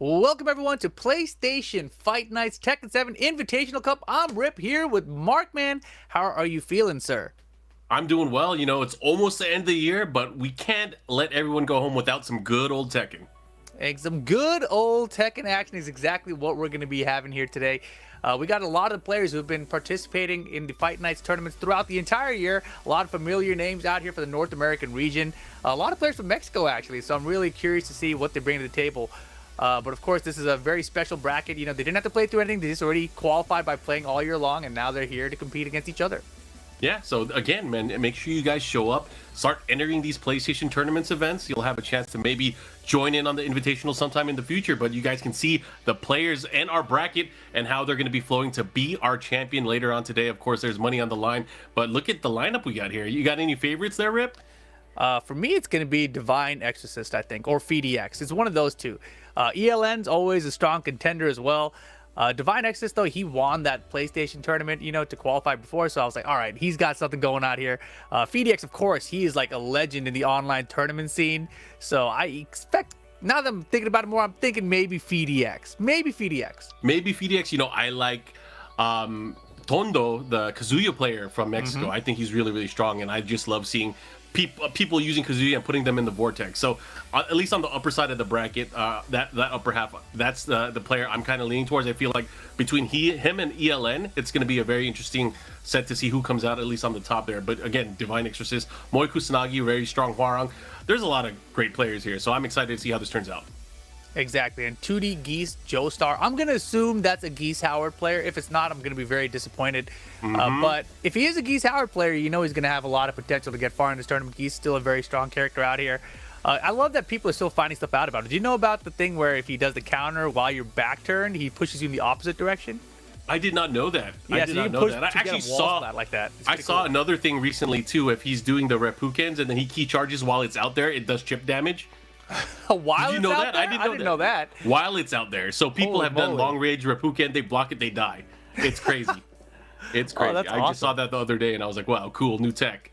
Welcome everyone to PlayStation Fight Nights Tekken 7 Invitational Cup. I'm Rip here with Markman. How are you feeling, sir? I'm doing well. It's almost the end of the year, but we can't let everyone go home without some good old Tekken. And some good old Tekken action is exactly what we're going to be having here today. We got a lot of the players who have been participating in the Fight Nights tournaments throughout the entire year. A lot of familiar names out here for the North American region. A lot of players from Mexico, actually. So I'm really curious to see what they bring to the table. But of course, this is a very special bracket. They didn't have to play through anything. They just already qualified by playing all year long, and now they're here to compete against each other. Yeah, so again, man, make sure you guys show up. Start entering these PlayStation tournaments events. You'll have a chance to maybe join in on the Invitational sometime in the future, but you guys can see the players and our bracket and how they're going to be flowing to be our champion later on today. Of course, there's money on the line, but look at the lineup we got here. You got any favorites there, Rip? For me, it's going to be Divine Exorcist, I think, or PhiDX. It's one of those two. ELN's always a strong contender as well. Divine Exorcist, though, he won that PlayStation tournament, to qualify before. So I was like, all right, he's got something going on here. PhiDX, of course, he is like a legend in the online tournament scene. So I expect, now that I'm thinking about it more, I'm thinking maybe PhiDX. Maybe PhiDX. Maybe PhiDX. I like Tondo, the Kazuya player from Mexico. I think he's really, really strong, and I just love seeing people using Kazuya and putting them in the vortex. So at least on the upper side of the bracket, that upper half, that's the player I'm kind of leaning towards. I feel like between him and ELN, it's going to be a very interesting set to see who comes out, at least on the top there. But again, Divine Exorcist, Moi Kusanagi, very strong Hwarang. There's a lot of great players here, so I'm excited to see how this turns out. Exactly, and 2D Geese Joestar. I'm going to assume that's a Geese Howard player. If it's not, I'm going to be very disappointed. But if he is a Geese Howard player, he's going to have a lot of potential to get far in this tournament. Geese still a very strong character out here. I love that people are still finding stuff out about it. Do you know about the thing where if he does the counter while you're back turned, he pushes you in the opposite direction? I did not know that. Yeah, I did not know that. I actually saw like that. I saw another thing recently too. If he's doing the Repukens and then he key charges while it's out there, it does chip damage. While Did you know it's out that? there? I didn't know that. While it's out there. So people Holy have done moly. long range Reppuken, they block it, they die. It's crazy. It's crazy. that's I just saw that the other day and I was like, wow, cool, new tech.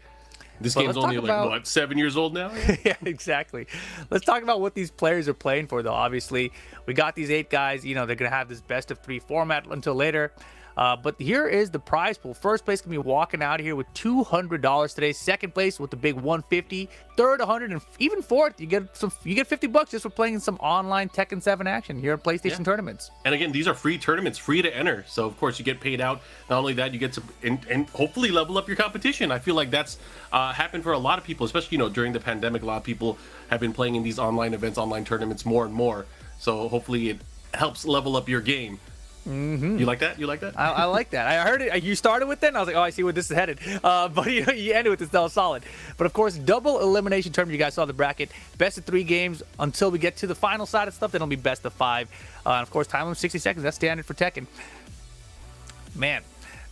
This game's only like, what, 7 years old now? Yeah, exactly. Let's talk about what these players are playing for, though. Obviously, we got these 8 guys. They're going to have this best of 3 format until later. But here is the prize pool. First place can be walking out here with $200 today. Second place with the big 150. Third, 100, and even fourth, you get $50 just for playing some online Tekken 7 action here at PlayStation tournaments. And again, these are free tournaments, free to enter. So of course you get paid out. Not only that, you get to and hopefully level up your competition. I feel like that's happened for a lot of people, especially during the pandemic. A lot of people have been playing in these online events, online tournaments more and more. So hopefully it helps level up your game. You like that? You like that? I like that. I heard it. You started with it, and I was like, oh, I see where this is headed. But you ended with this. That was solid. But of course, double elimination tournament. You guys saw the bracket. Best of 3 games until we get to the final side of stuff. Then it'll be best of 5. And of course, time limit 60 seconds. That's standard for Tekken. Man.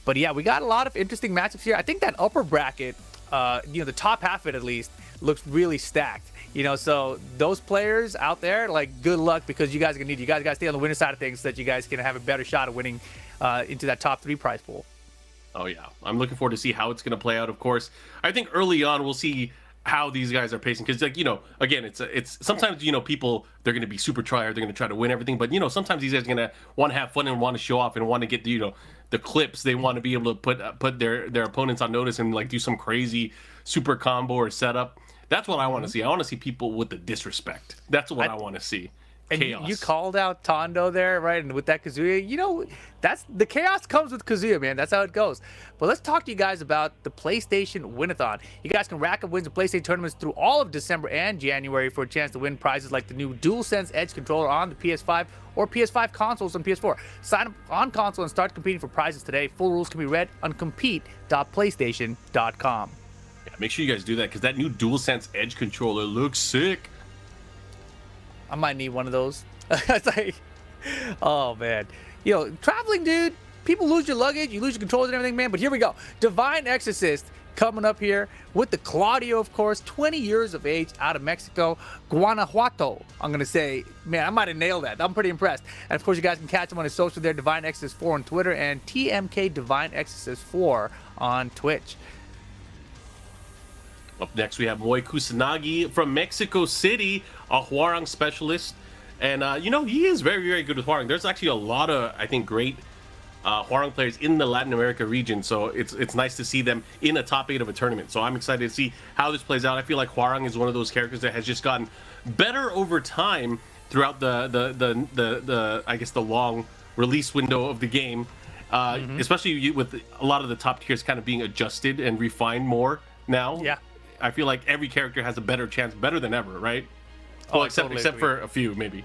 But yeah, we got a lot of interesting matchups here. I think that upper bracket, the top half of it at least, looks really stacked. So those players out there, like, good luck, because you guys are gonna need. You guys gotta stay on the winning side of things so that you guys can have a better shot of winning into that top 3 prize pool. Oh yeah, I'm looking forward to see how it's going to play out. Of course, I think early on we'll see how these guys are pacing, because again, it's sometimes people, they're going to be super tryhard, they're going to try to win everything, but sometimes these guys are going to want to have fun and want to show off and want to get the clips. They want to be able to put their opponents on notice and like do some crazy super combo or setup. That's what I want to see. I want to see people with the disrespect. That's what I want to see. And chaos. you called out Tondo there, right? And with that Kazuya, that's the chaos comes with Kazuya, man. That's how it goes. But let's talk to you guys about the PlayStation Winathon. You guys can rack up wins in PlayStation tournaments through all of December and January for a chance to win prizes like the new DualSense Edge controller on the PS5 or PS5 consoles on PS4. Sign up on console and start competing for prizes today. Full rules can be read on compete.playstation.com. Yeah, make sure you guys do that, because that new DualSense Edge controller looks sick. I might need one of those. It's like, oh man, traveling, dude. People lose your luggage, you lose your controls and everything, man. But here we go. Divine Exorcist coming up here with the Claudio, of course, 20 years of age, out of Mexico, Guanajuato. I'm gonna say, man, I might have nailed that. I'm pretty impressed. And of course, you guys can catch him on his social there, Divine Exorcist 4 on Twitter and TMK Divine Exorcist 4 on Twitch. Up next, we have Moi Kusanagi from Mexico City, a Hwarang specialist. And you know, he is very, very good with Hwoarang. There's actually a lot of, I think, great Hwoarang players in the Latin America region, so it's nice to see them in a top 8 of a tournament. So I'm excited to see how this plays out. I feel like Hwoarang is one of those characters that has just gotten better over time throughout the I guess the long release window of the game, especially with a lot of the top tiers kind of being adjusted and refined more now. Yeah, I feel like every character has a better chance, better than ever, right? Well, except for a few, maybe.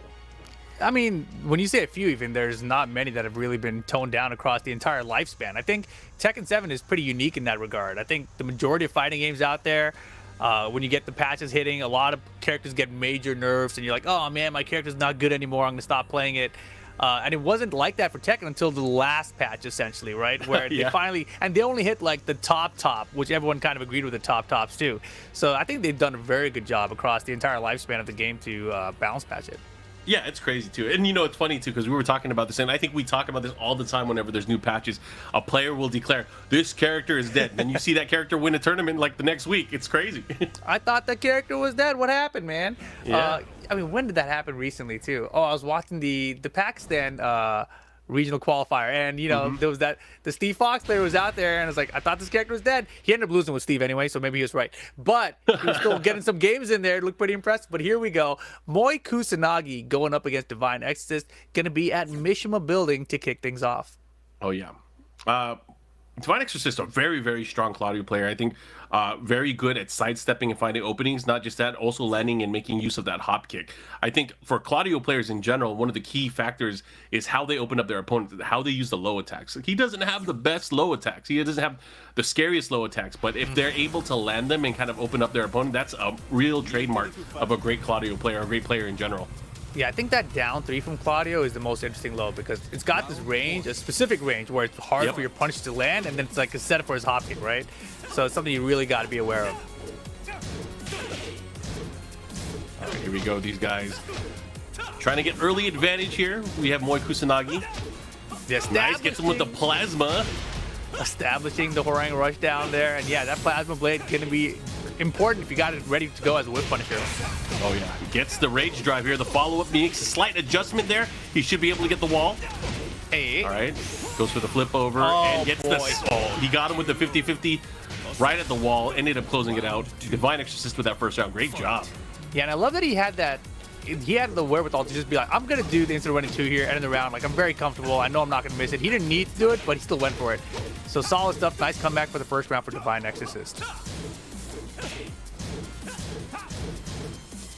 I mean, when you say a few, even, there's not many that have really been toned down across the entire lifespan. I think Tekken 7 is pretty unique in that regard. I think the majority of fighting games out there, when you get the patches hitting, a lot of characters get major nerfs, and you're like, oh man, my character's not good anymore, I'm going to stop playing it. And it wasn't like that for Tekken until the last patch, essentially, right? Where Yeah. they finally, and they only hit like the top, which everyone kind of agreed with the tops too. So I think they've done a very good job across the entire lifespan of the game to balance patch it. Yeah, it's crazy too. And you know, it's funny too, because we were talking about this, and I think we talk about this all the time whenever there's new patches. A player will declare, this character is dead. And you see that character win a tournament like the next week. It's crazy. I thought the character was dead. What happened, man? Yeah. I mean, when did that happen recently, too? Oh, I was watching the Pakistan regional qualifier, and, you know, there was the Steve Fox player was out there, and I was like, I thought this character was dead. He ended up losing with Steve anyway, so maybe he was right. But he was still getting some games in there. It looked pretty impressive. But here we go. Moi Kusanagi going up against Divine Exorcist, going to be at Mishima Building to kick things off. Oh, yeah. Divine Exorcist, a very, very strong Claudio player. I think very good at sidestepping and finding openings. Not just that, also landing and making use of that hop kick. I think for Claudio players in general, one of the key factors is how they open up their opponent, how they use the low attacks. Like, he doesn't have the best low attacks. He doesn't have the scariest low attacks. But if they're able to land them and kind of open up their opponent, that's a real trademark of a great Claudio player, a great player in general. Yeah, I think that down 3 from Claudio is the most interesting low because it's got this range, a specific range, where it's hard for your punch to land, and then it's like a setup for his hop kick, right? So it's something you really got to be aware of. All right, here we go. These guys trying to get early advantage here. We have Moi Kusanagi. Nice, gets him with the plasma. Establishing the Hwoarang rush down there, and yeah, that plasma blade going to be important if you got it ready to go as a whip punisher. Oh yeah, gets the rage drive here. The follow-up makes a slight adjustment there. He should be able to get the wall. Hey. All right, goes for the flip over and gets the. Oh, he got him with the 50-50 right at the wall. Ended up closing it out. Divine Exorcist with that first round. Great job. Yeah, and I love that he had that. He had the wherewithal to just be like, I'm going to do the instant running 2 here, end of the round. Like, I'm very comfortable. I know I'm not going to miss it. He didn't need to do it, but he still went for it. So solid stuff. Nice comeback for the first round for Divine Exorcist.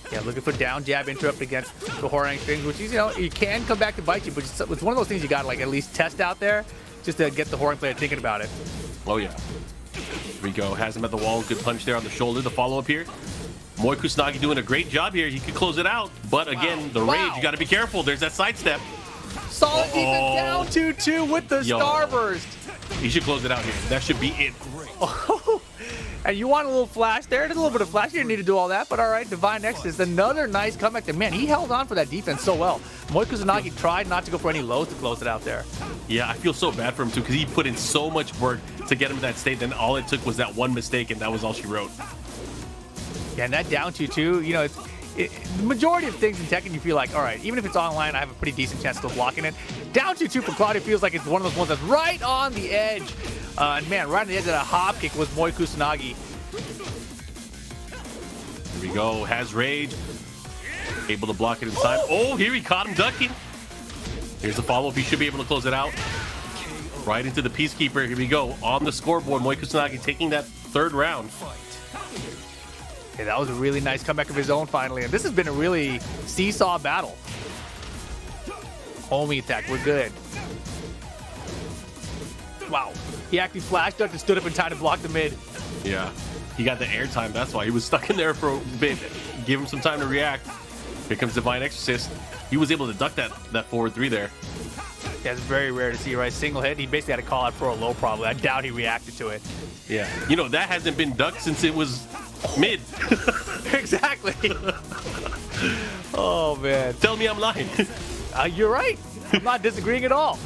Yeah, looking for down jab interrupt against the Hwoarang things, which is, you know, you can come back to bite you, but it's one of those things you got to, like, at least test out there just to get the Hwoarang player thinking about it. Oh, yeah. Here we go. Has him at the wall. Good punch there on the shoulder. The follow-up here. Moi Kusanagi doing a great job here. He could close it out, but again, the rage, you got to be careful. There's that sidestep. Solid defense down 2-2 with the starburst. He should close it out here. That should be it. And you want a little flash there. There's a little bit of flash. You didn't need to do all that, but all right. Divine X is another nice comeback. And man, he held on for that defense so well. Moi Kusanagi tried not to go for any lows to close it out there. Yeah, I feel so bad for him too because he put in so much work to get him to that state. Then all it took was that one mistake, and that was all she wrote. Yeah, and that down 2-2, you know, the majority of things in Tekken, you feel like, all right, even if it's online, I have a pretty decent chance of blocking it. Down 2-2 for Claudio feels like it's one of those ones that's right on the edge. And man, right on the edge of that hop kick was Moi Kusanagi. Here we go. Has rage. Able to block it in time. Oh, here he caught him ducking. Here's the follow-up. He should be able to close it out. Right into the Peacekeeper. Here we go. On the scoreboard, Moi Kusanagi taking that third round. Yeah, that was a really nice comeback of his own finally. And this has been a really seesaw battle. Homing attack, we're good. Wow. He actually flash ducked and stood up in time to block the mid. Yeah. He got the air time. That's why he was stuck in there for a bit. Give him some time to react. Here comes Divine Exorcist. He was able to duck that forward 3 there. Yeah, it's very rare to see, right? Single hit. He basically had to call out for a low probably. I doubt he reacted to it. Yeah. You know, that hasn't been ducked since it was mid. Exactly. Oh, man. Tell me I'm lying. You're right. I'm not disagreeing at all.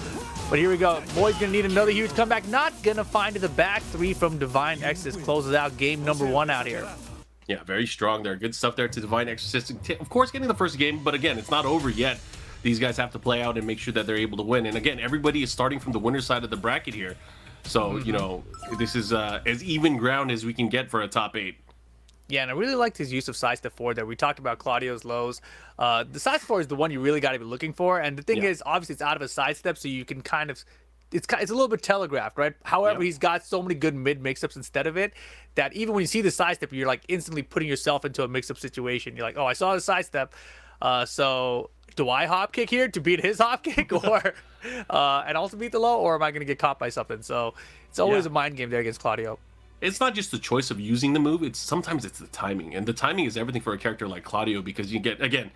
But here we go. Boy's going to need another huge comeback. Not going to find it. The back 3 from Divine Exorcist closes out game number 1 out here. Yeah, very strong there. Good stuff there to Divine Exorcist. Of course, getting the first game, but again, it's not over yet. These guys have to play out and make sure that they're able to win. And again, everybody is starting from the winner's side of the bracket here. So, you know, this is as even ground as we can get for a top 8. Yeah, and I really liked his use of sidestep forward there. We talked about Claudio's lows. The sidestep forward is the one you really got to be looking for. And the thing is, obviously, it's out of a sidestep, so you can kind of... It's a little bit telegraphed, right? However, he's got so many good mid mix-ups instead of it that even when you see the sidestep, you're like instantly putting yourself into a mix-up situation. You're like, oh, I saw the sidestep, so do I hop kick here to beat his hop kick, or and also beat the low, or am I going to get caught by something? So it's always a mind game there against Claudio. It's not just the choice of using the move; sometimes it's the timing, and the timing is everything for a character like Claudio because you get again.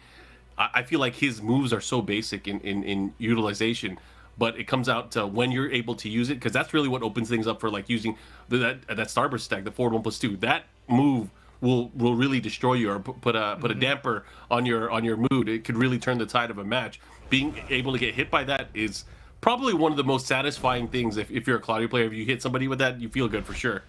I feel like his moves are so basic in utilization. But it comes out to when you're able to use it, because that's really what opens things up for like using that starburst stack, the forward 1+2. That move will really destroy you or put a damper on your mood. It could really turn the tide of a match. Being able to get hit by that is probably one of the most satisfying things. If you're a Claudio player, if you hit somebody with that, you feel good for sure.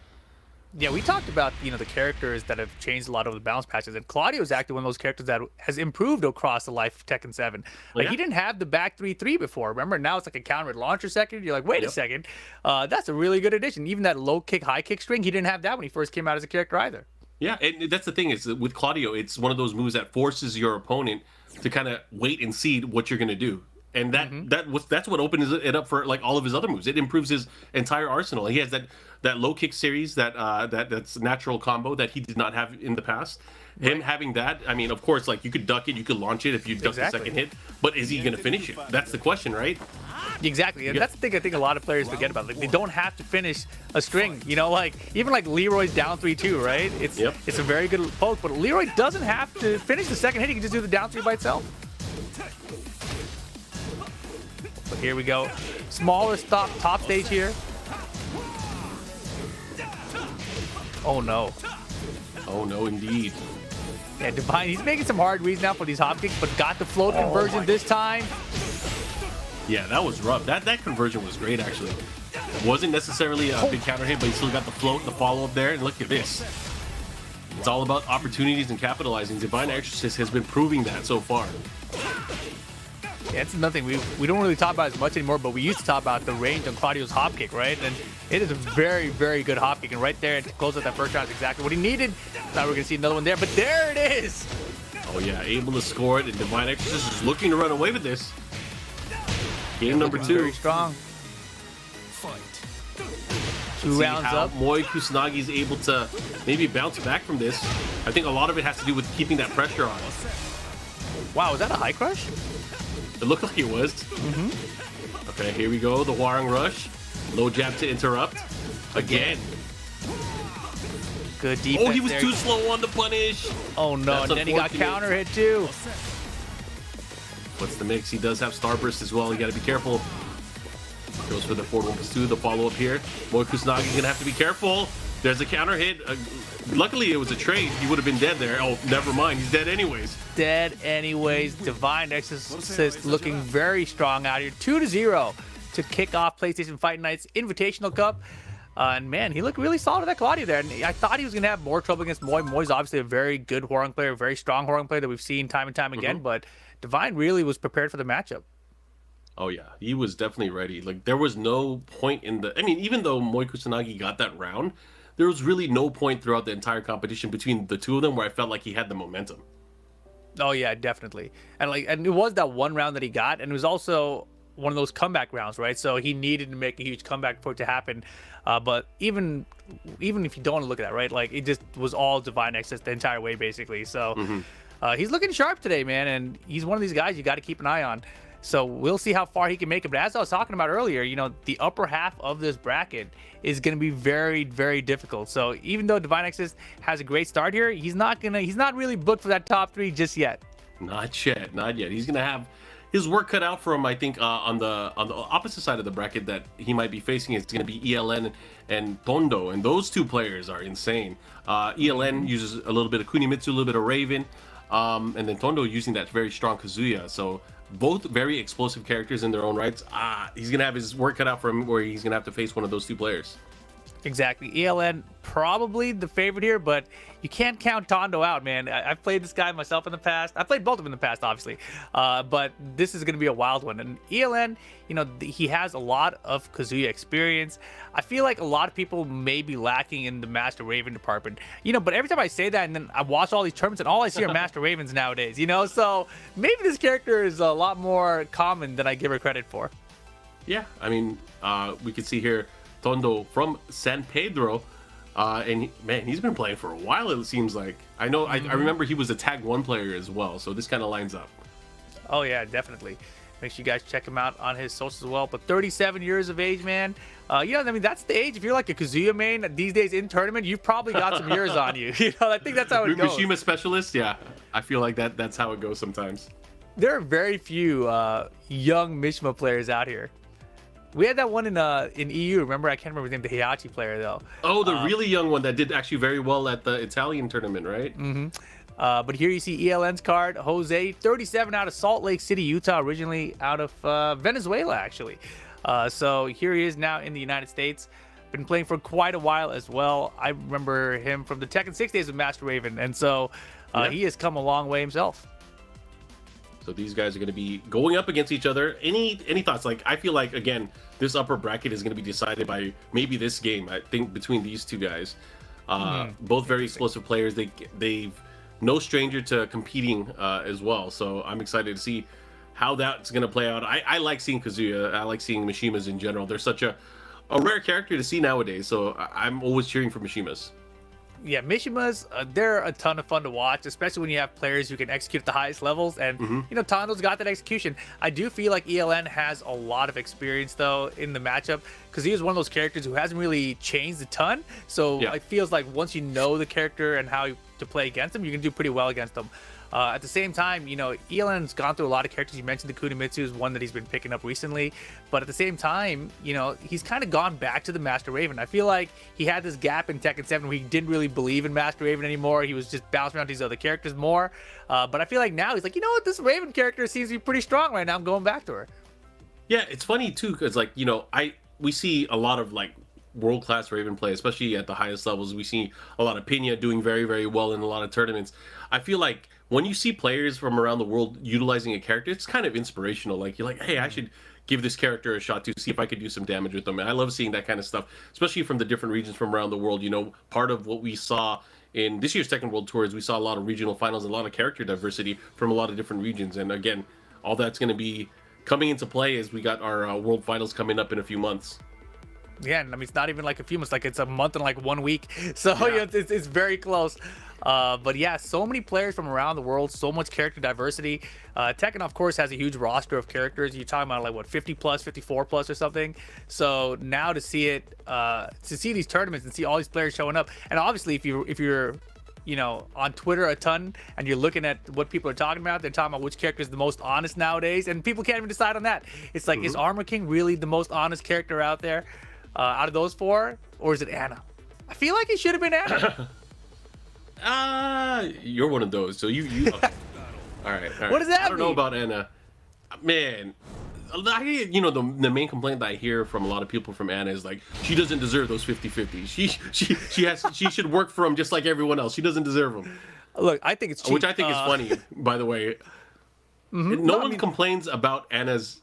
Yeah, we talked about, you know, the characters that have changed a lot over the balance patches, and Claudio is actually one of those characters that has improved across the life of Tekken 7. Like, he didn't have the back 3-3 before. Remember, now it's like a counter launcher second. You're like, wait a second. That's a really good addition. Even that low kick, high kick string, he didn't have that when he first came out as a character either. Yeah, and that's the thing is with Claudio, it's one of those moves that forces your opponent to kind of wait and see what you're going to do. And that's what opens it up for like all of his other moves. It improves his entire arsenal. He has that low kick series that's natural combo that he did not have in the past. Him having that, I mean, of course, like you could duck it, you could launch it if you duck the second hit, but is he going to finish it? That's the question, right? Exactly, and that's the thing I think a lot of players forget about. Like, they don't have to finish a string, you know, like even like Leroy's down 3-2, right? It's a very good poke, but Leroy doesn't have to finish the second hit. He can just do the down 3 by itself. But here we go. Smaller top stage here. Oh no. Oh no, indeed. Yeah, Divine, he's making some hard reads now for these hop kicks, but got the float conversion this time. Yeah, that was rough. That conversion was great, actually. It wasn't necessarily a big counter hit, but he still got the float, the follow-up there, and look at this. It's all about opportunities and capitalizing. Divine Exorcist has been proving that so far. Yeah, it's nothing we don't really talk about as much anymore, but we used to talk about the range on Claudio's hop kick, right? And it is a very, very good hop kick, and right there to close out that first round is exactly what he needed. Thought we were gonna see another one there, but there it is. Oh yeah, able to score it, and Divine Exorcist is looking to run away with this. Game number 2. Very strong. 2 rounds up. Moi Kusanagi is able to maybe bounce back from this. I think a lot of it has to do with keeping that pressure on. Wow, was that a high crush? It looked like it was. Okay, here we go. The Warang Rush. Low jab to interrupt. Again. Good defense. Oh, he was there. too slow on the punish. Oh no, That's and then he got counter hit too. What's the mix? He does have Starburst as well. You got to be careful. Goes for the forward 1+2. The follow-up here. Moi Kusanagi's going to have to be careful. There's a counter hit. Luckily, it was a trade. He would have been dead there. Oh, never mind. He's dead anyways. Dead anyways. Divine Exorcist looking very strong out here. 2-0 to kick off PlayStation Fight Nights Invitational Cup. And man, he looked really solid with that Claudio there. And I thought he was going to have more trouble against Moi. Moi's obviously a very good Hwoarang player, a very strong Hwoarang player that we've seen time and time again. But Divine really was prepared for the matchup. Oh yeah, he was definitely ready. Like there was no point in the. I mean, even though Moi Kusanagi got that round, there was really no point throughout the entire competition between the two of them where I felt like he had the momentum. Oh yeah, definitely. And it was that one round that he got, and it was also one of those comeback rounds, right? So he needed to make a huge comeback for it to happen. But even if you don't want to look at that, right? Like it just was all Divine Exorcist the entire way, basically. So he's looking sharp today, man, and he's one of these guys you got to keep an eye on. So we'll see how far he can make it. But as I was talking about earlier, you know, the upper half of this bracket is going to be very, very difficult. So even though Divine Exorcist has a great start here, he's not really booked for that top 3 just yet. Not yet, not yet. He's gonna have his work cut out for him. I think on the opposite side of the bracket that he might be facing is going to be ELN and Tondo, and those two players are insane. ELN uses a little bit of Kunimitsu, a little bit of Raven, and then Tondo using that very strong Kazuya. So both very explosive characters in their own rights. He's gonna have his work cut out for him, where he's gonna have to face one of those two players. Exactly. ELN probably the favorite here, but you can't count Tondo out, man. I've played this guy myself in the past. I've played both of them in the past, obviously. But this is going to be a wild one. And ELN, you know, he has a lot of Kazuya experience. I feel like a lot of people may be lacking in the Master Raven department. You know, but every time I say that and then I watch all these tournaments and all I see are Master Ravens nowadays, you know? So maybe this character is a lot more common than I give her credit for. Yeah, I mean, we can see here Tondo from San Pedro, and man, he's been playing for a while, it seems like. I know, I remember he was a Tag 1 player as well, so this kind of lines up. Oh yeah, definitely. Make sure you guys check him out on his socials as well. But 37 years of age, man. You know, I mean, that's the age. If you're like a Kazuya main these days in tournament, you've probably got some years on you. You know, I think that's how it goes. Mishima specialist, yeah. I feel like that's how it goes sometimes. There are very few young Mishima players out here. We had that one in EU. Remember, I can't remember the name. The Heihachi player though. Oh, the really young one that did actually very well at the Italian tournament, right? But here you see ELN's card, Jose, 37 out of Salt Lake City, Utah, originally out of Venezuela, actually. So here he is now in the United States. Been playing for quite a while as well. I remember him from the Tekken 6 days with Master Raven, and so he has come a long way himself. So these guys are going to be going up against each other. Any thoughts? Like, I feel like, again, this upper bracket is going to be decided by maybe this game. I think between these two guys, both very explosive players. They've no stranger to competing as well. So I'm excited to see how that's going to play out. I like seeing Kazuya. I like seeing Mishimas in general. They're such a rare character to see nowadays. So I'm always cheering for Mishimas. Yeah, Mishimas, they're a ton of fun to watch, especially when you have players who can execute at the highest levels. And, you know, Tondo's got that execution. I do feel like ELN has a lot of experience, though, in the matchup, because he is one of those characters who hasn't really changed a ton. So it feels like once you know the character and how to play against him, you can do pretty well against him. At the same time, you know, ELN's gone through a lot of characters. You mentioned the Kunimitsu is one that he's been picking up recently. But at the same time, you know, he's kind of gone back to the Master Raven. I feel like he had this gap in Tekken 7 where he didn't really believe in Master Raven anymore. He was just bouncing around these other characters more. But I feel like now he's like, you know what, this Raven character seems to be pretty strong right now. I'm going back to her. Yeah, it's funny, too, because, like, you know, we see a lot of, like, world-class Raven play, especially at the highest levels. We see a lot of Pena doing very, very well in a lot of tournaments. I feel like when you see players from around the world utilizing a character, it's kind of inspirational. Like, you're like, hey, I should give this character a shot to see if I could do some damage with them. And I love seeing that kind of stuff, especially from the different regions from around the world. You know, part of what we saw in this year's Tekken World Tour is we saw a lot of regional finals and a lot of character diversity from a lot of different regions. And again, all that's going to be coming into play as we got our World Finals coming up in a few months. Yeah, and I mean, it's not even like a few months, like it's a month and like 1 week. So you know, it's very close. But yeah, so many players from around the world, so much character diversity. Tekken, of course, has a huge roster of characters. You're talking about like what, 50 plus, 54 plus or something. So now to see it, to see these tournaments and see all these players showing up, and obviously if you're you know, on Twitter a ton and you're looking at what people are talking about, they're talking about which character is the most honest nowadays, and people can't even decide on that. It's like, is Armor King really the most honest character out there? Out of those four, or is it Anna? I feel like it should have been Anna. You're one of those, so you okay. All right. What does that mean? I don't know about Anna. Man, you know, the main complaint that I hear from a lot of people from Anna is like, she doesn't deserve those 50-50s. She should work for them just like everyone else. She doesn't deserve them. Look, I think it's cheap. Which I think is funny, by the way. No one complains about Anna's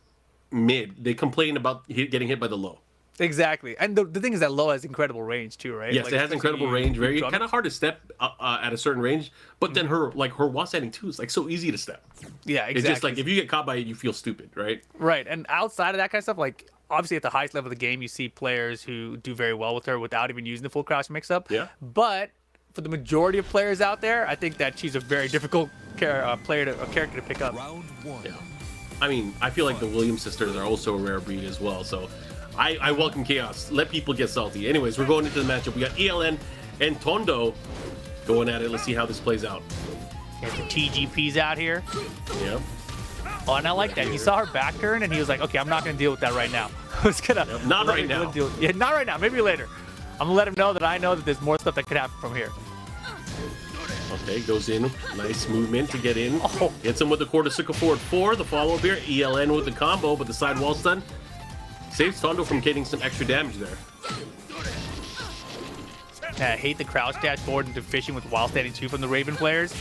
mid. They complain about getting hit by the low. Exactly, and the thing is that low has incredible range too, right? Yes, like, it has incredible range. Very kind of hard to step at a certain range, but then her wall standing too is like so easy to step. Yeah, exactly. It's just like if you get caught by it, you feel stupid, right? Right, and outside of that kind of stuff, like obviously at the highest level of the game, you see players who do very well with her without even using the full crouch mix-up. Yeah. But for the majority of players out there, I think that she's a very difficult character to pick up. Round one. Yeah. I mean, I feel like the Williams sisters are also a rare breed as well, so I welcome chaos. Let people get salty. Anyways, we're going into the matchup. We got ELN and Tondo going at it. Let's see how this plays out. Get the TGPs out here. Yep. Oh, and I like that. He saw her back turn, and he was like, okay, I'm not going to deal with that right now. I was going to... Not right now. Yeah, not right now. Maybe later. I'm going to let him know that I know that there's more stuff that could happen from here. Okay, goes in. Nice movement to get in. Oh. Hits him with the quarter circle forward 4. The follow-up here. ELN with the combo, but the side wall stun saves Tondo from getting some extra damage there. I hate the crouch dash forward into fishing with while standing 2 from the Raven players.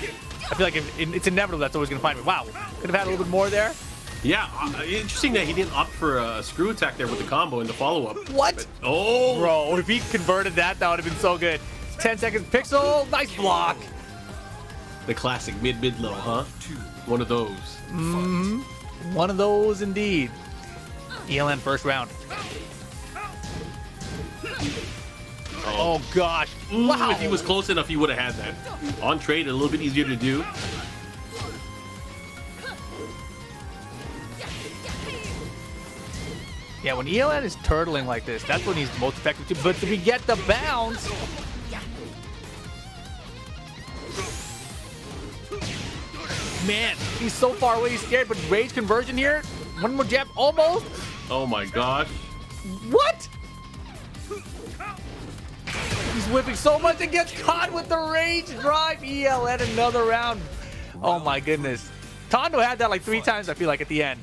I feel like it's inevitable that's always going to find me. Wow, could have had a little bit more there. Yeah, interesting that he didn't opt for a screw attack there with the combo in the follow-up. What? But, oh! Bro, if he converted that, that would have been so good. 10 seconds, Pixel, nice block. The classic mid-low, huh? One of those. One of those indeed. ELN first round. Oh gosh. Ooh, Wow. if he was close enough, he would have had that. On trade, a little bit easier to do. Yeah, when ELN is turtling like this, that's when he's most effective too. But we get the bounce. Man, he's so far away, he's scared, but rage conversion here. One more jab, almost. Oh my gosh. What? He's whipping so much and gets caught with the rage drive. ELN another round. Oh my goodness. Tondo had that like 3 times, I feel like, at the end.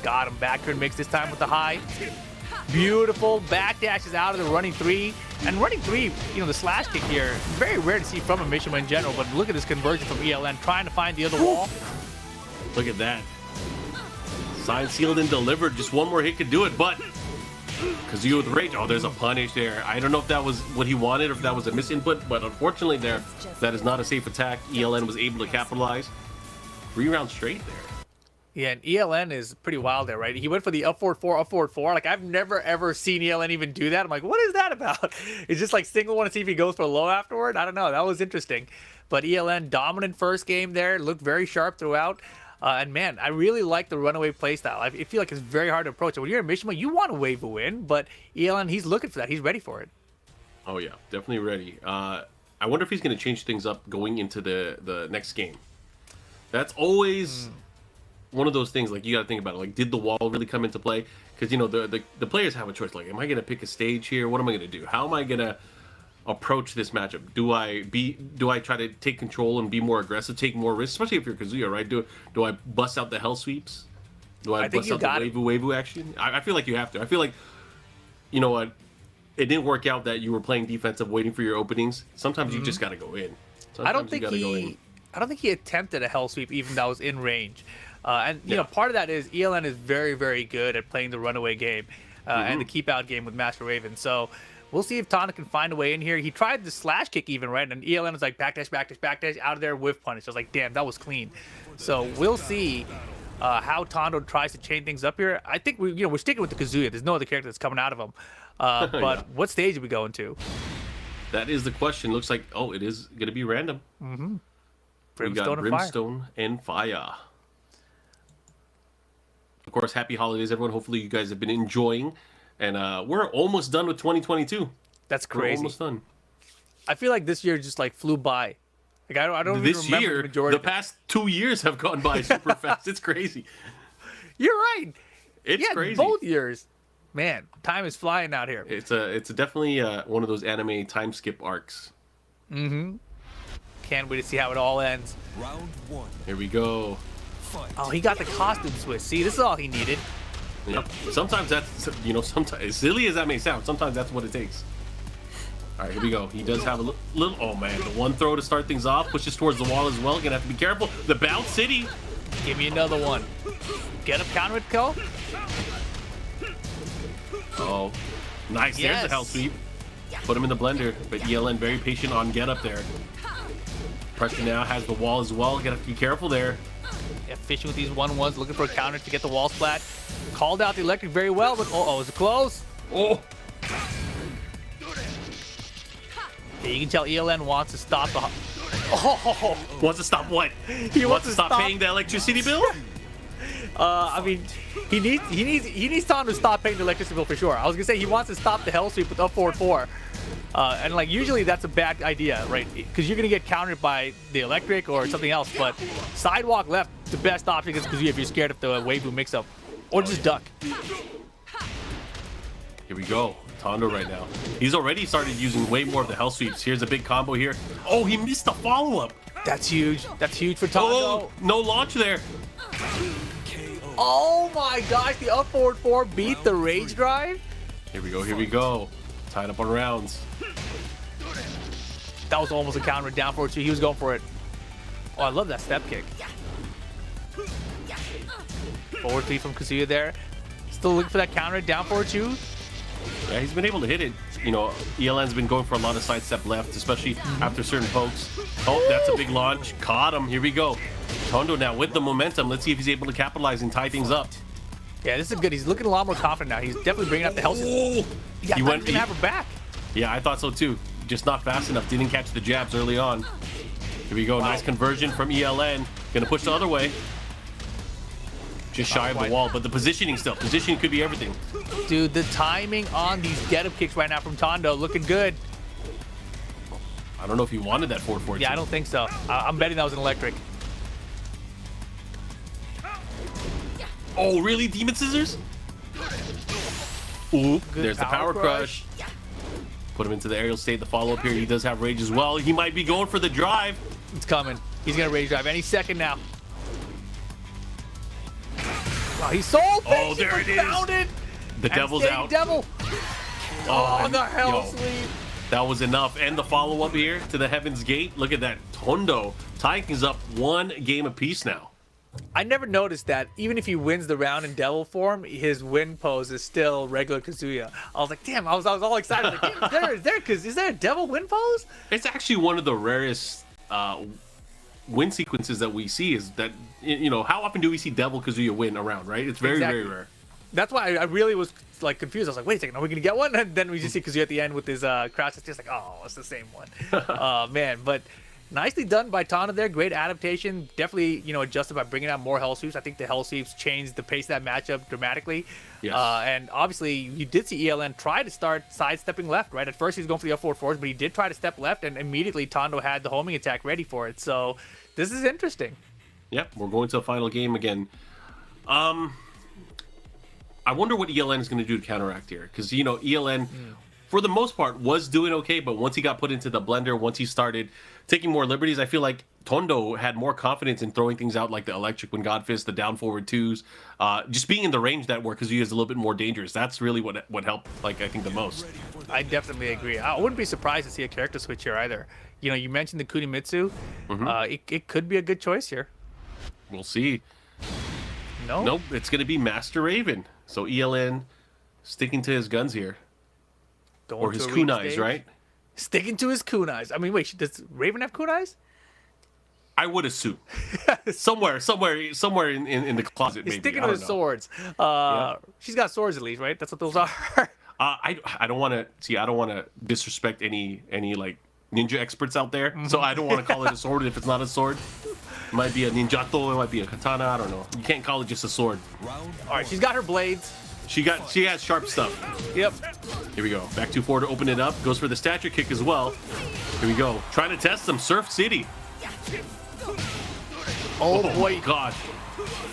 Got him. Back turn mix this time with the high. Beautiful. Backdash is out of the running 3. And running 3, you know, the slash kick here, very rare to see from a Mishima in general, but look at this conversion from ELN, trying to find the other wall. Look at that. Signed, sealed, and delivered. Just one more hit could do it, but Kazuya with rage. Oh, there's a punish there. I don't know if that was what he wanted or if that was a misinput, but unfortunately there, that is not a safe attack. ELN was able to capitalize. 3 rounds straight there. Yeah, and ELN is pretty wild there, right? He went for the up forward 4, up forward 4. Like, I've never, ever seen ELN even do that. I'm like, what is that about? It's just like single one to see if he goes for low afterward. I don't know. That was interesting. But ELN, dominant first game there. Looked very sharp throughout. And, man, I really like the runaway playstyle. I feel like it's very hard to approach it. When you're in Mishima, you want to wave a win. But ELN, he's looking for that. He's ready for it. Oh, yeah. Definitely ready. I wonder if he's going to change things up going into the next game. That's always... one of those things, like, you got to think about it. Like, did the wall really come into play? Because, you know, the players have a choice. Like, am I going to pick a stage here? What am I going to do? How am I going to approach this matchup? Do I try to take control and be more aggressive, take more risks? Especially if you're Kazuya, right? Do I bust out the hell sweeps? Do I bust out the waifu action? I feel like you have to. I feel like, you know what? It didn't work out that you were playing defensive, waiting for your openings. Sometimes you just got to go in. I don't think he attempted a hell sweep even that was in range. And, you know, part of that is ELN is very, very good at playing the runaway game and the keep out game with Master Raven. So we'll see if Tondo can find a way in here. He tried the slash kick even, right? And ELN was like backdash, backdash, backdash, out of there, whiff punish. I was like, damn, that was clean. So we'll see how Tondo tries to chain things up here. I think we're sticking with the Kazuya. There's no other character that's coming out of him. But what stage are we going to? That is the question. Looks like, it is going to be random. We got Brimstone and Fire. Of course, happy holidays, everyone. Hopefully you guys have been enjoying. And we're almost done with 2022. That's crazy. We're almost done. I feel like this year just like flew by. Like I don't even remember the majority. The past 2 years have gone by super fast. It's crazy. You're right. It's crazy. Both years. Man, time is flying out here. It's definitely one of those anime time skip arcs. Can't wait to see how it all ends. Round 1. Here we go. Oh, he got the costume switch. See, this is all he needed. Yep. Sometimes that's, sometimes, as silly as that may sound, sometimes that's what it takes. All right, here we go. He does have a little, oh man, the one throw to start things off, pushes towards the wall as well. Gonna have to be careful. The bounce city. Give me another one. Get up, counter it, Ko. Oh, nice. Yes. There's the hell sweep. Put him in the blender, but ELN very patient on get up there. Pressure now has the wall as well. Gotta be careful there. Yeah, fishing with these 1-1s, looking for a counter to get the wall splat. Called out the electric very well, but is it close? Oh. Yeah, you can tell ELN wants to stop the... Wants to stop what? He wants to stop paying the electricity bill? I mean, he needs time to stop paying the electricity bill for sure. I was gonna say he wants to stop the hell sweep with up forward 4. And like usually that's a bad idea, right? Because you're gonna get countered by the electric or something else. But sidewalk left, the best option is because if you're scared of the waifu mix-up, or just duck. Here we go. Tondo right now. He's already started using way more of the hell sweeps. Here's a big combo here. Oh, he missed the follow-up. That's huge. That's huge for Tondo. Oh, no launch there. Oh my gosh, the up forward 4 beat the rage drive. Here we go. Here we go. Tied up on rounds. That was almost a counter down forward two. He was going for it. Oh, I love that step kick. Forward three from Kazuya there. Still looking for that counter down forward two. Yeah, he's been able to hit it. You know, ELN's been going for a lot of sidestep left, especially after certain pokes. Oh, that's a big launch. Caught him. Here we go. Tondo now with the momentum. Let's see if he's able to capitalize and tie things up. Yeah, this is good. He's looking a lot more confident now. He's definitely bringing up the health. Yeah, he went to have her back. Yeah, I thought so too. Just not fast enough. Didn't catch the jabs early on. Here we go. Wow. Nice conversion from ELN. Gonna push the other way. Just shy of the wall, but the positioning still. Positioning could be everything. Dude, the timing on these get-up kicks right now from Tondo looking good. I don't know if he wanted that forward forward. Yeah, I don't think so. I'm betting that was an electric. Oh, really? Demon Scissors? Ooh, there's the power crush. Put him into the aerial state. The follow-up here. He does have rage as well. He might be going for the drive. It's coming. He's going to rage drive any second now. Wow, he's sold. Oh, there it is. The devil's out. Devil. Oh, the hell yo, sleeve. That was enough. And the follow-up here to the Heaven's Gate. Look at that. Tondo tying things up 1 game apiece now. I never noticed that even if he wins the round in devil form, his win pose is still regular Kazuya. I was like, damn, I was all excited. Like, damn, is there a devil win pose? It's actually one of the rarest win sequences that we see. Is that, you know, how often do we see devil Kazuya win around, right? It's very, very rare. That's why I really was like confused. I was like, wait a second, are we gonna get one? And then we just see Kazuya at the end with his crouch. It's just like, oh, it's the same one. Man, but nicely done by Tondo there. Great adaptation. Definitely, you know, adjusted by bringing out more hell sweeps. I think the hell sweeps changed the pace of that matchup dramatically. Yes. And obviously, you did see ELN try to start sidestepping left, right? At first, he was going for the up forward forwards, but he did try to step left, and immediately Tondo had the homing attack ready for it. So this is interesting. Yep, we're going to a final game again. I wonder what ELN is going to do to counteract here, because, you know, ELN, for the most part, was doing okay, but once he got put into the blender, once he started taking more liberties, I feel like Tondo had more confidence in throwing things out like the electric when God Fist, the down forward twos, just being in the range that where Kazuya is a little bit more dangerous. That's really what helped, like, I think the most. I definitely agree. I wouldn't be surprised to see a character switch here either. You know, you mentioned the Kunimitsu. It could be a good choice here. We'll see. No? Nope, it's going to be Master Raven. So ELN sticking to his guns here. Or his kunais, right? Sticking to his kunais. I mean, wait, does Raven have kunais? I would assume. somewhere in the closet, maybe. He's sticking to his swords. She's got swords at least, right? That's what those are. I don't want to disrespect any like ninja experts out there. So I don't want to call it a sword if it's not a sword. It might be a ninjato, it might be a katana, I don't know. You can't call it just a sword. All right, she's got her blades. She has sharp stuff. Yep. Here we go. Back 2-4 to open it up. Goes for the stature kick as well. Here we go. Trying to test some Surf City. Oh boy. God.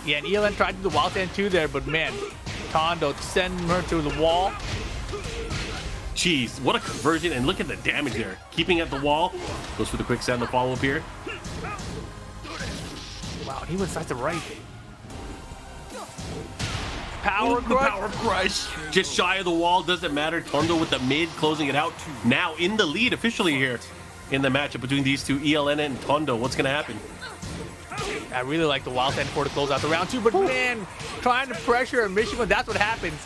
Yeah, and ELN tried to do the wild stand too there, but man, Tondo sending her to the wall. Jeez, what a conversion, and look at the damage there. Keeping at the wall. Goes for the quick sand, the follow-up here. Wow, and he went side to right. Power crush. Just shy of the wall, doesn't matter. Tondo with the mid, closing it out. Now in the lead officially here in the matchup between these two, ELN and Tondo. What's going to happen? I really like the wild stand for to close out the round two, but man, trying to pressure a Mishima, that's what happens.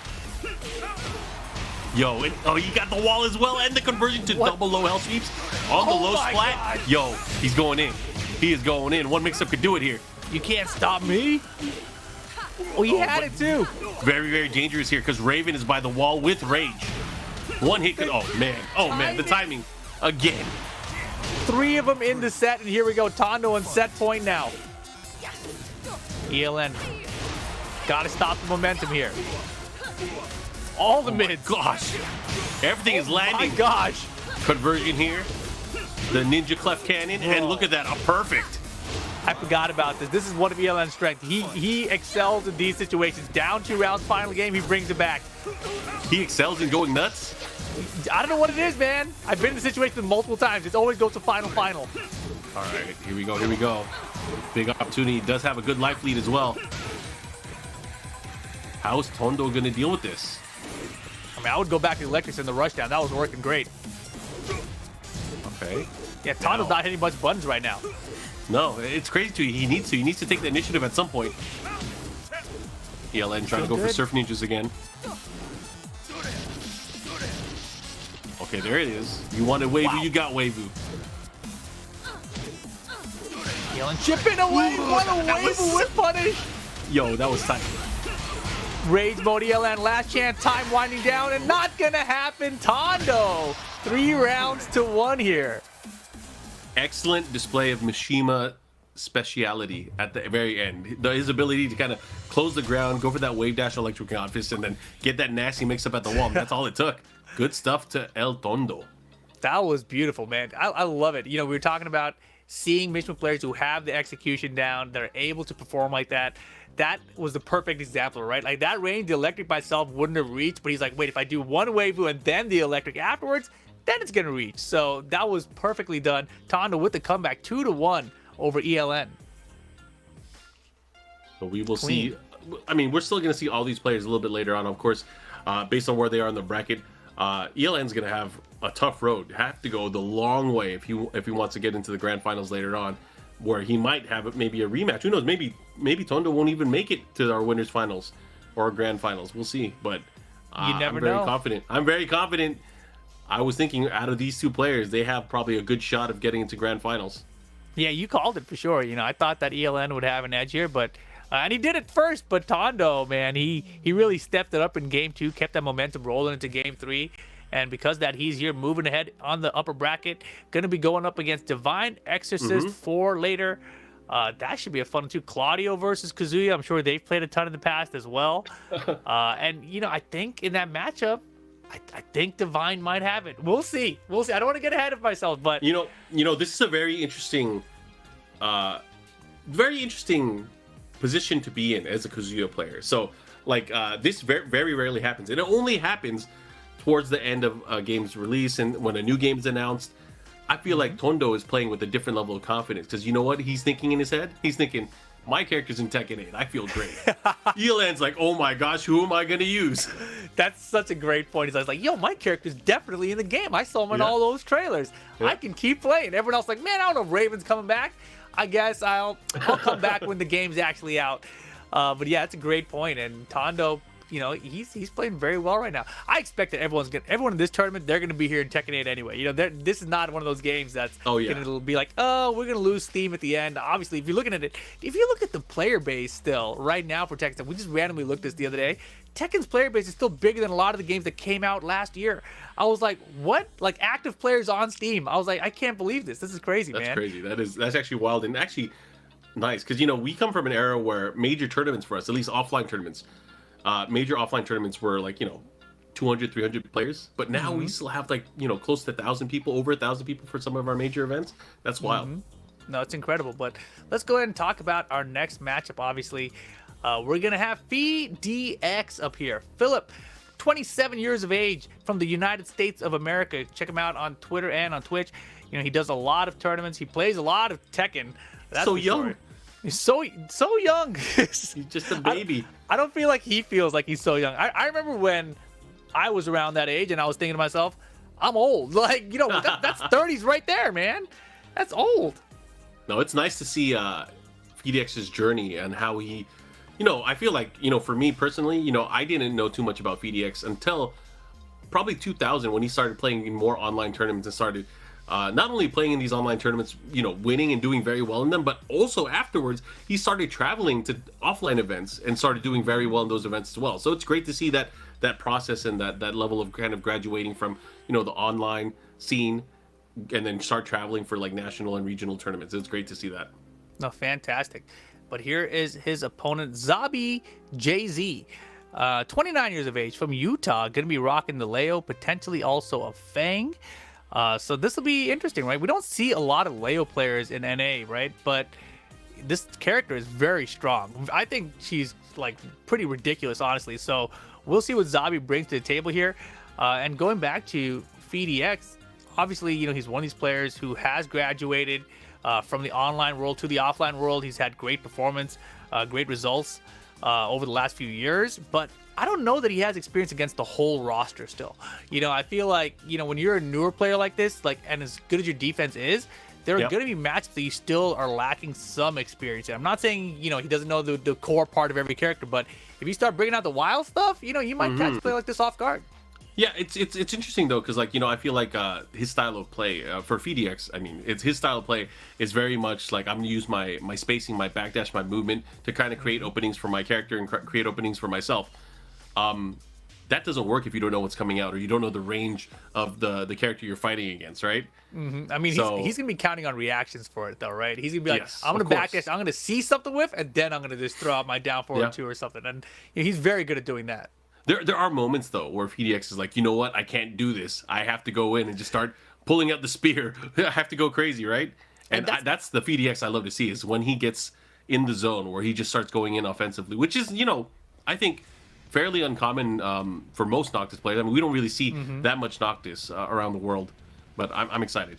Yo, you got the wall as well, and the conversion to double low hell sweeps on the low splat. God. Yo, he's going in. He is going in. One mix-up could do it here. You can't stop me. Oh, he had it too. Very, very dangerous here because Raven is by the wall with rage. One hit could, oh man, the timing again. 3 of them in the set, and here we go. Tondo on set point now. ELN. Gotta stop the momentum here. All the mids. Gosh. Everything is landing. My gosh. Conversion here. The ninja clef cannon, and look at that, a perfect. I forgot about this. This is one of ELN's strengths. He excels in these situations. Down 2 rounds, final game, he brings it back. He excels in going nuts? I don't know what it is, man. I've been in the situation multiple times. It always goes to final. All right, here we go. Big opportunity. He does have a good life lead as well. How is Tondo going to deal with this? I mean, I would go back to the electrics in the rushdown. That was working great. Okay. Yeah, Tondo's not hitting much buttons right now. No, it's crazy too. He needs to. He needs to take the initiative at some point. ELN trying to go for surf ninjas again. Okay, there it is. You wanted Waivu, you got Waivu. ELN chipping away. What a Waivu with punish. Yo, that was tight. Rage mode ELN, last chance, time winding down, and not gonna happen. Tondo, 3 rounds to 1 here. Excellent display of Mishima speciality at the very end. His ability to kind of close the ground, go for that wave dash electric god fist, and then get that nasty mix up at the wall. That's all it took. Good stuff to El Tondo. That was beautiful, man. I love it. You know, we were talking about seeing Mishima players who have the execution down, they're able to perform like that. That was the perfect example, right? Like that range, the electric by itself wouldn't have reached, but he's like, wait, if I do one Waivu and then the electric afterwards, then it's gonna reach. So that was perfectly done. Tondo with the comeback, 2-1 over ELN. So we will see. I mean, we're still gonna see all these players a little bit later on, of course, based on where they are in the bracket. ELN's gonna have a tough road. Have to go the long way if he wants to get into the grand finals later on, where he might have maybe a rematch. Who knows? Maybe Tondo won't even make it to our winners finals or grand finals. We'll see. But you never I'm very know. confident. I'm very confident. I was thinking out of these two players, they have probably a good shot of getting into grand finals. Yeah, you called it for sure. You know, I thought that ELN would have an edge here, but and he did it first. But Tondo, man, he really stepped it up in game 2, kept that momentum rolling into game 3. And because of that, he's here moving ahead on the upper bracket. Going to be going up against Divine Exorcist 4 later. That should be a fun one too. Claudio versus Kazuya. I'm sure they've played a ton in the past as well. And, you know, I think in that matchup, I think Divine might have it. We'll see. We'll see. I don't want to get ahead of myself, but... You know, this is a very interesting position to be in as a Kazuya player. So, like, this very rarely happens. And it only happens towards the end of a game's release and when a new game is announced. I feel like Tondo is playing with a different level of confidence because you know what he's thinking in his head? He's thinking, my character's in Tekken 8. I feel great. ELN's like, oh my gosh, who am I going to use? That's such a great point. He's like, yo, my character's definitely in the game. I saw him in all those trailers. I can keep playing. Everyone else like, man, I don't know if Raven's coming back. I guess I'll come back when the game's actually out. But yeah, it's a great point. And Tondo, you know, he's playing very well right now. I expect that everyone in this tournament, they're going to be here in Tekken 8 anyway. You know, this is not one of those games that's going to be like, oh, we're going to lose steam at the end. Obviously, if you're looking at it, if you look at the player base still right now for Tekken, we just randomly looked this the other day. Tekken's player base is still bigger than a lot of the games that came out last year. I was like, what? Like active players on Steam. I was like, I can't believe this. This is crazy, man. That's crazy. That's actually wild and actually nice because, you know, we come from an era where major tournaments for us, at least offline tournaments, major offline tournaments were like, you know, 200, 300 players. But now we still have like, you know, close to 1,000 people, over 1,000 people for some of our major events. That's wild. No, it's incredible. But let's go ahead and talk about our next matchup, obviously. We're going to have PhiDX up here. Philip, 27 years of age from the United States of America. Check him out on Twitter and on Twitch. You know, he does a lot of tournaments. He plays a lot of Tekken. That's so young. Sure. He's so young. He's just a baby. I don't feel like he feels like he's so young. I remember when I was around that age and I was thinking to myself, I'm old. Like, you know, that's 30s right there, man. That's old. No, it's nice to see PhiDX's journey and how he, you know, I feel like, you know, for me personally, you know, I didn't know too much about PhiDX until probably 2000 when he started playing in more online tournaments and started not only playing in these online tournaments, you know, winning and doing very well in them, but also afterwards he started traveling to offline events and started doing very well in those events as well. So it's great to see that process and that level of kind of graduating from, you know, the online scene and then start traveling for like national and regional tournaments. It's great to see that. No, fantastic. But here is his opponent, Zabi JZ. 29 years of age from Utah, going to be rocking the Leo, potentially also a Fang. So this will be interesting, right? We don't see a lot of Leo players in NA, right? But this character is very strong. I think she's like pretty ridiculous, honestly. So we'll see what Zabi brings to the table here. And going back to PhiDX, obviously, you know, he's one of these players who has graduated from the online world to the offline world. He's had great performance, great results. over the last few years, but I don't know that he has experience against the whole roster still. I feel like, when you're a newer player like this, and as good as your defense is, there are going to be matches that you still are lacking some experience in. I'm not saying, he doesn't know the core part of every character, but if you start bringing out the wild stuff, you might catch a player like this off guard. Yeah, it's interesting though, because I feel like his style of play for PhiDX, it's his style of play is very much like I'm gonna use my spacing, my backdash, my movement to kind of create openings for my character and create openings for myself. That doesn't work if you don't know what's coming out or you don't know the range of the character you're fighting against, right? He's gonna be counting on reactions for it though, right? He's gonna be like, yes, I'm gonna backdash, I'm gonna see something with, and then I'm gonna just throw out my down forward 2 or something, and he's very good at doing that. There are moments though where PhiDX is like, you know what, I can't do this. I have to go in and just start pulling out the spear. I have to go crazy, right? And that's the PhiDX I love to see, is when he gets in the zone where he just starts going in offensively, which is, I think fairly uncommon for most Noctis players. We don't really see that much Noctis around the world, but I'm excited.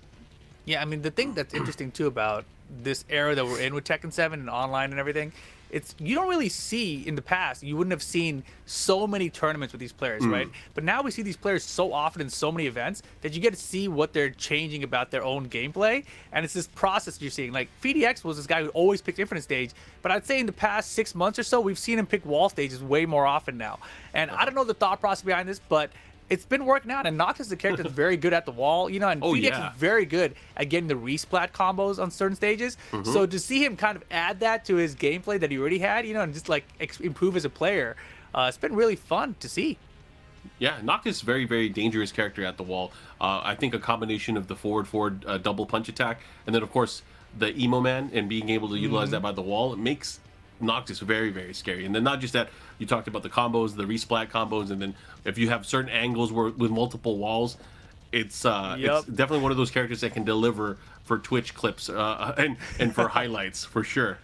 Yeah, the thing that's interesting too about this era that we're in with Tekken 7 and online and everything, you don't really see in the past. You wouldn't have seen so many tournaments with these players, right? But now we see these players so often in so many events that you get to see what they're changing about their own gameplay, and it's this process you're seeing. Like PhiDX was this guy who always picked Infinite Stage, but I'd say in the past 6 months or so, we've seen him pick Wall Stages way more often now. And I don't know the thought process behind this, but it's been working out, and Noctis is a character that's very good at the wall, and PhiDX is very good at getting the resplat combos on certain stages. So to see him kind of add that to his gameplay that he already had, and just improve as a player, it's been really fun to see. Yeah, Noctis is a very, very dangerous character at the wall. I think a combination of the forward double punch attack, and then of course the emo man and being able to utilize that by the wall, it makes Noctis very, very scary. And then not just that, you talked about the combos, the resplat combos, and then if you have certain angles with multiple walls, it's definitely one of those characters that can deliver for Twitch clips and for highlights for sure.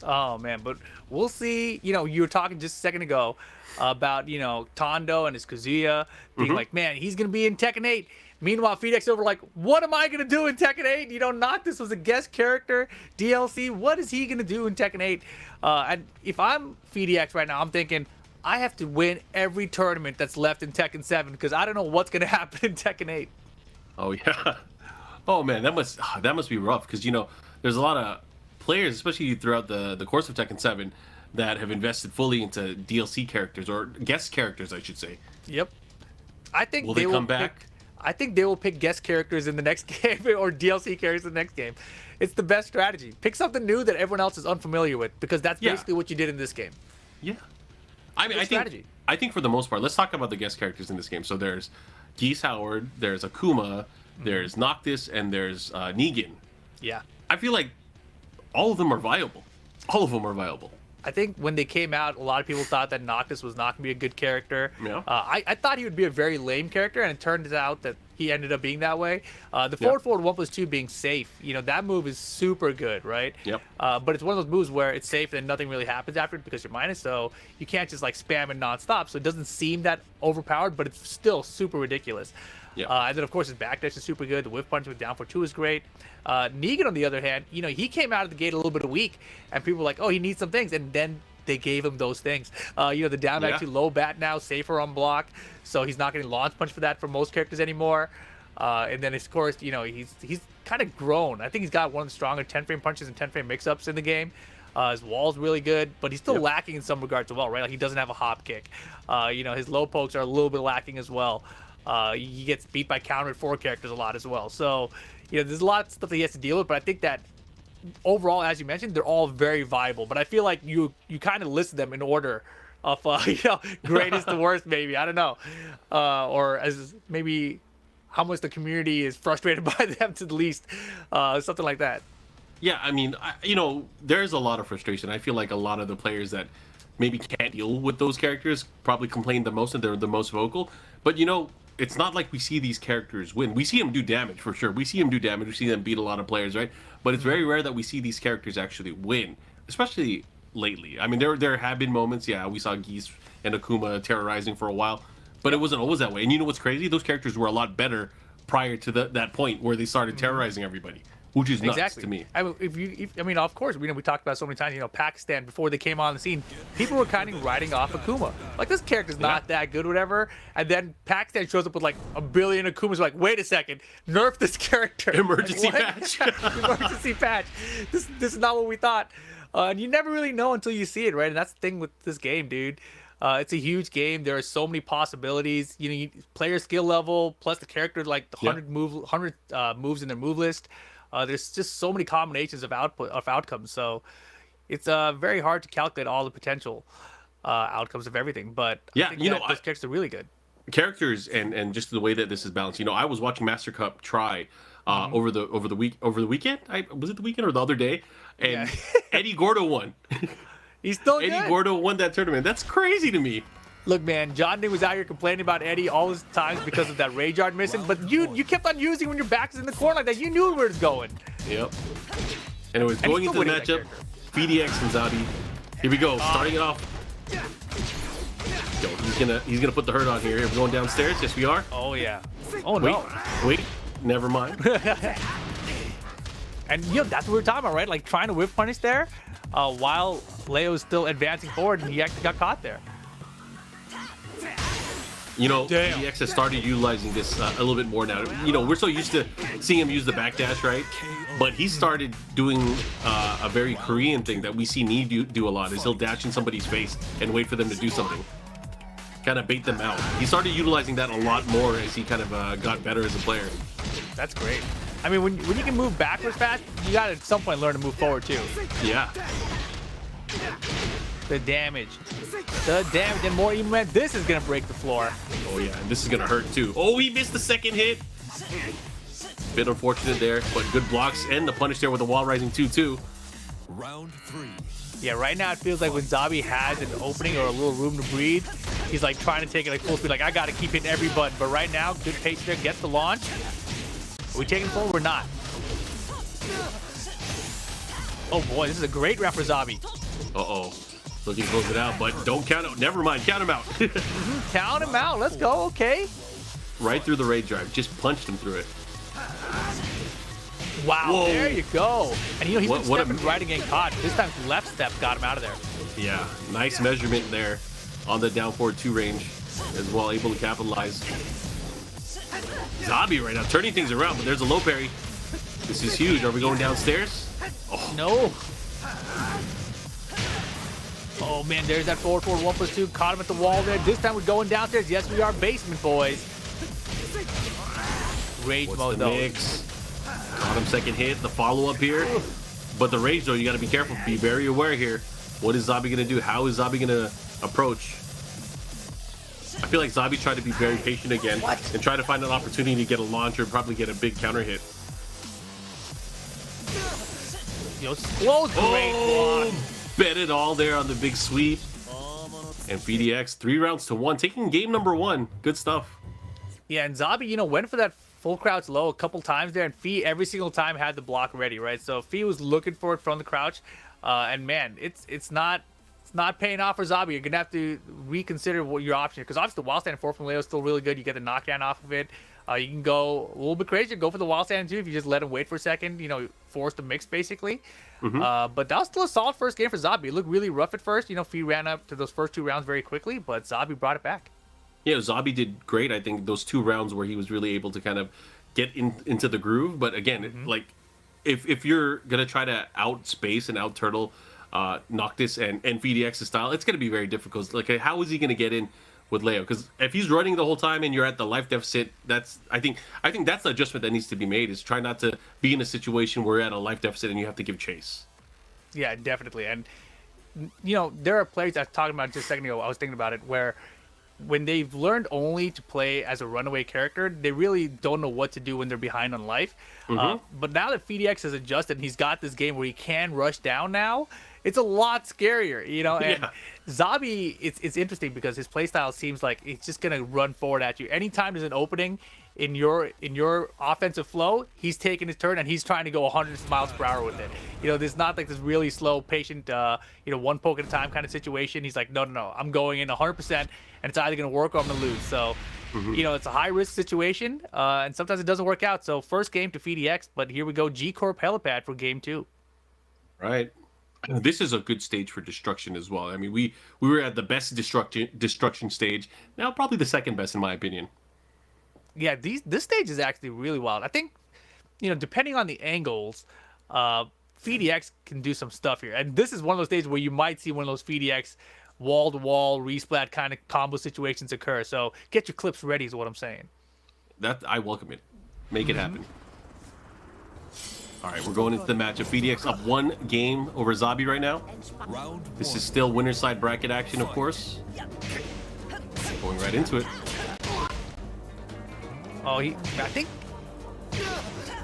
Oh man, but we'll see. You were talking just a second ago about Tondo and his Kazuya being like, man, he's gonna be in Tekken 8. Meanwhile, PhiDX over like, what am I gonna do in Tekken 8? Noctis was a guest character DLC. What is he gonna do in Tekken 8? And if I'm PhiDX right now, I'm thinking I have to win every tournament that's left in Tekken 7 because I don't know what's gonna happen in Tekken 8. Oh yeah. Oh man, that must be rough because there's a lot of players, especially throughout the course of Tekken 7, that have invested fully into DLC characters or guest characters, I should say. Yep. I think will they come back? I think they will pick guest characters in the next game or DLC characters in the next game. It's the best strategy. Pick something new that everyone else is unfamiliar with, because that's basically what you did in this game. Yeah. I think for the most part, let's talk about the guest characters in this game. So there's Geese Howard, there's Akuma, there's Noctis, and there's Negan. Yeah. I feel like all of them are viable. All of them are viable. I think when they came out, a lot of people thought that Noctis was not going to be a good character. Yeah. I thought he would be a very lame character, and it turned out that he ended up being that way. The forward 1+2 being safe, that move is super good, right? Yep. But it's one of those moves where it's safe and nothing really happens after it because you're minus, so you can't just spam it nonstop. So it doesn't seem that overpowered, but it's still super ridiculous. Yeah. And then of course his backdash is super good. The whiff punch with down for 2 is great. Negan on the other hand, he came out of the gate a little bit weak, and people were like, oh, he needs some things, and then they gave him those things. The down back 2 low bat now, safer on block, so he's not getting launch punch for that for most characters anymore. And then of course, he's kind of grown. I think he's got one of the stronger 10-frame punches and 10-frame mix-ups in the game. His wall's really good, but he's still lacking in some regards as well, right? Like he doesn't have a hop kick. His low pokes are a little bit lacking as well. He gets beat by counter at 4 characters a lot as well. So, there's a lot of stuff that he has to deal with, but I think that overall, as you mentioned, they're all very viable. But I feel like you kind of listed them in order of, greatest to worst, maybe. I don't know. Or as maybe how much the community is frustrated by them to the least. Something like that. Yeah, there's a lot of frustration. I feel like a lot of the players that maybe can't deal with those characters probably complain the most and they're the most vocal. But, it's not like we see these characters win. We see them do damage, for sure. We see them do damage. We see them beat a lot of players, right? But it's very rare that we see these characters actually win, especially lately. There have been moments, we saw Geese and Akuma terrorizing for a while, but it wasn't always that way. And you know what's crazy? Those characters were a lot better prior to that point where they started terrorizing everybody. which is nuts Exactly. to me. I mean, I mean, of course, we talked about it so many times. Pakistan before they came on the scene, people were kind of writing off Akuma. Like, this character's not that good, whatever. And then Pakistan shows up with like a billion Akumas. Like, wait a second, nerf this character. Emergency Like, patch. Emergency patch. This is not what we thought. And you never really know until you see it, right? And that's the thing with this game, dude. It's a huge game. There are so many possibilities. Player skill level plus the character, like the 100 moves in their move list. There's just so many combinations of outcomes. So it's very hard to calculate all the potential outcomes of everything. But Yeah, I think those characters are really good. Characters and just the way that this is balanced. I was watching Master Cup try over the weekend. Was it the weekend or the other day? And Eddie Gordo won. He's still Eddie good. Gordo won that tournament. That's crazy to me. Look, man, John Day was out here complaining about Eddie all his times because of that rage art missing, but you kept on using when your back is in the corner like that. You knew where it's going. Yep. Anyways, going into the matchup, PhiDX and Zabi. Here we go. Starting it off. Yo, he's gonna put the hurt on here. We're going downstairs. Yes, we are. Oh yeah. Oh no. Wait. Never mind. And that's what we were talking about, right? Like trying to whip punish there, while Leo's still advancing forward, and he actually got caught there. PhiDX has started utilizing this a little bit more now. We're so used to seeing him use the backdash, right? But he started doing a very Korean thing that we see Knee do a lot, is he'll dash in somebody's face and wait for them to do something. Kind of bait them out. He started utilizing that a lot more as he kind of got better as a player. That's great. I mean, when you can move backwards fast, you got to at some point learn to move forward too. Yeah. The damage. And more even when this is going to break the floor. Oh yeah, and this is going to hurt too. Oh, he missed the second hit. Bit unfortunate there, but good blocks and the punish there with the wall rising 2-2. Round 3. Yeah, right now it feels like when Zabi has an opening or a little room to breathe, he's like trying to take it like full speed, like I got to keep hitting every button. But right now, good pace there, gets the launch. Are we taking forward? We're not. Oh boy, this is a great round for Zabi. Uh-oh. Looking to close it out, but don't count out. Never mind, count him out. Count him out. Let's go. Okay. Right through the raid drive. Just punched him through it. Wow, Whoa. there you go. And he's been What a- stepping right and getting caught. This time left step got him out of there. Yeah, nice measurement there on the down forward 2 range as well, able to capitalize. Zabi right now turning things around, but there's a low parry. This is huge. Are we going downstairs? Oh, No. Oh man, there's that forward 1+2. Caught him at the wall there. This time we're going downstairs. Yes, we are basement boys. Rage what's mode the though. mix? Caught him second hit. The follow up here. But the rage though, you got to be careful. Be very aware here. What is Zabi going to do? How is Zabi going to approach? I feel like Zabi tried to be very patient again and try to find an opportunity to get a launch or probably get a big counter hit. Yo, slow great block. Bet it all there on the big sweep. And PhiDX 3 rounds to 1, taking game number 1. Good stuff. Yeah, and Zabi, went for that full crouch low a couple times there, and Phi every single time had the block ready, right? So Phi was looking for it from the crouch, and man, it's not paying off for Zabi. You're gonna have to reconsider what your option, because obviously the wild stand 4 from Leo is still really good. You get the knockdown off of it. You can go a little bit crazy, go for the wild stand too if you just let him wait for a second. Force the mix basically. But that was still a solid first game for Zabi. It looked really rough at first. Phi ran up to those first 2 rounds very quickly, but Zabi brought it back. Yeah, Zabi did great. I think those 2 rounds where he was really able to kind of get into the groove. But again, like if you're gonna try to outspace and out turtle Noctis and PhiDX's style, it's gonna be very difficult. Like, how is he gonna get in with Leo? Because if he's running the whole time and you're at the life deficit, I think that's the adjustment that needs to be made. Is try not to be in a situation where you're at a life deficit and you have to give chase. Yeah, definitely. And there are players I was talking about just a second ago. I was thinking about it where when they've learned only to play as a runaway character, they really don't know what to do when they're behind on life. But now that PhiDX has adjusted and he's got this game where he can rush down now, it's a lot scarier, and Yeah. Zabi, it's interesting because his playstyle seems like it's just going to run forward at you. Anytime there's an opening, in your offensive flow, he's taking his turn and he's trying to go 100 miles per hour with it. There's not like this really slow, patient, one poke at a time kind of situation. He's like, no, I'm going in 100%, and it's either going to work or I'm going to lose. So, it's a high risk situation, and sometimes it doesn't work out. So first game to PhiDX, but here we go, G Corp helipad for game 2. Right. This is a good stage for destruction as well. I mean, we were at the best destruction stage. Now probably the second best in my opinion. Yeah, this stage is actually really wild. I think, depending on the angles, PhiDX can do some stuff here. And this is one of those stages where you might see one of those PhiDX wall-to-wall, resplat kind of combo situations occur. So get your clips ready is what I'm saying. That I welcome it. Make it happen. All right, we're going into the match of PhiDX up 1 game over Zabi right now. This is still winner's side bracket action, of course. Going right into it. Oh, I think,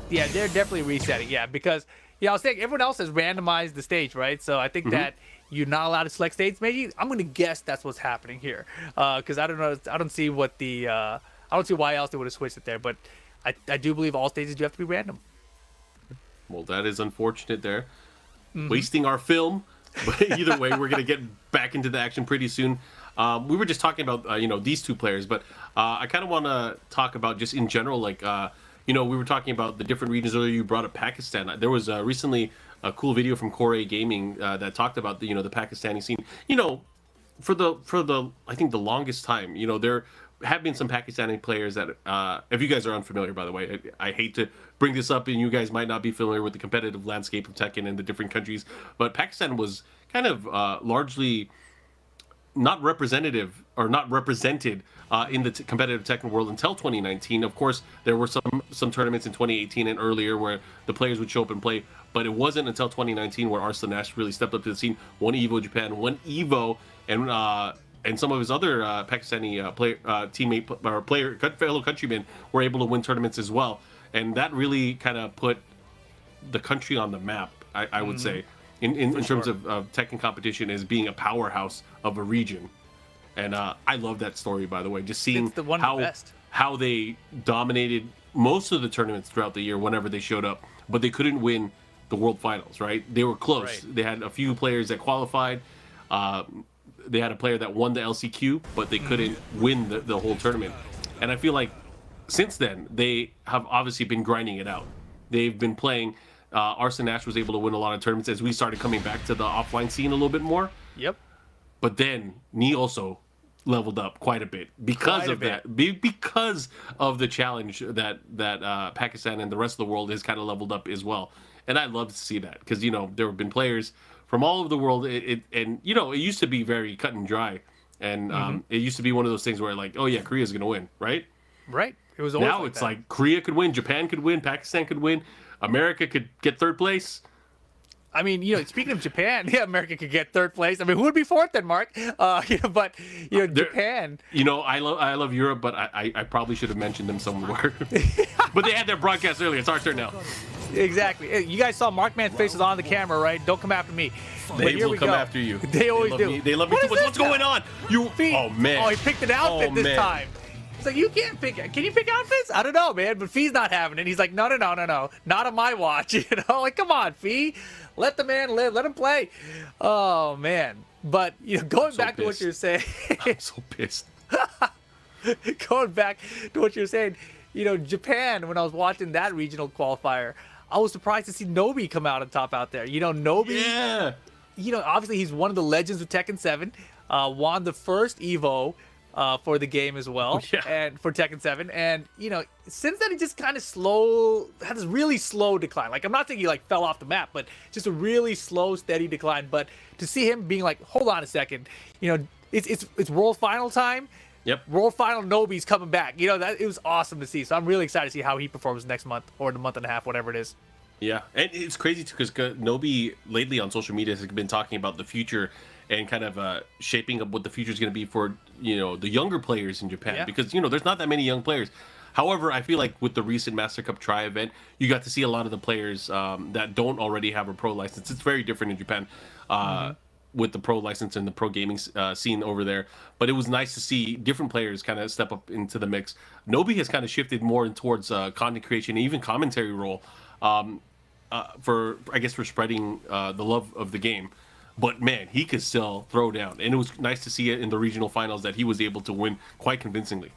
yeah, they're definitely resetting. Yeah, because I was thinking everyone else has randomized the stage, right? So I think that you're not allowed to select stages. Maybe I'm gonna guess that's what's happening here, because I don't know. I don't see what the I don't see why else they would have switched it there. But I do believe all stages do have to be random. Well, that is unfortunate there. Wasting our film. But either way, we're going to get back into the action pretty soon. We were just talking about, these two players, but I kind of want to talk about just in general, like, we were talking about the different regions earlier. You brought up Pakistan. There was recently a cool video from Core Gaming that talked about the, the Pakistani scene. For the I think the longest time, there have been some Pakistani players that, if you guys are unfamiliar, by the way, I hate to bring this up and you guys might not be familiar with the competitive landscape of Tekken in the different countries, but Pakistan was kind of largely not representative or not represented in the competitive Tekken world until 2019. Of course, there were some tournaments in 2018 and earlier where the players would show up and play, but it wasn't until 2019 where Arslan Ash really stepped up to the scene, won Evo Japan, won Evo, and some of his other Pakistani fellow countrymen were able to win tournaments as well. And that really kind of put the country on the map, I would say, in terms of Tekken competition as being a powerhouse of a region. And I love that story, by the way, just seeing how they dominated most of the tournaments throughout the year whenever they showed up, but they couldn't win the World Finals, right? They were close. Right. They had a few players that qualified. They had a player that won the LCQ, but they couldn't win the whole tournament. And I feel like since then, they have obviously been grinding it out. They've been playing. Arslan Ash was able to win a lot of tournaments as we started coming back to the offline scene a little bit more. Yep. But then Knee also leveled up quite a bit because of that. Because of the challenge that Pakistan and the rest of the world has kind of leveled up as well. And I love to see that because, there have been players from all over the world. It used to be very cut and dry. And it used to be one of those things where like, oh yeah, Korea's going to win, right? Right. It was always now like it's that. like Korea could win, Japan could win, Pakistan could win, America could get 3rd place. I mean, speaking of Japan, yeah, America could get 3rd place. I mean, who would be 4th then, Mark? But Japan. I love Europe, but I probably should have mentioned them somewhere. But they had their broadcast earlier. It's our turn now. Exactly. You guys saw Markman's face was on the camera, right? Don't come after me. They will come after you. They always do. They love me too much. What's going on? Oh man. Oh, he picked an outfit this time. So you can't pick it. Can you pick outfits? I don't know, man. But Phi's not having it. He's like, no. Not on my watch. Like, come on, Phi. Let the man live. Let him play. Oh, man. But, going back to what you're saying. I'm so pissed. Going back to what you're saying, Japan, when I was watching that regional qualifier, I was surprised to see Nobi come out on top out there. Nobi. Yeah. Obviously he's one of the legends of Tekken 7. Won the first Evo. For the game as well, and for Tekken 7, and since then he just kind of had this really slow decline. Like I'm not saying he like fell off the map, but just a really slow, steady decline. But to see him being like, hold on a second, it's World Final time. Yep. World Final Nobi's coming back. That it was awesome to see. So I'm really excited to see how he performs next month or the month and a half, whatever it is. Yeah, and it's crazy too because Nobi lately on social media has been talking about the future and kind of shaping up what the future is going to be for the younger players in Japan because there's not that many young players. However, I feel like with the recent Master Cup Tri event, you got to see a lot of the players that don't already have a pro license. It's very different in Japan. with the pro license and the pro gaming scene over there. But it was nice to see different players kind of step up into the mix. Nobi has kind of shifted more towards content creation, and even commentary role, for spreading the love of the game. But man, he could still throw down, and it was nice to see it in the regional finals that he was able to win quite convincingly.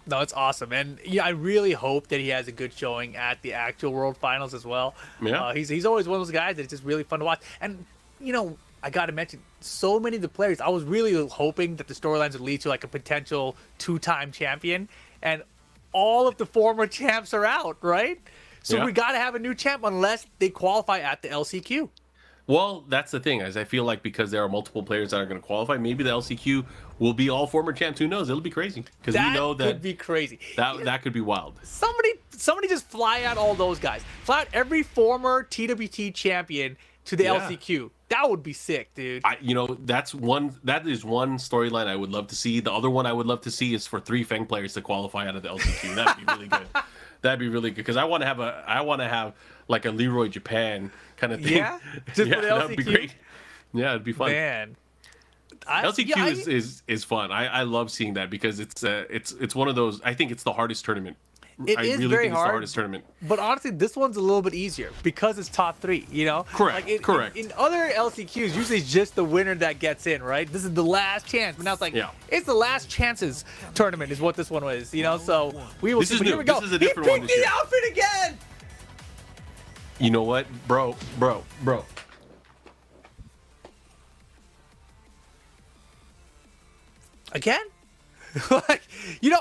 No, it's awesome, and yeah, I really hope that he has a good showing at the actual World Finals as well. Yeah, he's always one of those guys that's just really fun to watch. And I got to mention, so many of the players, I was really hoping that the storylines would lead to like a potential 2-time champion, and all of the former champs are out, right? So we got to have a new champ unless they qualify at the LCQ. Well, that's the thing, as I feel like because there are multiple players that are going to qualify, maybe the LCQ will be all former champs. Who knows? It'll be crazy because we know that could be crazy. That could be wild. Somebody just fly out all those guys. Fly out every former TWT champion to the LCQ. That would be sick, dude. That is one storyline I would love to see. The other one I would love to see is for 3 Feng players to qualify out of the LCQ. That'd be really good. That'd be really good because I want to have like a Leroy Japan kind of thing. Yeah, just for the LCQ. That'd be great. Yeah, it'd be fun. Man, LCQ is fun. I love seeing that because it's one of those. I think it's the hardest tournament. I really very think it's hard, the hardest tournament. But honestly, this one's a little bit easier because it's top 3. Correct. Like correct. In other LCQs, usually it's just the winner that gets in, right? This is the last chance. But now it's like it's the last chances tournament is what this one was. So we will. This see. is But new. Here we go. This is a different one He this picked year. the outfit again. You know what, bro? Again? Like,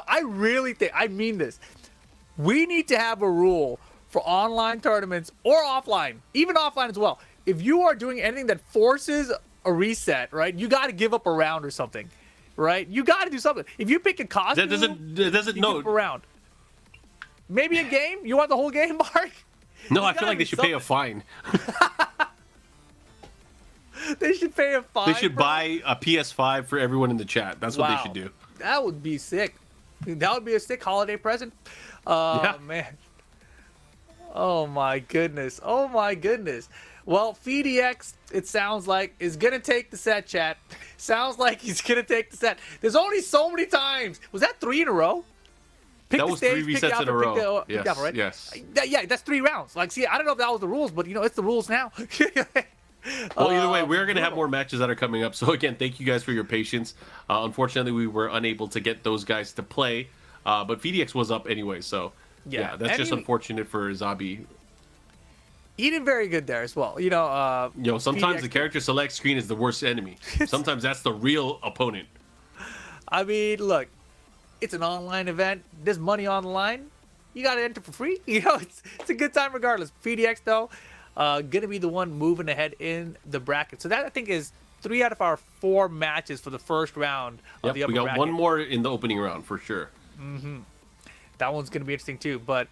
I really think, I mean this. We need to have a rule for online tournaments or offline, even offline as well. If you are doing anything that forces a reset, right, you got to give up a round or something, right? You got to do something. If you pick a costume, That doesn't you give up a round. Maybe a game? You want the whole game, Mark? No, I feel like they should pay a fine. They should pay a fine. They should buy a PS5 for everyone in the chat. That's what they should do. That would be sick. That would be a sick holiday present. Man. Oh my goodness. Well, PhiDX, it sounds like, is going to take the set, chat. Sounds like he's going to take the set. There's only so many times. Was that 3 in a row? That was 3 resets in a row. Yes, outfit, right? Yes. Yeah, that's 3 rounds. Like, see, I don't know if that was the rules, but, it's the rules now. Well, either way, we're going to have more matches that are coming up. So, again, thank you guys for your patience. Unfortunately, we were unable to get those guys to play. But PhiDX was up anyway. So, yeah that's just unfortunate for Zabi. He did very good there as well. Sometimes PhiDX, the character select screen is the worst enemy. Sometimes that's the real opponent. I mean, look, it's an online event. There's money on the line. You got to enter for free. It's a good time regardless. PhiDX, though, going to be the one moving ahead in the bracket. So that, I think, is 3 out of our 4 matches for the first round of the upper bracket. We got one more in the opening round for sure. Mm-hmm. That one's going to be interesting, too. But,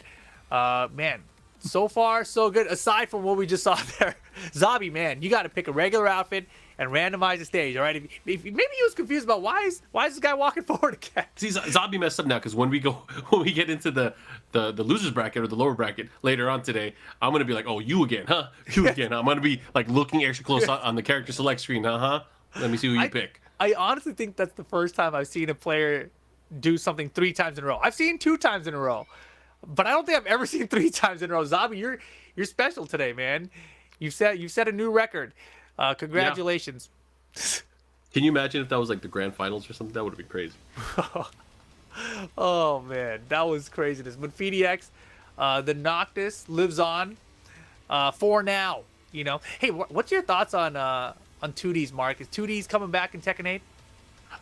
man, so far, so good. Aside from what we just saw there, Zabi, man, you got to pick a regular outfit and randomize the stage, all right? If maybe he was confused about why is this guy walking forward again? See, Zabi messed up now because when we get into the losers bracket or the lower bracket later on today, I'm gonna be like, oh, you again, huh? You again. I'm gonna be like looking extra close on the character select screen, huh? Let me see who you pick. I honestly think that's the first time I've seen a player do something 3 times in a row. I've seen 2 times in a row, but I don't think I've ever seen 3 times in a row. Zabi, you're special today, man. You've set a new record. Congratulations. Yeah. Can you imagine if that was like the grand finals or something? That would have been crazy. Oh man, that was craziness. But PhiDX, the Noctis lives on for now. Hey, what's your thoughts on 2D's, Mark? Is 2D's coming back in Tekken 8?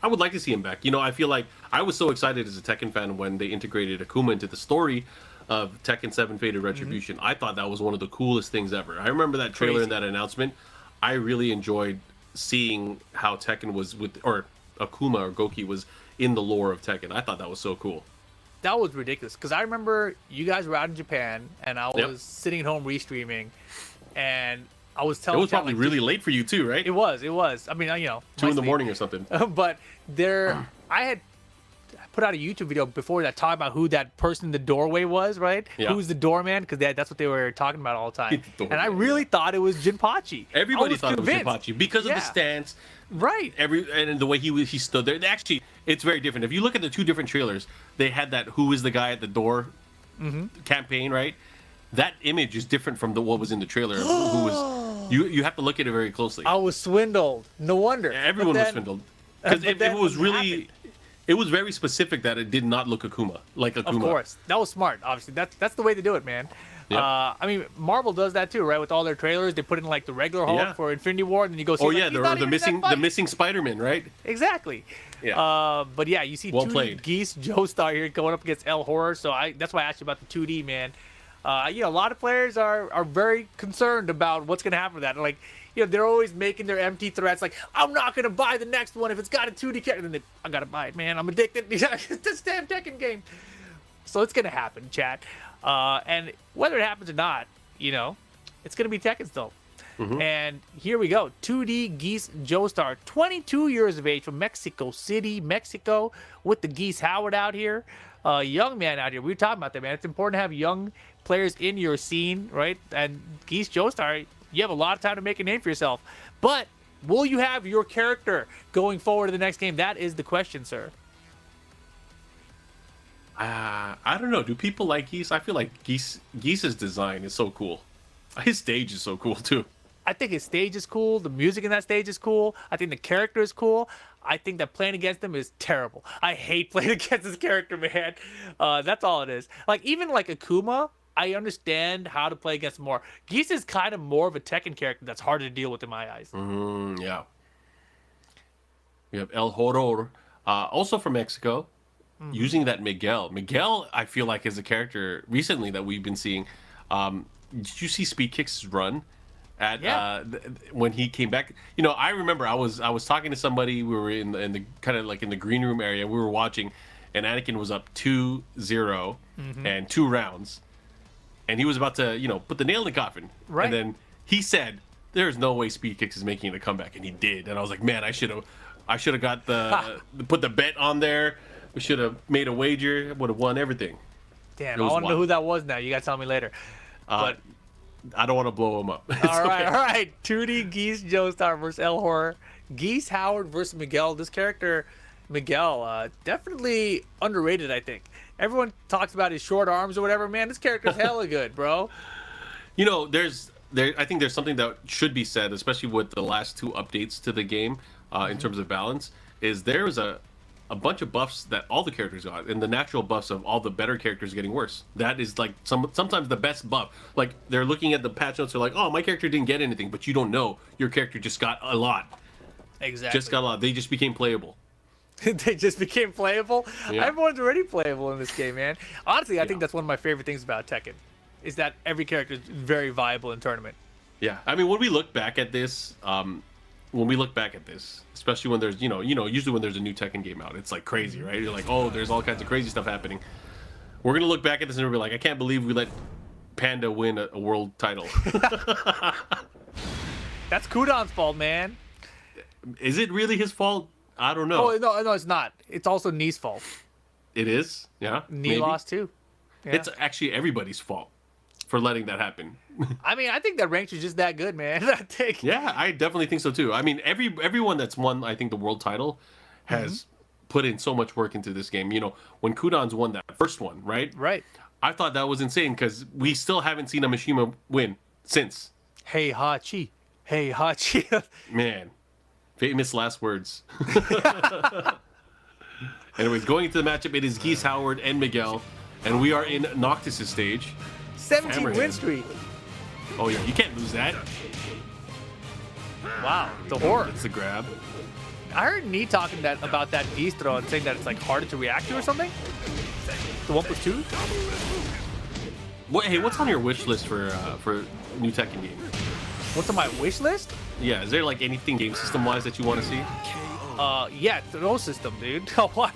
I would like to see him back. I feel like I was so excited as a Tekken fan when they integrated Akuma into the story of Tekken 7 Fated Retribution. I thought that was one of the coolest things ever. I remember that trailer and that announcement. I really enjoyed seeing how Tekken was or Akuma or Goki was in the lore of Tekken. I thought that was so cool. That was ridiculous because I remember you guys were out in Japan and I was sitting at home restreaming, and I was telling. It was probably really late for you too, right? It was. I mean, 2 in the morning or something. But I put out a YouTube video before that talking about who that person in the doorway was, right? Yeah. Who's the doorman? Because that's what they were talking about all the time. The And I doorman, really thought it was Jinpachi. Everybody I thought convinced. it was Jinpachi because of the stance. Right. And the way he stood there. Actually, it's very different. If you look at the two different trailers, they had that "Who is the guy at the door" campaign, right? That image is different from what was in the trailer. Who was you have to look at it very closely. I was swindled. No wonder. Everyone was swindled because but it then was what really. happened? It was very specific that it did not look like Akuma. Of course, that was smart. Obviously, that's the way to do it, man. Yep. I mean, Marvel does that too, right? With all their trailers, they put in like the regular Hulk Yeah. for Infinity War, and then you go see. Oh like, yeah, he's not the even in that the fight. missing Spider-Man, right? Exactly. Yeah. But yeah, you see Well 2D played. Geese Joestar here going up against El Horror, so that's why I asked you about the 2D, man. A lot of players are very concerned about what's gonna happen with that. Like, they're always making their empty threats, like, I'm not gonna buy the next one if it's got a 2D character. Then I gotta buy it, man. I'm addicted to this damn Tekken game. So it's gonna happen, chat. And whether it happens or not, it's gonna be Tekken still. And here we go. 2D Geese Joestar, 22 years of age, from Mexico City, Mexico, with the Geese Howard out here. Young man out here. We were talking about that, man. It's important to have young players in your scene, right? And Geese Joestar, you have a lot of time to make a name for yourself. But will you have your character going forward to the next game? That is the question, sir. I don't know. Do people like Geese? I feel like Geese's design is so cool. His stage is so cool too. I think his stage is cool. The music in that stage is cool. I think the character is cool. I think that playing against him is terrible. I hate playing against this character, man. That's all it is. Like, even like Akuma, I understand how to play against him more. Geese is kind of more of a Tekken character that's harder to deal with in my eyes. Yeah. We have El Horror, also from Mexico, using that Miguel. Miguel, I feel like, is a character recently that we've been seeing. Did you see Speed Kicks' run at when he came back? I remember I was talking to somebody. We were in the kind of like in the green room area. We were watching, and Anakin was up 2-0 and 2 rounds, and he was about to put the nail in the coffin. Right. And then he said, "There's no way Speed Kicks is making a comeback," and he did. And I was like, man, I should have got put the bet on there. We should have made a wager. Would have won everything. Damn, I want to know who that was now. You got to tell me later. But I don't want to blow him up. all right. 2D Geese Joestar versus El Horror. Geese Howard versus Miguel. This character, Miguel, definitely underrated, I think. Everyone talks about his short arms or whatever. Man, this character's hella good, bro. I think there's something that should be said, especially with the last 2 updates to the game in terms of balance, is there is a bunch of buffs that all the characters got, and the natural buffs of all the better characters getting worse. That is like sometimes the best buff. Like, they're looking at the patch notes, they're like, oh, my character didn't get anything, but you don't know. Your character just got a lot. Exactly. Just got a lot. They just became playable. They just became playable. Yeah. Everyone's already playable in this game, man. Honestly, I think that's one of my favorite things about Tekken, is that every character is very viable in tournament. Yeah, I mean, when we look back at this, especially when there's usually when there's a new Tekken game out, it's like crazy, right? You're like, oh, there's all kinds of crazy stuff happening. We're gonna look back at this and we'll be like, I can't believe we let Panda win a world title. That's Kudan's fault, man. Is it really his fault? I don't know. Oh no, it's not. It's also Knee's fault. It is, yeah. Knee maybe. lost too. Yeah. It's actually everybody's fault for letting that happen. I mean, I think that ranks is just that good, man. I think. Yeah, I definitely think so too. I mean, everyone that's won, I think, the world title has put in so much work into this game. When Kudan's won that first one, right? Right. I thought that was insane because we still haven't seen a Mishima win since. Hey Hachi. Hey Hachi. Man, famous last words. Anyways, going into the matchup, it is Geese Howard and Miguel, and we are in Noctis' stage. 17 Hammerhand. win streak. Oh yeah, you can't lose that. Wow, the horror. It's a grab. I heard Knee talking about that Geese throw and saying that it's like harder to react to or something. The 1+2. Hey, what's on your wish list for new Tekken game? What's on my wish list? Yeah, is there like anything game system wise that you want to see? Yeah, throw system, dude. I want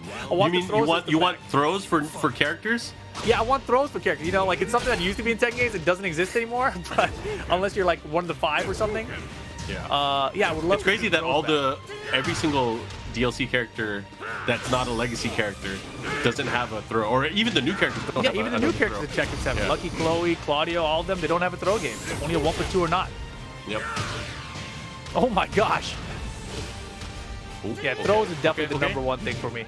You the throw system you want back. throws for characters? Yeah, I want throws for characters. Like it's something that used to be in Tekken games. It doesn't exist anymore. But unless you're like one of the 5 or something. Yeah. Yeah, I would love. It's crazy that every single DLC character that's not a legacy character doesn't have a throw, or even the new characters don't Yeah, have even a the new throw. characters in Tekken 7. Yeah. Lucky Chloe, Claudio, all of them, they don't have a throw game. Only a 1+2 or not. Yep. Oh my gosh. Ooh, Yeah, okay. throws is definitely Okay, the okay. number one thing for me.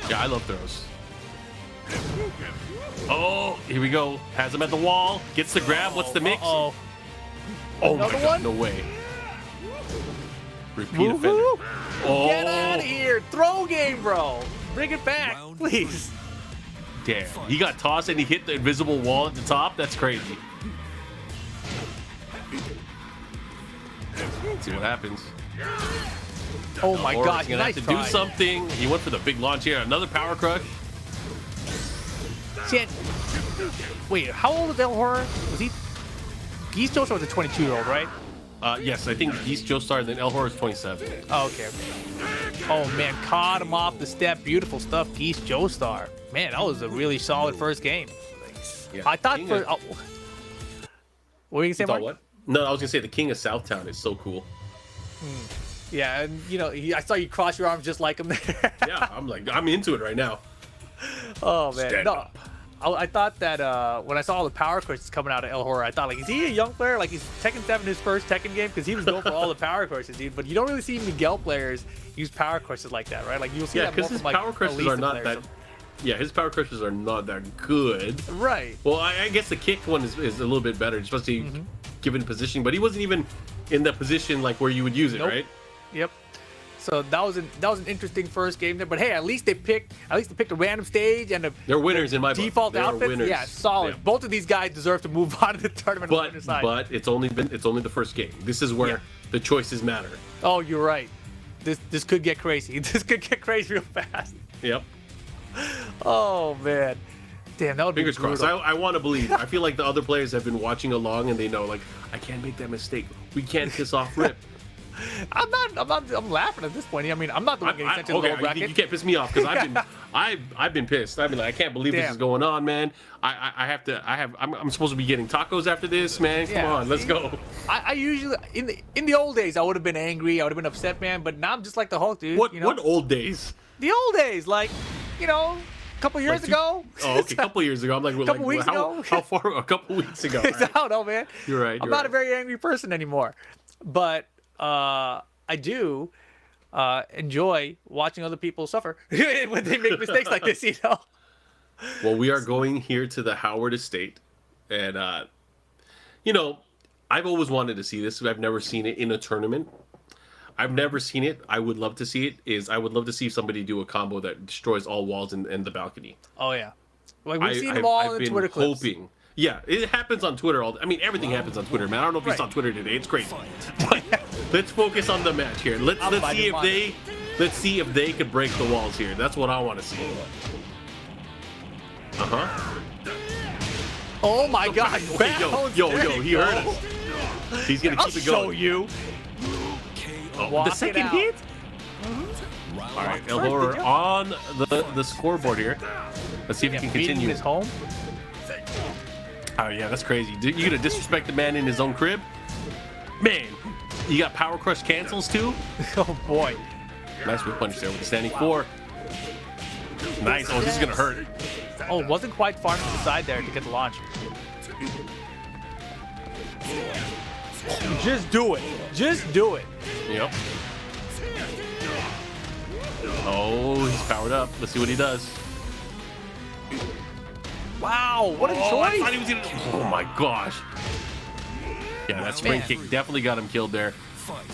Yeah, I love throws. Oh, here we go. Has him at the wall. Gets the grab. What's the mix? Uh-oh. Oh my Another god, one? no way. Repeat Woohoo! offender. Oh, Get out of here! Throw game, bro! Bring it back, Round please. damn. He got tossed and he hit the invisible wall at the top. That's crazy. Let's see what happens. Oh my Or gosh, he's gonna nice have to try. do something. He went for the big launch here. Another power crush. Shit. Wait, how old is El Horror? Was he? Geese Joestar was a 22-year-old, right? Yes, I think he's Joestar and then El Horror is 27. Oh, okay. Oh man, caught him off the step. Beautiful stuff, Geese Joestar. Man, that was a really solid first game. Yeah. I thought King for. of- Oh, what were you gonna say, You thought Mark? what? No, I was gonna say the King of Southtown is so cool. Yeah, and you know, I saw you cross your arms just like him there. Yeah, I'm into it right now. Oh man, Stand no. up. I thought that when I saw all the power courses coming out of El Horror, I thought, like, is he a young player? Like, is Tekken 7 his first Tekken game? Because he was going for all the power courses, dude. But you don't really see Miguel players use power courses like that, right? Like, you'll see Yeah, that more because from, his like, power crushes Elisa are not players. that. Yeah, his power crushes are not that good. Right. Well, I guess the kick one is a little bit better, especially Mm-hmm. given positioning. But he wasn't even in that position like where you would use it, Nope. right? Yep. So that was an interesting first game there. But hey, at least they picked a random stage and a They're winners in my book. default They are outfit. winners. Yeah, solid. Yeah. Both of these guys deserve to move on to the tournament on the winner's side. But it's only the first game. This is where Yeah. the choices matter. Oh, you're right. This could get crazy. This could get crazy real fast. Yep. Oh man, damn, that would Fingers be crossed. brutal. I want to believe. I feel like the other players have been watching along and they know, like, I can't make that mistake. We can't piss off Rip. I'm laughing at this point. I mean, I'm not the one getting sent to the lower bracket. You can't piss me off because I've been pissed. I've been like, I can't believe this Damn. is going on, man. I'm supposed to be getting tacos after this, man. Come Yeah, on, let's see? go. I usually in the old days I would have been angry. I would have been upset, man. But now I'm just like the Hulk, dude. What you know? what old days? The old days, like, you know, a couple years Like two- ago. Oh, okay, a couple years ago. I'm like, Couple weeks ago? how far? A couple weeks ago. I right? don't know, man. You're right, I'm you're not a right. very angry person anymore, but I do enjoy watching other people suffer when they make mistakes like this. You know. Well, we are going here to the Howard Estate, and you know, I've always wanted to see this. I've never seen it in a tournament. I've never seen it. I would love to see it. I would love to see somebody do a combo that destroys all walls in the balcony. Oh yeah. Like we've seen them all in the Twitter clips. Hoping. Yeah, it happens on Twitter I mean, everything happens on Twitter, man. I don't know if you Right. saw Twitter today. It's crazy. But let's focus on the match here. Let's see if they could break the walls here. That's what I want to see. Oh my God! Okay, yo, he heard us. He's gonna I'll keep it show going. you. Oh, Walk the it second out. hit. Round All right, First, El Horror did you? on the scoreboard here. Let's see if he can Beating continue. his home. Oh yeah, that's crazy. You gonna disrespect the man in his own crib? Man, you got power crush cancels too. Oh boy. Nice whip punch there with the standing four. Nice. Oh, this is gonna hurt. Oh, wasn't quite far to the side there to get the launch. Just do it. Just do it. Yep. Oh, he's powered up. Let's see what he does. Wow, what a Oh, I thought choice. he was gonna. Oh my gosh. Yeah, that spring Man. kick definitely got him killed there. fight.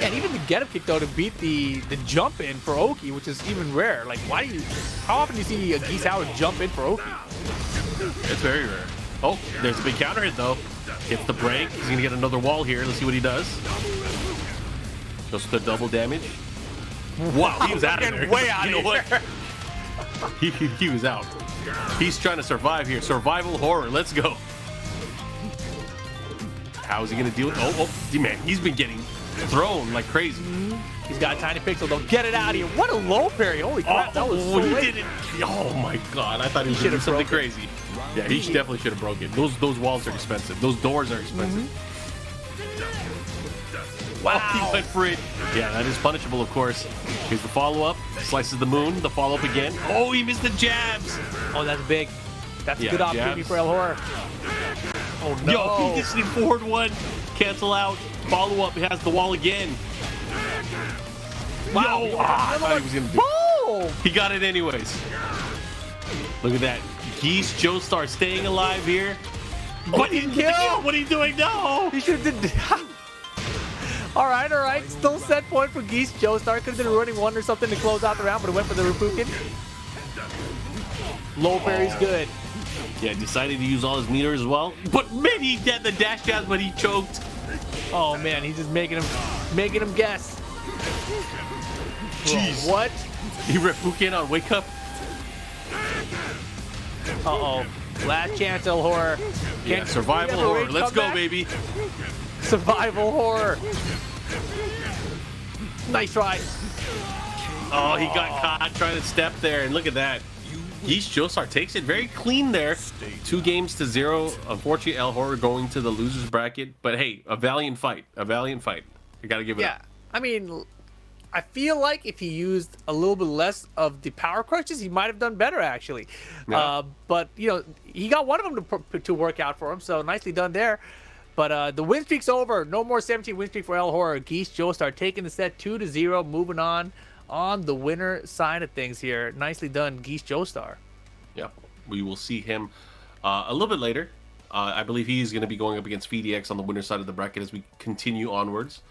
And even the get up kick though to beat the jump in for Oki, which is even rare. Like, how often do you see a Geese Howard jump in for Oki? It's very rare. Oh, there's a big counter hit though. Hits the break. He's gonna get another wall here. Let's see what he does. Just the double damage. Wow, he was out of Getting there. way out You of know here. what? He was out. He's trying to survive here. Survival horror. Let's go. How is he gonna deal with? Oh, man, he's been getting thrown like crazy. He's got a tiny pixel though. Get it out of here. What a low parry. Holy crap, that was so he late. didn't. Oh my god, I thought he was He gonna do should've something broke it. crazy. Yeah, he definitely should have broke it. Those walls are expensive. Those doors are expensive. Wow. Oh, he went for it. Yeah, that is punishable, of course. Here's the follow-up. Slices the moon. The follow-up again. Oh, he missed the jabs. Oh, that's big. That's a Yeah, good opportunity jabs. for El Horror. Oh, no. Yo, he just did forward one. Cancel out. Follow-up. He has the wall again. Wow. Yo, I thought he was going to do it. Boom! He got it anyways. Look at that. Geese Joestar staying alive here. What he didn't kill. What are you doing? No! He should have did. All right. Still set point for Geese Joestar. Could have been a running one or something to close out the round, but it went for the Rapukin. Low parry's good. Yeah, decided to use all his meter as well. But man, he did the dash jabs, but he choked. Oh man, he's just making him guess. Jeez. Bro, what? He Rapukin on wake up. Uh-oh. Last chance, El Horror. Yeah, survival horror. Let's go, baby. Survival horror. Nice try. Oh, he got caught trying to step there, and look at that. Geese Joestar takes it very clean there. 2-0. Unfortunately, El Horror going to the losers bracket. But hey, a valiant fight. A valiant fight. I gotta give it up. I mean, I feel like if he used a little bit less of the power crutches, he might have done better, actually. Yeah. But, you know, he got one of them to work out for him, so nicely done there. But the win streak's over. No more 17 win streak for El Horror. Geese Joestar taking the set 2-0, moving on the winner side of things here. Nicely done, Geese Joestar. Yeah, we will see him a little bit later. I believe he's going to be going up against PhiDX on the winner side of the bracket as we continue onwards.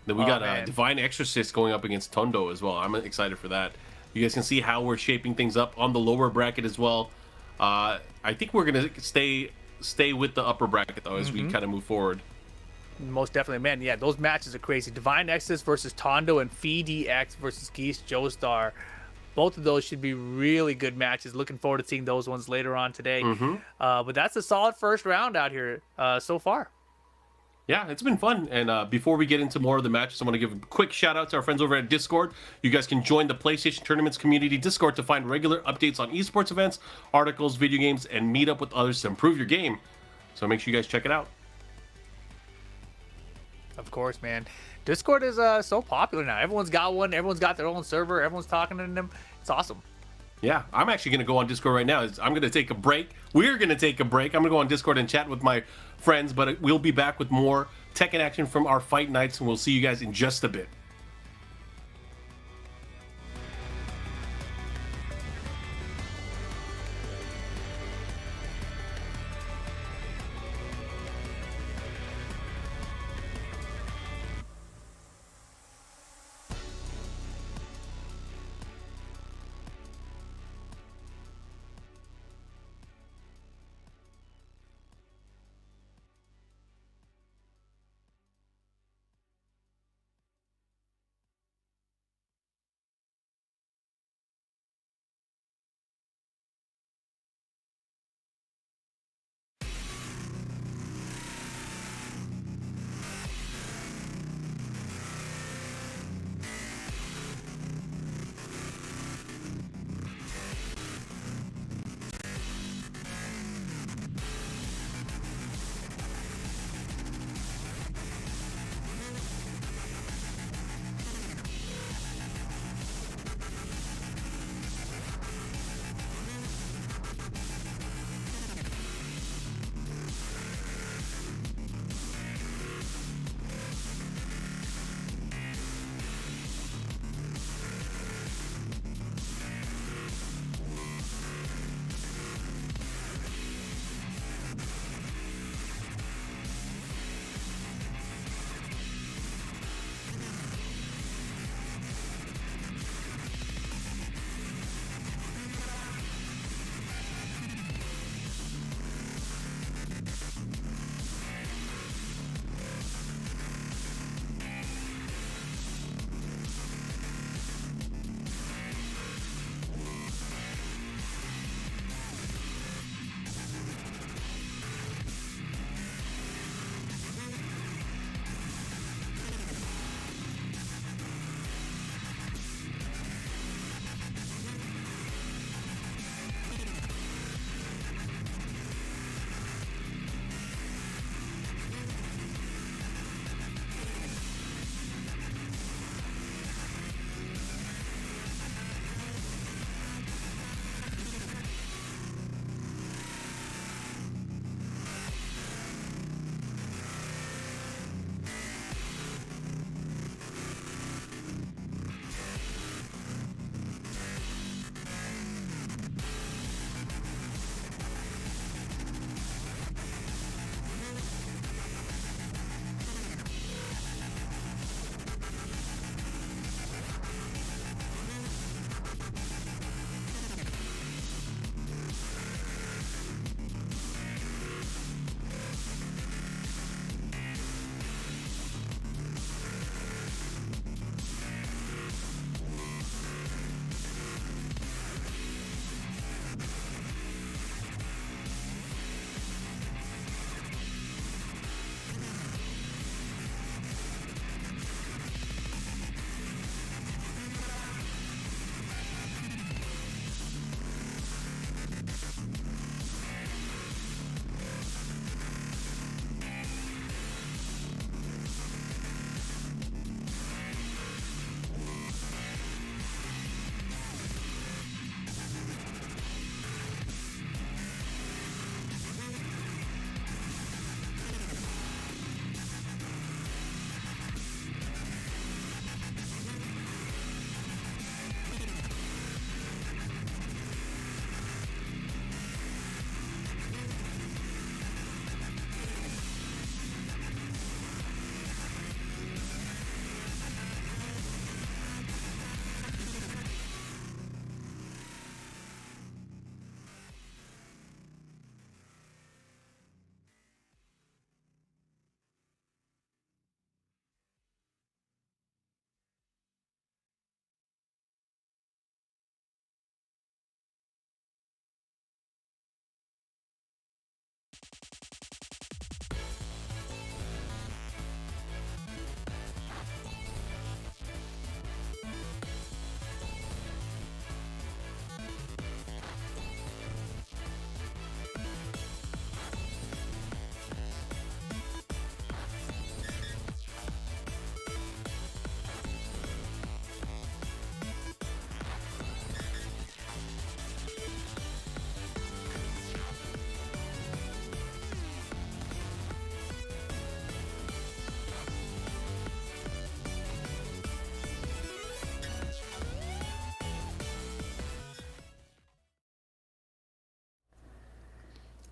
Then we got Divine Exorcist going up against Tondo as well. I'm excited for that. You guys can see how we're shaping things up on the lower bracket as well. I think we're going to stay with the upper bracket, though, as we kind of move forward. Most definitely, man. Yeah, those matches are crazy. Divine Exorcist versus Tondo and PhiDX versus Geese Joestar. Both of those should be really good matches. Looking forward to seeing those ones later on today. But that's a solid first round out here so far. Yeah, it's been fun. And before we get into more of the matches, I want to give a quick shout out to our friends over at Discord. You guys can join the PlayStation Tournaments Community Discord to find regular updates on esports events, articles, video games, and meet up with others to improve your game. So make sure you guys check it out. Of course, man. Discord is so popular now. Everyone's got one. Everyone's got their own server. Everyone's talking to them. It's awesome. Yeah, I'm actually going to go on Discord right now. I'm going to take a break. We're going to take a break. I'm going to go on Discord and chat with my friends, but we'll be back with more Tekken action from our fight nights, and we'll see you guys in just a bit.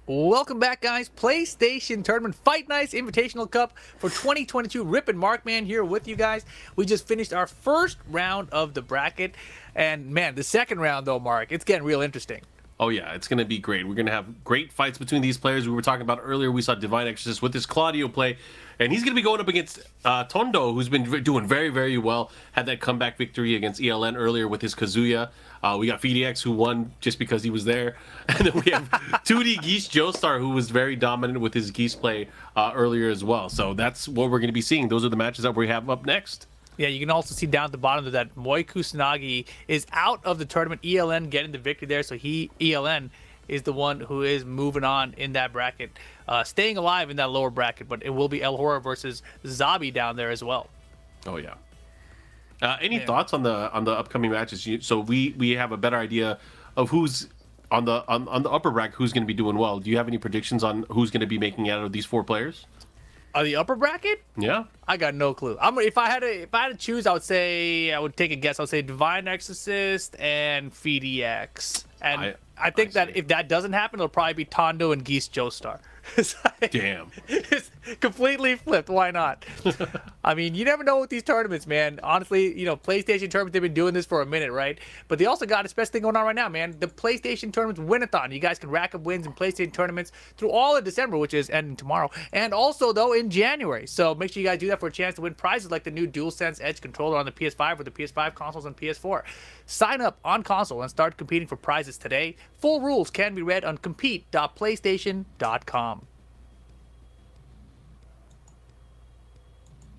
Welcome back, guys. PlayStation Tournament Fight Nights Invitational Cup for 2022. Rip and Markman here with you guys. We just finished our first round of the bracket. And, man, the second round, though, Mark, it's getting real interesting. Oh, yeah, it's going to be great. We're going to have great fights between these players. We were talking about earlier, we saw Divine Exorcist with his Claudio play. And he's going to be going up against Tondo, who's been doing very, very well. Had that comeback victory against ELN earlier with his Kazuya. We got PhiDX, who won just because he was there. And then we have 2D Geese Joestar, who was very dominant with his Geese play earlier as well. So that's what we're going to be seeing. Those are the matches that we have up next. Yeah, you can also see down at the bottom that Kusanagi is out of the tournament. ELN getting the victory there, so ELN is the one who is moving on in that bracket, staying alive in that lower bracket. But it will be El Horror versus Zabi down there as well. Oh yeah. Any thoughts on the upcoming matches? So we have a better idea of who's on the upper bracket, who's going to be doing well. Do you have any predictions on who's going to be making it out of these 4 players? The upper bracket? Yeah, I got no clue. If I had to choose, I would take a guess. I would say Divine Exorcist and PhiDX. And I think that if that doesn't happen, it'll probably be Tondo and Geese Joestar. Damn. It's completely flipped. Why not? I mean, you never know with these tournaments, man. Honestly, PlayStation tournaments, they've been doing this for a minute, right? But they also got a special thing going on right now, man. The PlayStation tournaments win-a-thon. You guys can rack up wins in PlayStation tournaments through all of December, which is ending tomorrow, and also, though, in January. So make sure you guys do that for a chance to win prizes like the new DualSense Edge controller on the PS5 or the PS5 consoles and PS4. Sign up on console and start competing for prizes today. Full rules can be read on compete.playstation.com.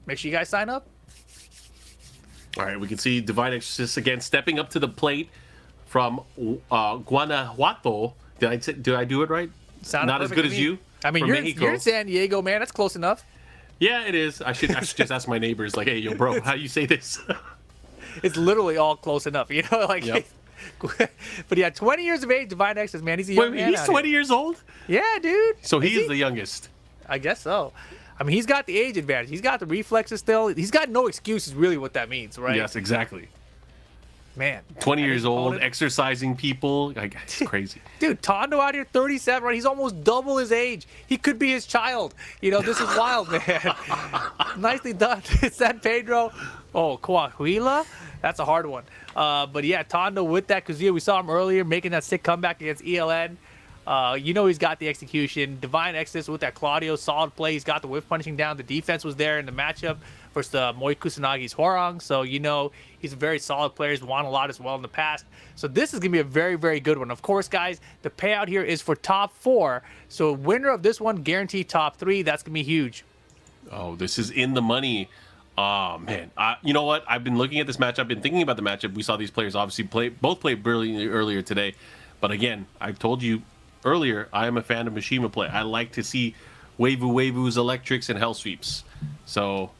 Make sure you guys sign up. All right, we can see Divine Exorcist again stepping up to the plate from Guanajuato. Did I do it right? Sounded Not as good as you. I mean, you're in San Diego, man. That's close enough. Yeah, it is. I should just ask my neighbors, like, hey, yo, bro, how do you say this? It's literally all close enough, like. Yep. But yeah, 20 years of age, Divine Exorcist, man. He's a young man. He's 20 years old? Yeah, dude. So he is the youngest. I guess so. I mean, he's got the age advantage. He's got the reflexes still. He's got no excuses, really, what that means, right? Yes, exactly. Man. 20 years old, exercising people. Like, it's crazy. Dude, Tondo out here, 37, right? He's almost double his age. He could be his child. This is wild, man. Nicely done. San Pedro. Oh, Coahuila? That's a hard one. But yeah, Tondo with that Kazuya. We saw him earlier making that sick comeback against ELN. He's got the execution. Divine Exorcist with that Claudio, solid play. He's got the whiff punishing down. The defense was there in the matchup versus Kusanagi's Hwarang. So, he's a very solid player. He's won a lot as well in the past. So this is going to be a very, very good one. Of course, guys, the payout here is for top 4. So winner of this one, guaranteed top 3. That's going to be huge. Oh, this is in the money. Oh, man. You know what? I've been looking at this matchup, been thinking about the matchup. We saw these players obviously both play brilliantly earlier today. But again, I've told you earlier, I am a fan of Mishima play. I like to see Wavus, Electrics, and Hell Sweeps. So,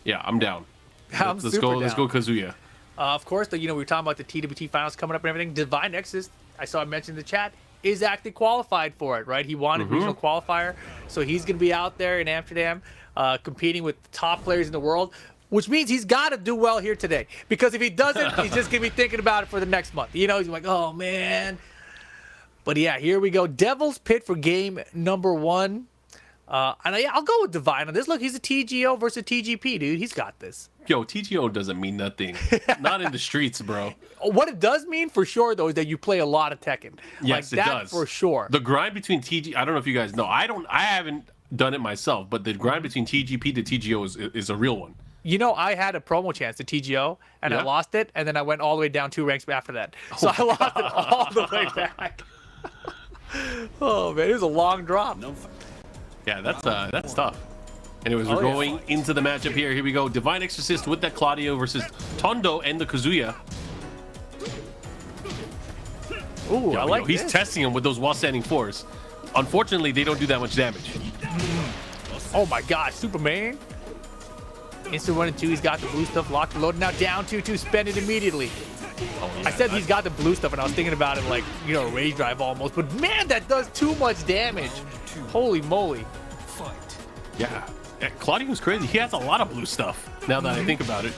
yeah, I'm down. Let's go Kazuya. Of course, we were talking about the TWT finals coming up and everything. Divine Exorcist, I saw I mentioned in the chat, is actually qualified for it, right? He won a regional qualifier, so he's going to be out there in Amsterdam competing with the top players in the world, which means he's got to do well here today. Because if he doesn't, he's just going to be thinking about it for the next month. He's like, oh, man. But yeah, here we go. Devil's Pit for game number 1. I'll go with Divine on this. Look, he's a TGO versus TGP, dude. He's got this. Yo, TGO doesn't mean nothing. Not in the streets, bro. What it does mean for sure, though, is that you play a lot of Tekken. Yes, it does. For sure. The grind between TG, I don't know if you guys know. I haven't done it myself, but the grind between TGP to TGO is a real one. I had a promo chance to TGO, and I lost it, and then I went all the way down 2 ranks after that. So I lost it all the way back. Oh, man, it was a long drop. Yeah, that's tough. Anyways, we're going into the matchup here. Here we go. Divine Exorcist with that Claudio versus Tondo and the Kazuya. Ooh, I like He's testing him with those while standing fours. Unfortunately, they don't do that much damage. Oh my gosh, Superman. Instant 1 and 2. He's got the blue stuff locked and loaded. Now down 2-2. Spend it immediately. Oh, yeah. I said he's got the blue stuff, and I was thinking about it like, rage drive almost. But man, that does too much damage. Holy moly. Yeah. Claudio's crazy. He has a lot of blue stuff, now that I think about it.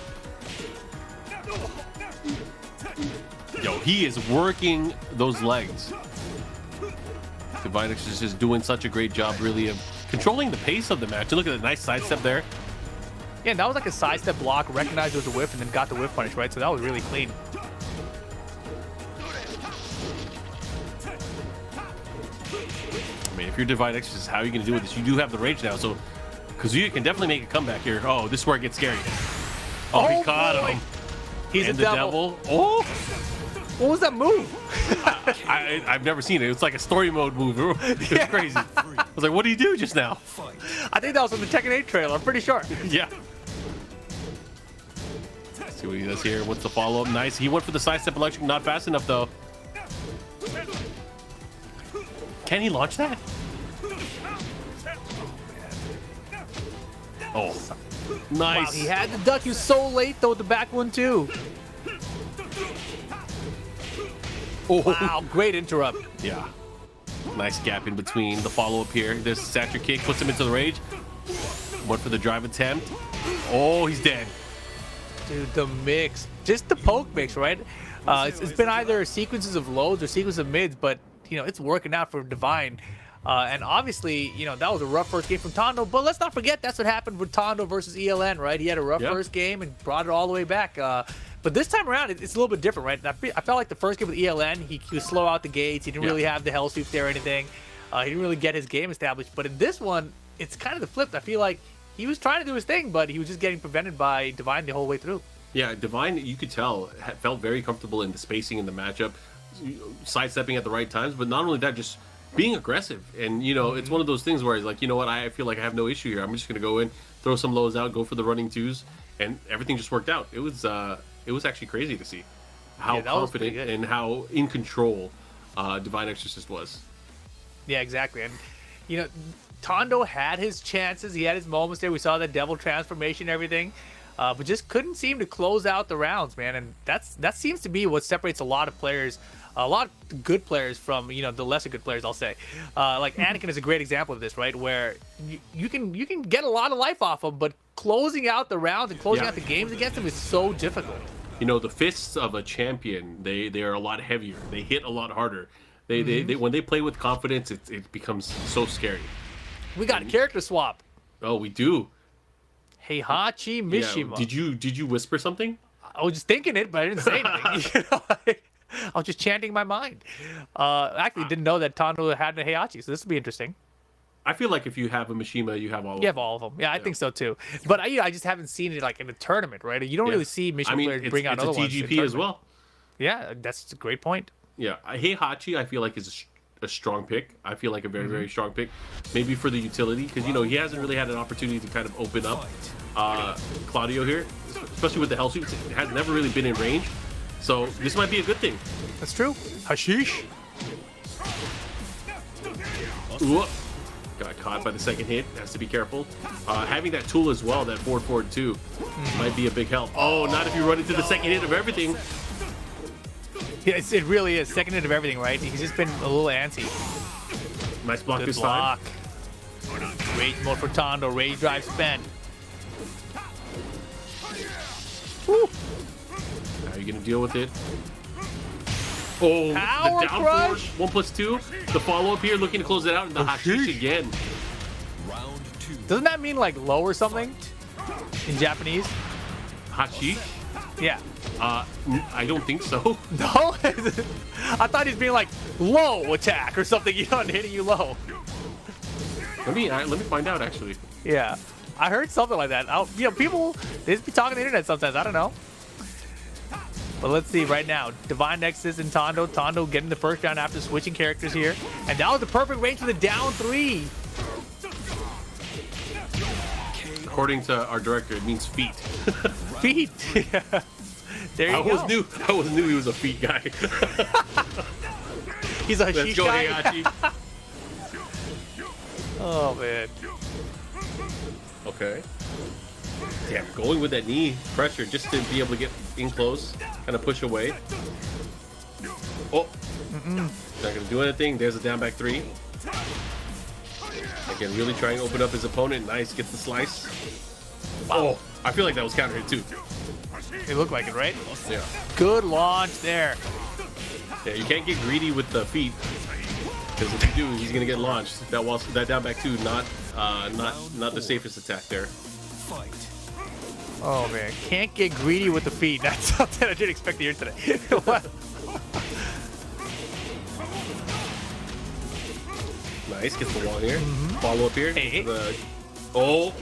Yo, he is working those legs. Divine Exorcist is doing such a great job, really, of controlling the pace of the match. And look at the nice sidestep there. Yeah, that was like a sidestep block, recognized it was a whiff, and then got the whiff punish, right? So that was really clean. I mean, if you're Divine Exorcist, how are you going to deal with this? You do have the rage now, so Kazuya can definitely make a comeback here. Oh, this is where it gets scary. Oh, he caught him. He's and a devil. Oh! What was that move? I've never seen it. It's like a story mode move. It was crazy. I was like, what did he do just now? I think that was from the Tekken 8 trailer. I'm pretty sure. Yeah. Let's see what he does here. What's the follow-up? Nice. He went for the sidestep electric. Not fast enough, though. Can he launch that? Oh. Nice. Wow, he had the duck. He was so late, though, with the back one, too. Oh. Wow, great interrupt. Yeah. Nice gap in between. The follow-up here. There's a stature kick. Puts him into the rage. Went for the drive attempt. Oh, he's dead. Dude, the mix. Just the poke mix, right? It's been either sequences of lows or sequences of mids, but, you know, it's working out for Divine. And obviously, you know, that was a rough first game from Tondo, but let's not forget that's what happened with Tondo versus ELN, right? He had a rough first game and brought it all the way back. But this time around, it's a little bit different, right? I felt like the first game with ELN, he was slow out the gates. He didn't really have the hell sweep there or anything. He didn't really get his game established. But in this one, it's kind of the flip. I feel like he was trying to do his thing, but he was just getting prevented by Divine the whole way through. Yeah, Divine, you could tell, felt very comfortable in the spacing in the matchup, sidestepping at the right times. But not only that, just being aggressive. And, you know, it's one of those things where he's like, you know what, I feel like I have no issue here. I'm just going to go in, throw some lows out, go for the running twos, and everything just worked out. It was actually crazy to see how confident and how in control Divine Exorcist was. Yeah, exactly. And, you know, Tondo had his chances. He had his moments there. We saw that devil transformation and everything. But just couldn't seem to close out the rounds, man. And that seems to be what separates a lot of players, a lot of good players from, you know, the lesser good players, I'll say. Like Anakin is a great example of this, right? Where you can get a lot of life off him, but closing out the rounds and closing out the games against him is so difficult. You know, the fists of a champion, they are a lot heavier. They hit a lot harder. They when they play with confidence, it becomes so scary. We got a character swap. Oh, we do. Heihachi Mishima. Yeah. Did you whisper something? I was just thinking it, but I didn't say anything. You know, I was just chanting in my mind. Actually, didn't know that Tondo had a Heihachi, so this will be interesting. I feel like if you have a Mishima, you have all of them. You have all of them. Yeah, I think so too. But I just haven't seen it like in a tournament, right? You don't really see Mishima players bring out other ones. It's a TGP as well. Yeah, that's a great point. Yeah, Heihachi, I feel like is a strong pick. I feel like a very, very strong pick. Maybe for the utility, because, you know, he hasn't really had an opportunity to kind of open up Claudio here, especially with the hell sweep. It has never really been in range. So this might be a good thing. That's true. Hashish. Ooh. Got caught by the second hit. Has to be careful. Having that tool as well, that forward 2, might be a big help. Oh, not if you run into the second hit of everything. Yeah, it really is. Second hit of everything, right? He's just been a little antsy. Nice block this block. time. Rage mode for Tondo. Rage drive spent. Woo. How are you going to deal with it? Oh, Power the down crush. forward, 1+2. The follow-up here, looking to close it out, and the hashish again. Round 2. Doesn't that mean like low or something in Japanese? Hashish? Yeah. I don't think so. No? I thought he's being like low attack or something, you know, and hitting you low. Let me find out, actually. Yeah. I heard something like that. You know, people, they just be talking on the internet sometimes. I don't know. But let's see right now. Divine Exorcist and Tondo. Tondo getting the first round after switching characters here. And that was the perfect range for the down 3. According to our director, it means feet. Feet. There you go. I always knew he was a feet guy. He's a Let's Hashish go, guy. Heihachi. Oh, man. Okay. Damn, going with that knee pressure just to be able to get in close, kind of push away. Oh, not gonna do anything. There's a down back 3. Again, really trying to open up his opponent. Nice, gets the slice. Oh, I feel like that was counter hit too. It looked like it, right? Yeah. Good launch there. Yeah, you can't get greedy with the feet. Because if you do, he's gonna get launched. That down back two, not the safest attack there. Fight. Oh man, can't get greedy with the feet. That's something I didn't expect to hear today. What? Nice, gets the wall here. Follow up here. Hey. Oh,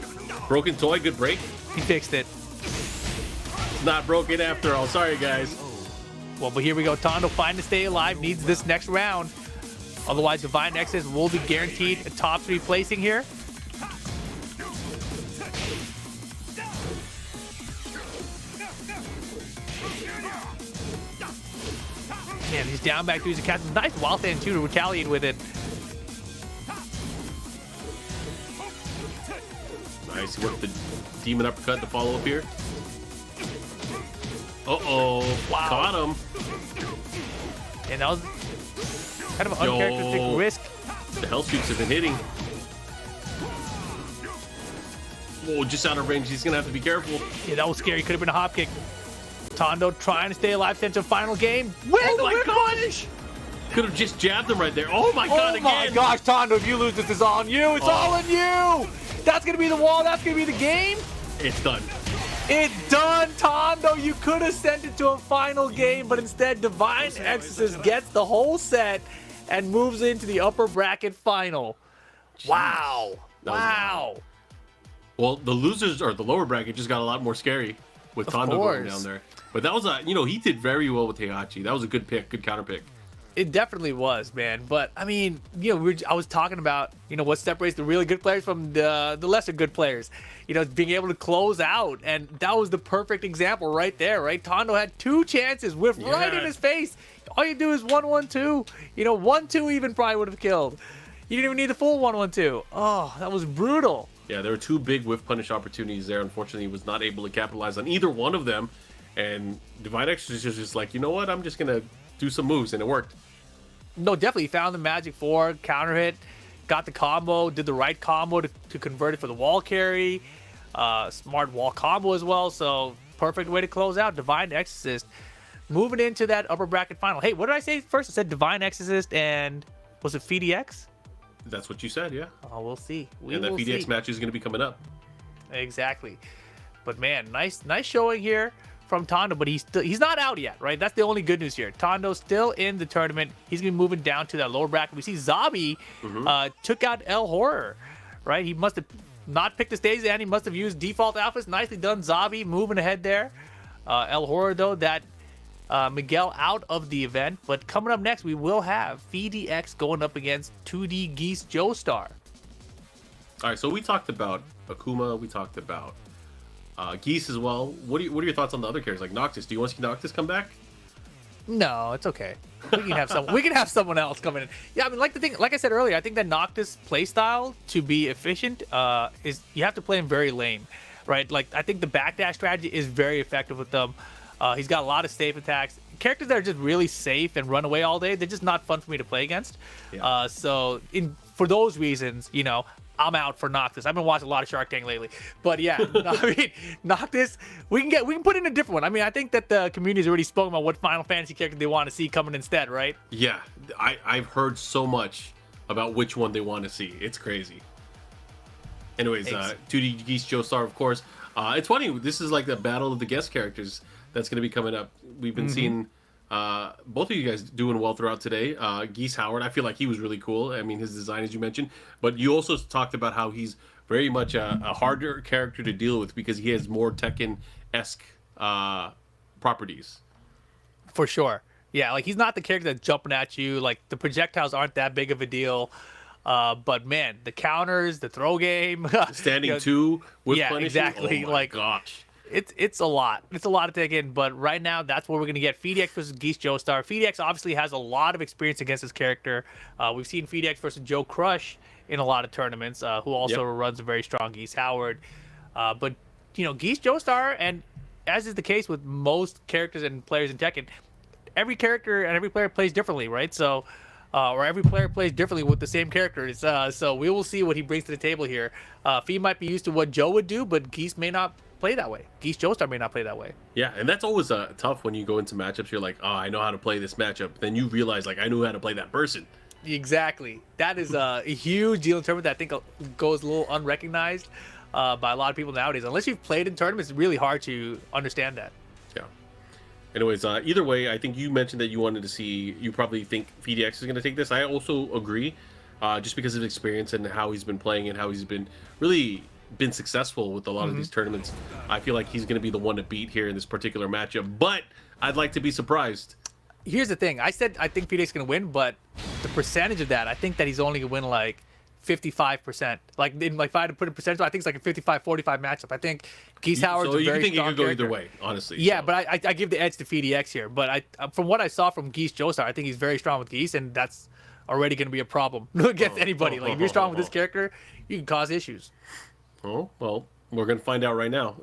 broken toy, good break. He fixed it. It's not broken after all. Sorry, guys. Well, but here we go. Tondo fighting to stay alive. Needs this next round. Otherwise, Divine Exodus will be guaranteed a top 3 placing here. Man, he's down back to his account. Nice wild stand too to retaliate with it. Nice, he worked the demon uppercut to follow up here. Uh-oh, Wow. caught him. And that was kind of an uncharacteristic risk. The hell shoots have been hitting. Whoa, just out of range. He's gonna have to be careful. Yeah, that was scary. Could have been a hop kick. Tondo trying to stay alive since the final game. Oh my gosh! Could have just jabbed him right there. Oh my god, Oh my again! gosh, Tondo, if you lose this, it's all on you. It's all on you. That's going to be the wall. That's going to be the game. It's done. It's done, Tondo. You could have sent it to a final game, but instead, Divine Exorcist gets the whole set and moves into the upper bracket final. Wow. That was Wow. Well, the losers or the lower bracket just got a lot more scary with Tondo going course. down there. But that was he did very well with Heihachi. That was a good pick, good counter pick. It definitely was, man. But I mean, I was talking about, what separates the really good players from the lesser good players. Being able to close out, and that was the perfect example right there, right? Tondo had 2 chances with right in his face. All you do is 1-1-2. 1-2 even probably would have killed. You didn't even need the full 1-1-2. Oh, that was brutal. Yeah, there were 2 big whiff punish opportunities there. Unfortunately, he was not able to capitalize on either one of them. And Divine Exorcist is just like, you know what? I'm just gonna do some moves, and it worked. No, definitely found the magic 4, counter hit, got the combo, did the right combo to convert it for the wall carry. Smart wall combo as well, so perfect way to close out. Divine Exorcist moving into that upper bracket final. Hey, what did I say first? I said Divine Exorcist and was it PhiDX? That's what you said, yeah. Oh, we'll see. And that PhiDX match is going to be coming up. Exactly. But man, nice showing here from Tondo, but he's not out yet, right? That's the only good news here. Tondo's still in the tournament. He's gonna be moving down to that lower bracket. We see Zabi took out El Horror, right? He must have not picked the stage, and he must have used default alphas. Nicely done, Zabi, moving ahead there. El Horror though, that Miguel out of the event. But coming up next, we will have PhiDX going up against 2D Geese Joestar. All right, so we talked about Akuma. We talked about Geese as well. What are your thoughts on the other characters like Noctis? Do you want to see Noctis come back? No, it's okay. We can have someone else come in. Yeah, I mean, like I said earlier, I think that Noctis playstyle to be efficient is you have to play him very lane, right? Like I think the backdash strategy is very effective with them. He's got a lot of safe attacks. Characters that are just really safe and run away all day, they're just not fun for me to play against. Yeah. For those reasons, I'm out for Noctis. I've been watching a lot of Shark Tank lately, but yeah, I mean, Noctis, we can put in a different one. I mean, I think that the community has already spoken about what Final Fantasy character they want to see coming instead, right? Yeah, I've heard so much about which one they want to see. It's crazy. Anyways, 2D Geese Joestar, of course. It's funny. This is like the battle of the guest characters that's going to be coming up. We've been seeing both of you guys doing well throughout today. Geese Howard, I feel like he was really cool. I mean, his design, as you mentioned, but you also talked about how he's very much a harder character to deal with because he has more Tekken-esque properties. For sure. Yeah, like he's not the character that's jumping at you. Like the projectiles aren't that big of a deal. But man, the counters, the throw game, standing two with punishing. Exactly. Oh my gosh. It's a lot. It's a lot to take in, but right now that's what we're going to get. PhiDX versus Geese Joestar. PhiDX obviously has a lot of experience against this character. We've seen PhiDX versus Joe Crush in a lot of tournaments, who also runs a very strong Geese Howard. But, Geese Joestar, and as is the case with most characters and players in Tekken, every character and every player plays differently, right? So, or every player plays differently with the same characters. So we will see what he brings to the table here. Phi might be used to what Joe would do, but Geese may not play that way. Geese Joestar may not play that way. Yeah, and that's always tough when you go into matchups. You're like, oh, I know how to play this matchup. Then you realize, like, I knew how to play that person. Exactly. That is a huge deal in tournament that I think goes a little unrecognized by a lot of people nowadays. Unless you've played in tournaments, it's really hard to understand that. Yeah. Anyways, either way, I think you mentioned that you wanted to see, you probably think PhiDX is going to take this. I also agree, just because of experience and how he's been playing and how he's been really been successful with a lot of these tournaments. I feel like he's going to be the one to beat here in this particular matchup, but I'd like to be surprised. Here's the thing. I said I think PhiDX is going to win, but the percentage of that, I think that he's only going to win like 55%. Like, if I had to put a percentage, I think it's like a 55-45 matchup. I think Geese Howard's a very you think strong it could go character. either way, honestly. Yeah, so. but I give the edge to PhiDX here. But from what I saw from Geese Joestar, I think he's very strong with Geese, and that's already going to be a problem against anybody. Like, if you're strong with this character, you can cause issues. Oh, well, we're going to find out right now.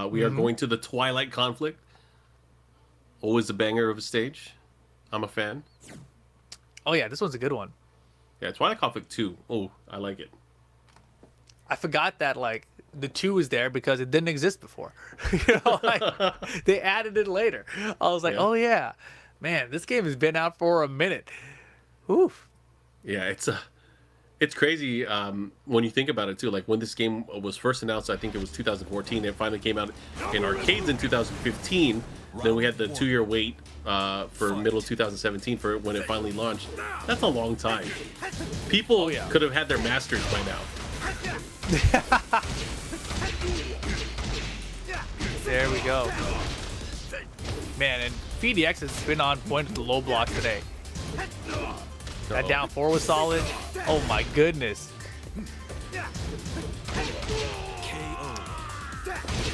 We are going to the Twilight Conflict. Always a banger of a stage. I'm a fan. Oh, yeah, this one's a good one. Yeah, Twilight Conflict 2. Oh, I like it. I forgot that, like, the 2 is there because it didn't exist before. You know, like, they added it later. I was like, oh, yeah. Man, this game has been out for a minute. Oof. Yeah, it's crazy when you think about it, too. Like, when this game was first announced, I think it was 2014. It finally came out in arcades in 2015. Then we had the 2-year wait for middle of 2017 for when it finally launched. That's a long time. People could have had their masters by now. There we go. Man, and PhiDX has been on point with the low block today. That down 4 was solid. Oh my goodness.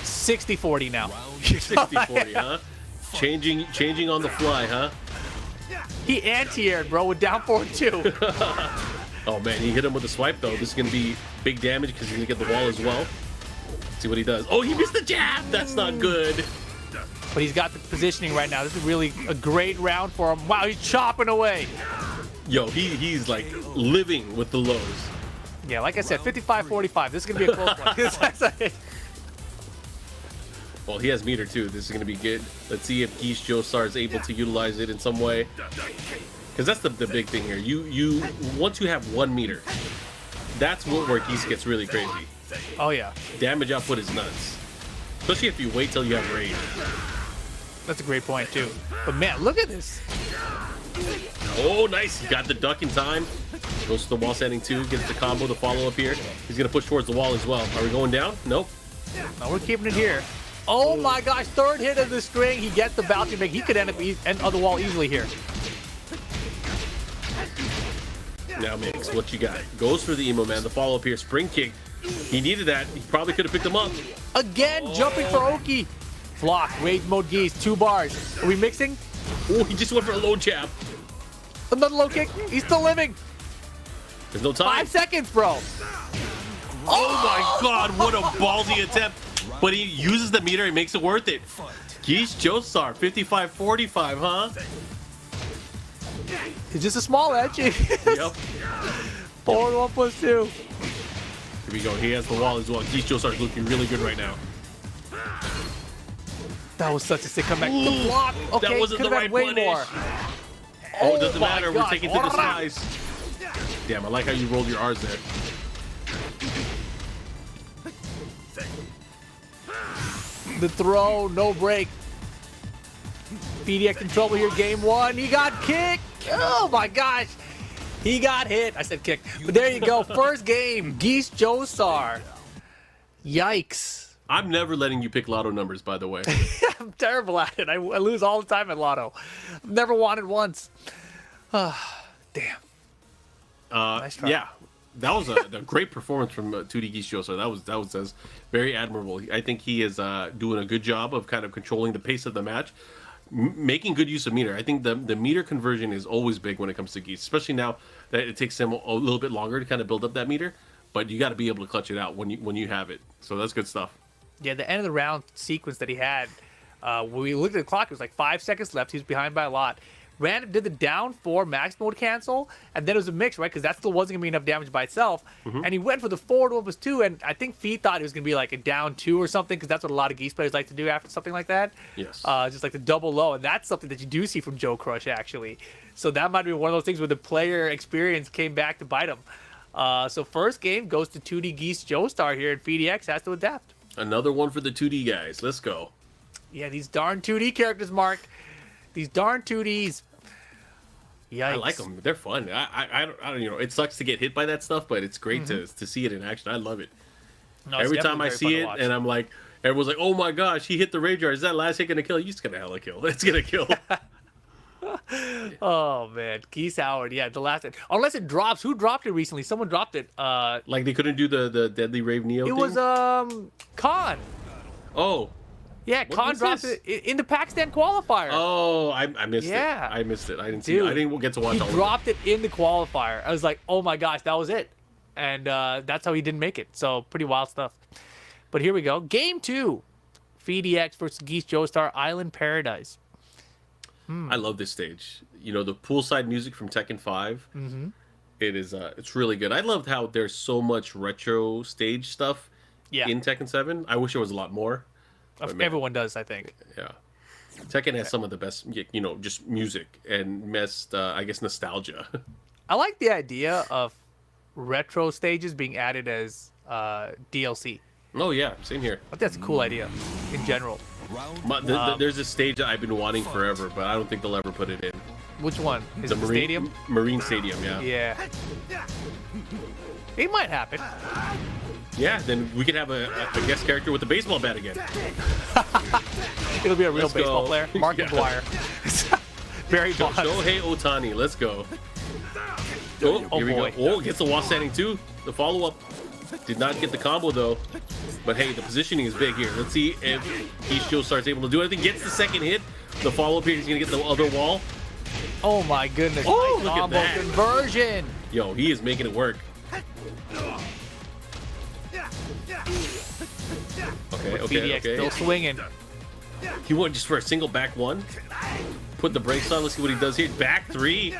60-40 now. 60-40, huh? Changing on the fly, huh? He anti-aired, bro, with down 4 too. Oh man, he hit him with a swipe though. This is gonna be big damage because he's gonna get the wall as well. See what he does. Oh, he missed the jab. That's not good. But he's got the positioning right now. This is really a great round for him. Wow, he's chopping away. Yo, he's like living with the lows. Yeah, like I said, 55-45. This is gonna be a close one. Well, he has meter too. This is going to be good. Let's see if Geese Joestar is able to utilize it in some way. Because that's the big thing here. You once you have 1 meter, that's where Geese gets really crazy. Oh yeah, Damage output is nuts. Especially if you wait till you have range. that's a great point too. But man, look at this. Oh, nice. He got the duck in time. Goes to the wall standing 2. Gets the combo, the follow-up here. He's going to push towards the wall as well. Are we going down? Nope. No, we're keeping it here. Oh my gosh, 3rd hit of the string. He gets the bounty make. He could end up on the wall easily here. Now, Mix, what you got? Goes for the emo man. The follow-up here. Spring kick. He needed that. He probably could have picked him up. Again, jumping for Oki. Block, rage mode Geese, 2 bars. Are we mixing? Oh, he just went for a low jab. Another low kick. He's still living. There's no time. 5 seconds, bro. Oh my god, what a ballsy attempt. But he uses the meter and makes it worth it. Geese Joestar, 55-45, huh? It's just a small edge. Yep. 4-1+2. Here we go. He has the wall as well. Geese Joestar is looking really good right now. That was such a sick comeback. The block. Okay, that wasn't the right way punish. more. Oh, it doesn't my matter. God. We're taking to the skies. Damn, I like how you rolled your R's there. The throw, no break. PhiDX in trouble here, game 1. He got kicked. Oh my gosh. He got hit. I said kick. But there you go. First game, Geese Joestar. Yikes. I'm never letting you pick lotto numbers, by the way. I'm terrible at it. I lose all the time at Lotto. I've never won it once. Damn. Nice try. Yeah, that was a great performance from 2D Geese Joestar. That was very admirable. I think he is doing a good job of kind of controlling the pace of the match, making good use of meter. I think the meter conversion is always big when it comes to Geese, especially now that it takes him a little bit longer to kind of build up that meter. But you got to be able to clutch it out when you have it. So that's good stuff. Yeah, the end of the round sequence that he had, when we looked at the clock, it was like 5 seconds left. He was behind by a lot. did the down 4 max mode cancel, and then it was a mix, right? Because that still wasn't gonna be enough damage by itself. And he went for the forward 1+2, and I think Phi thought it was gonna be like a down 2 or something, because that's what a lot of Geese players like to do after something like that. Yes. Just like the double low, and that's something that you do see from Joe Crush actually. So that might be one of those things where the player experience came back to bite him. So first game goes to 2D Geese Joestar here, and PhiDX has to adapt. Another one for the 2D guys. Let's go. Yeah, these darn 2D characters, Mark. These darn 2Ds. Yikes. I like them. They're fun. I don't, you know, it sucks to get hit by that stuff, but it's great to see it in action. I love it. No, it's Every time definitely I very see fun to it, watch. and I'm like, everyone's like, "Oh my gosh, he hit the rage yard. Is that last hit gonna kill? He's gonna hella kill. It's gonna kill." Oh man, Geese Howard. Yeah, the last. Unless it drops. Who dropped it recently? Someone dropped it. Like they couldn't do the Deadly Rave Neo. It thing? was Khan. Oh. Yeah, What Khan was dropped this? it in the Pakistan qualifier. Oh, I missed Yeah. it. I missed it. I didn't see Dude, it. I didn't get to watch he all of it. dropped it in the qualifier. I was like, oh my gosh, that was it. And that's how he didn't make it. So pretty wild stuff. But here we go. Game 2. PhiDX versus Geese Joestar Island Paradise. I love this stage. You know, the poolside music from Tekken 5. It is it's really good. I loved how there's so much retro stage stuff Yeah. in Tekken 7. I wish there was a lot more. But man, Everyone does, I think. yeah. Tekken has some of the best, you know, just music and best, I guess, nostalgia. I like the idea of retro stages being added as DLC. Oh yeah, same here. I think that's a cool idea in general. Round There's a stage that I've been wanting forever, but I don't think they'll ever put it in. Which one? Is it the stadium? Marine Stadium, yeah. Yeah. It might happen. Yeah, then we could have a guest character with a baseball bat again. It'll be a real Let's baseball go. player. Mark Yeah. McGuire. Barry Bonds. Shohei Ohtani, let's go. Oh, Oh, here we boy. go. Oh, gets the wall standing too. The follow-up. Did not get the combo though. But hey, the positioning is big here. Let's see if Geese Joestar's able to do anything. Gets the second hit. The follow-up here, he's going to get the other wall. Oh my goodness. Oh, Nice look at combo that. conversion. Yo, he is making it work. Okay, PhiDX still okay. swinging. He went just for a single back one. Put the brakes on. Let's see what he does here. Back 3.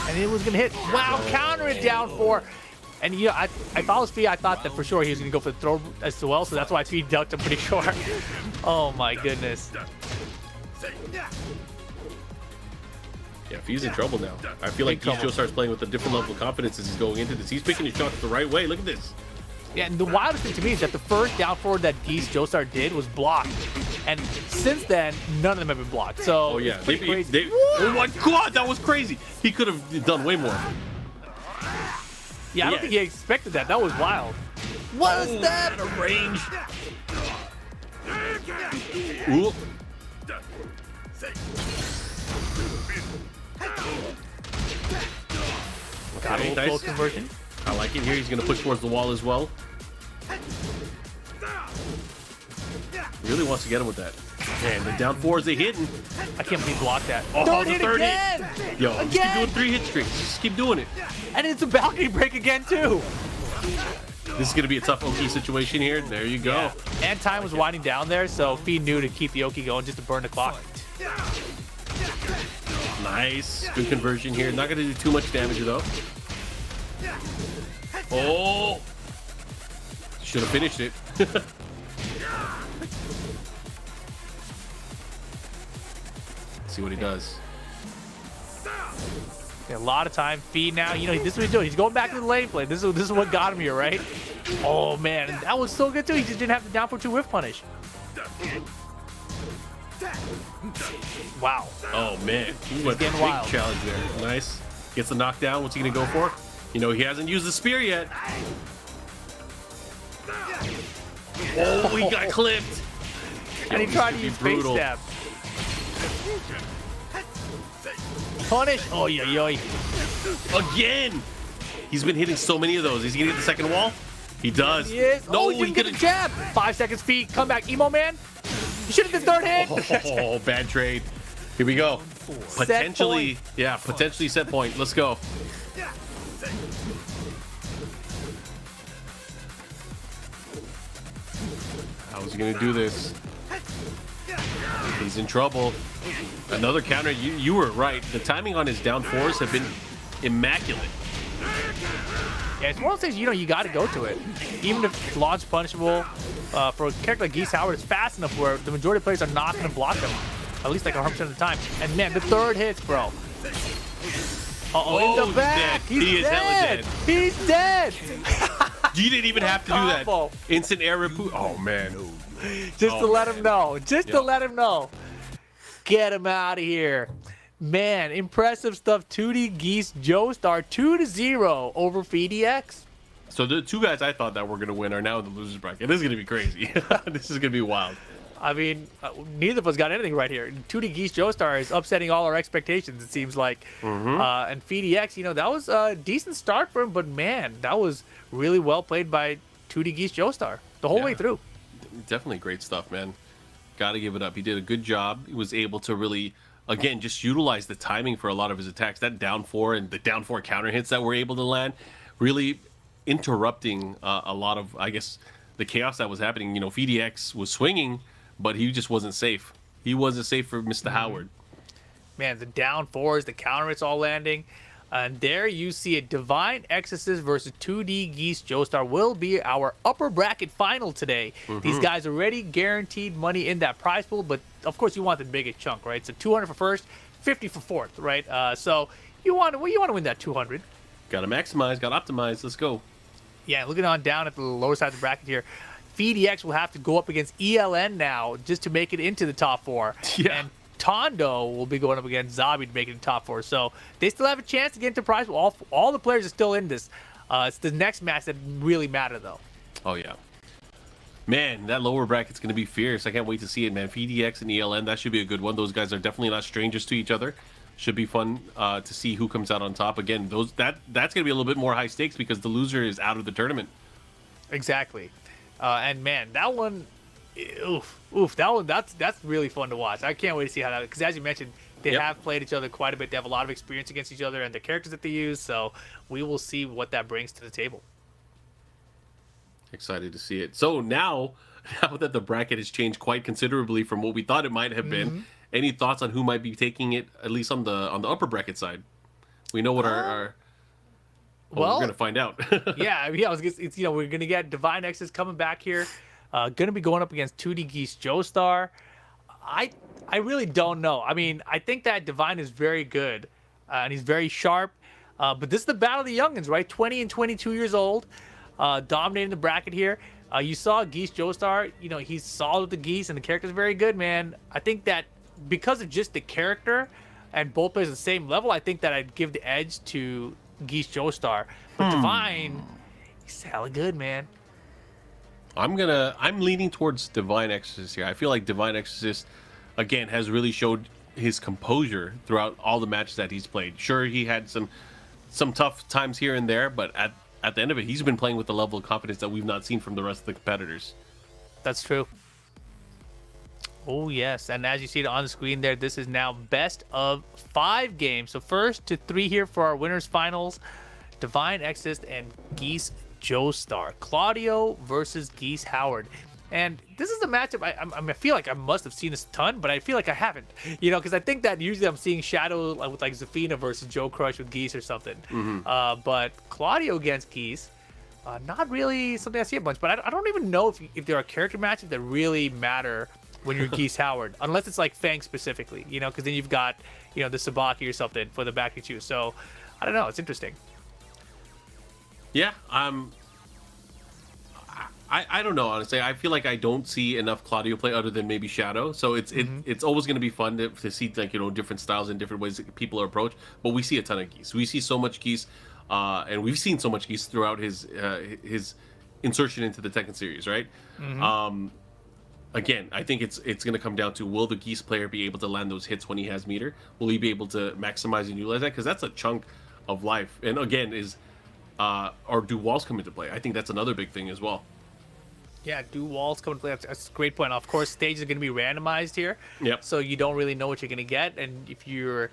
And it was going to hit. Wow, counter it down 4. And you know, if I was Phi, I thought that for sure he was going to go for the throw as well, so that's why Phi ducked, I'm pretty sure. Oh my goodness. Yeah, Phi's in trouble now. I feel like Big Geese trouble. Joestar's playing with a different level of confidence as he's going into this. He's picking his shots the right way. Look at this. Yeah, and the wildest thing to me is that the first down forward that Geese Joestar did was blocked. And since then, none of them have been blocked. So, Oh, yeah. it's pretty crazy. Oh, my God. That was crazy. He could have done way more. Yeah, I don't Yeah. think he expected that. That was wild. What is that? Out of range. Ooh. Got a Okay, little nice. close conversion. I like it here. He's going to push towards the wall as well. Really wants to get him with that. Man, the down 4 is they hitting. I can't believe he blocked that. Oh, Third the hit third hit. again! Yo, just keep Again! doing 3 hit streaks. Just keep doing it. And it's a balcony break again, too. This is going to be a tough Oki situation here. There you go. Yeah. And time was winding down there, so Phi knew to keep the Oki going just to burn the clock. Nice. Good conversion here. Not going to do too much damage, though. Oh! Should have finished it. See what he does. Yeah, a lot of time. Phi now, you know, this is what he's doing. He's going back to the lane play. This is what got him here, right? Oh, man. And that was so good, too. He just didn't have the down for 2 whiff punish. Wow. Oh, man. He went getting big wild. challenge there. Nice. Gets the knockdown. What's he going to go for? You know, he hasn't used the spear yet. Oh, he got clipped. And he Yo, tried this to could use be face brutal. stab. Punish. Oh, yeah, yeah. Again. He's been hitting so many of those. Is he going to get the second wall? He does. He is. No, Oh, he didn't get the jab. 5 seconds, Phi. Come back, emo man. You should have the third hit. Oh, bad trade. Here we go. Potentially, point. yeah, potentially set point. Let's go. How's he gonna do this? He's in trouble. Another counter. You were right. The timing on his down fours have been immaculate. Yeah, it's one of those things, you got to go to it. Even if launch punishable, for a character like Geese Howard, it's fast enough where the majority of players are not going to block him. At least like 100% of the time. And man, the third hits, bro. In the back. He is hella dead. He's dead. You didn't even have to do that. Instant air repu. Oh, man. Just to let him know. Just to let him know. Get him out of here. Man, impressive stuff. 2D Geese Joestar 2-0 over PhiDX. So the two guys I thought that were going to win are now in the losers bracket. This is going to be crazy. This is going to be wild. I mean, neither of us got anything right here. 2D Geese Joestar is upsetting all our expectations, it seems like. And PhiDX, that was a decent start for him, but man, that was really well played by 2D Geese Joestar the whole way through. Definitely great stuff, man. Got to give it up. He did a good job. He was able to really, again, just utilize the timing for a lot of his attacks. That down four and the down four counter hits that were able to land, really interrupting a lot of, I guess, the chaos that was happening. PhiDX was swinging, but he just wasn't safe. He wasn't safe for Mr. Howard. Man, the down fours, the counter hits all landing. And there you see it. Divine Exorcist versus 2D Geese Joestar will be our upper bracket final today. These guys already guaranteed money in that prize pool, but of course you want the biggest chunk, right? So 200 for first, 50 for fourth, right? So you want to win that 200. Got to maximize, got to optimize. Let's go. Yeah, looking on down at the lower side of the bracket here. PhiDX will have to go up against ELN now just to make it into the top four. Yeah. And Tondo will be going up against Zabi to make it in the top four. So they still have a chance to get into prize. All the players are still in this. It's the next match that really matter, though. Oh, yeah. Man, that lower bracket's going to be fierce. I can't wait to see it, man. PhiDX and ELN, that should be a good one. Those guys are definitely not strangers to each other. Should be fun to see who comes out on top. Again, that's going to be a little bit more high stakes because the loser is out of the tournament. Exactly. And man, that one, that one, that's really fun to watch. I can't wait to see how that, because as you mentioned, they have played each other quite a bit. They have a lot of experience against each other and the characters that they use. So we will see what that brings to the table. Excited to see it. So now that the bracket has changed quite considerably from what we thought it might have been, any thoughts on who might be taking it, at least on the upper bracket side? We know what our well, we're gonna find out. yeah, it's we're gonna get Divine X's coming back here, gonna be going up against 2D Geese Joestar. I really don't know. I mean, I think that Divine is very good, and he's very sharp. But this is the battle of the youngins, right? 20 and 22 years old, dominating the bracket here. You saw Geese Joestar. He's solid with the geese, and the character's very good, man. I think that because of just the character, and both players at the same level, I think that I'd give the edge to Geese Joestar. But Divine, he's hella good, man. I'm leaning towards Divine Exorcist here. I feel like Divine Exorcist, again, has really showed his composure throughout all the matches that he's played. Sure, he had some tough times here and there, but at the end of it, he's been playing with the level of confidence that we've not seen from the rest of the competitors. That's true. Oh, yes. And as you see it on the screen there, this is now best of 5 games. So first to 3 here for our winners finals. Divine Exorcist and Geese Joestar. Claudio versus Geese Howard. And this is a matchup I feel like I must have seen this a ton, but I feel like I haven't. Because I think that usually I'm seeing Shadow with like Zafina versus Joe Crush with Geese or something. But Claudio against Geese, not really something I see a bunch. But I don't even know if there are character matches that really matter when you're Geese Howard, unless it's like Fang specifically, because then you've got, the Sabaki or something for the back to choose. So I don't know. It's interesting. Yeah. I don't know, honestly. I feel like I don't see enough Claudio play other than maybe Shadow. So it's always going to be fun to see different styles and different ways that people are approached. But we see a ton of Geese. We see so much Geese, and we've seen so much Geese throughout his insertion into the Tekken series, right? Again, I think it's going to come down to, will the Geese player be able to land those hits when he has meter? Will he be able to maximize and utilize that? Because that's a chunk of life. And again, or do walls come into play? I think that's another big thing as well. Yeah, do walls come into play? That's a great point. Of course, stages are going to be randomized here. Yep. So you don't really know what you're going to get. And if you're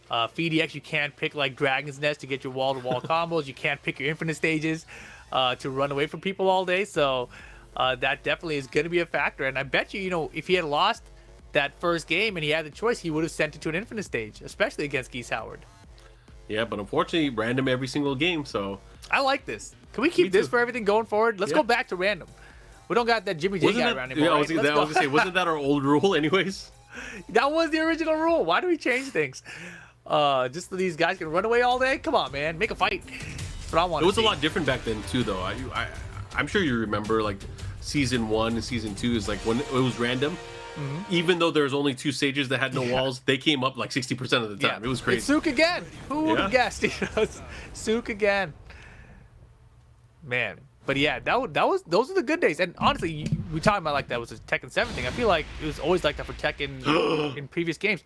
PhiDX, you can't pick like Dragon's Nest to get your wall-to-wall combos. You can't pick your infinite stages to run away from people all day. So that definitely is going to be a factor. And I bet you, if he had lost that first game and he had the choice, he would have sent it to an infinite stage, especially against Geese Howard. Yeah, but unfortunately, random every single game. So I like this. Can we keep this for everything going forward? Let's go back to random. We don't got that Jimmy J guy around anymore. Yeah, I was gonna say, wasn't that our old rule, anyways? That was the original rule. Why do we change things? Just so these guys can run away all day? Come on, man. Make a fight. That's what I want. It was a lot different back then too, though. I'm sure you remember, like season 1 and season 2 is like when it was random. Even though there's only 2 stages that had no walls, they came up like 60% of the time. It was crazy. It's Sook again. Who would have guessed? Sook again. Man. But yeah, those are the good days. And honestly, we talking about like that was a Tekken 7 thing. I feel like it was always like that for Tekken in previous games.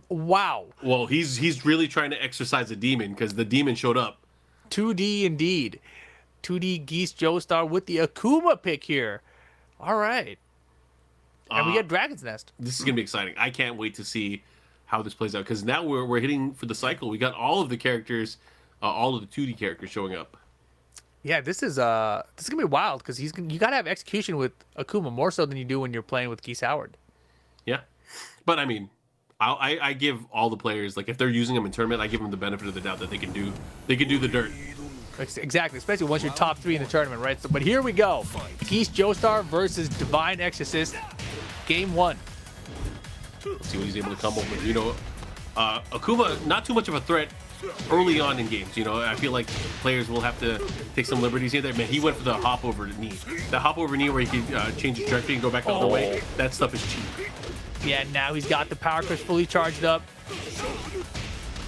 Wow. Well, he's really trying to exercise the demon because the demon showed up. 2D indeed. 2D Geese Joestar with the Akuma pick here. All right. And we get Dragon's Nest. This is gonna be exciting. I can't wait to see how this plays out because now we're hitting for the cycle. We got all of the characters, all of the 2D characters showing up. Yeah, this is gonna be wild because you gotta have execution with Akuma more so than you do when you're playing with Geese Howard. Yeah, but I mean, I give all the players, like if they're using them in tournament, I give them the benefit of the doubt that they can do the dirt. Exactly, especially once you're top 3 in the tournament, right? So, but here we go, Geese Joestar versus Divine Exorcist, game 1. Let's see what he's able to come up with. You know, Akuma, not too much of a threat early on in games. You know, I feel like players will have to take some liberties here. Man, he went for the hop over knee. The hop over knee where he can change his trajectory and go back the other way. That stuff is cheap. Yeah, now he's got the power crush fully charged up.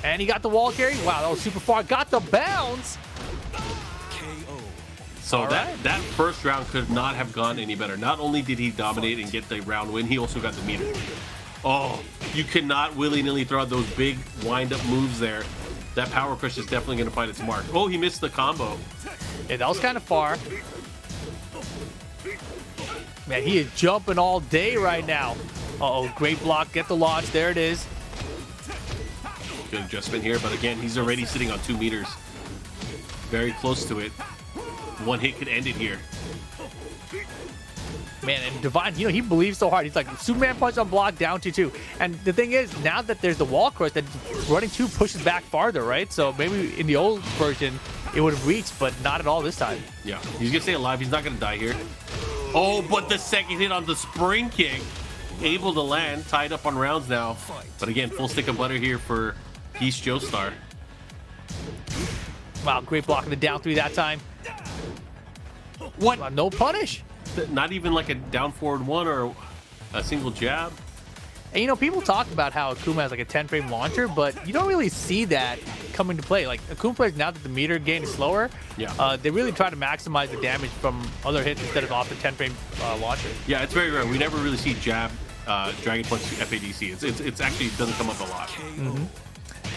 And he got the wall carry. Wow, that was super far. Got the bounce. So that first round could not have gone any better. Not only did he dominate and get the round win, he also got the meter. Oh, you cannot willy-nilly throw out those big wind-up moves there. That power crush is definitely going to find its mark. Oh, he missed the combo. Yeah, that was kind of far. Man, he is jumping all day right now. Uh-oh, great block. Get the launch. There it is. Good adjustment here, but again, he's already sitting on 2 meters. Very close to it. One hit could end it here. Man, and Divine, you know, he believes so hard. He's like, Superman punch on block, down to 2. And the thing is, now that there's the wall crush, that running 2 pushes back farther, right? So maybe in the old version, it would have reached, but not at all this time. Yeah, he's going to stay alive. He's not going to die here. Oh, but the second hit on the spring kick, able to land, tied up on rounds now. But again, full stick of butter here for Geese Joestar. Wow, great blocking the down 3 that time. What? Wow, no punish. Not even like a down forward 1 or a single jab. And you know, people talk about how Akuma has like a 10-frame launcher, but you don't really see that coming to play. Like Akuma players, now that the meter gain is slower, they really try to maximize the damage from other hits instead of off the 10-frame launcher. Yeah, it's very rare. We never really see jab, Dragon Punch FADC. It's actually doesn't come up a lot.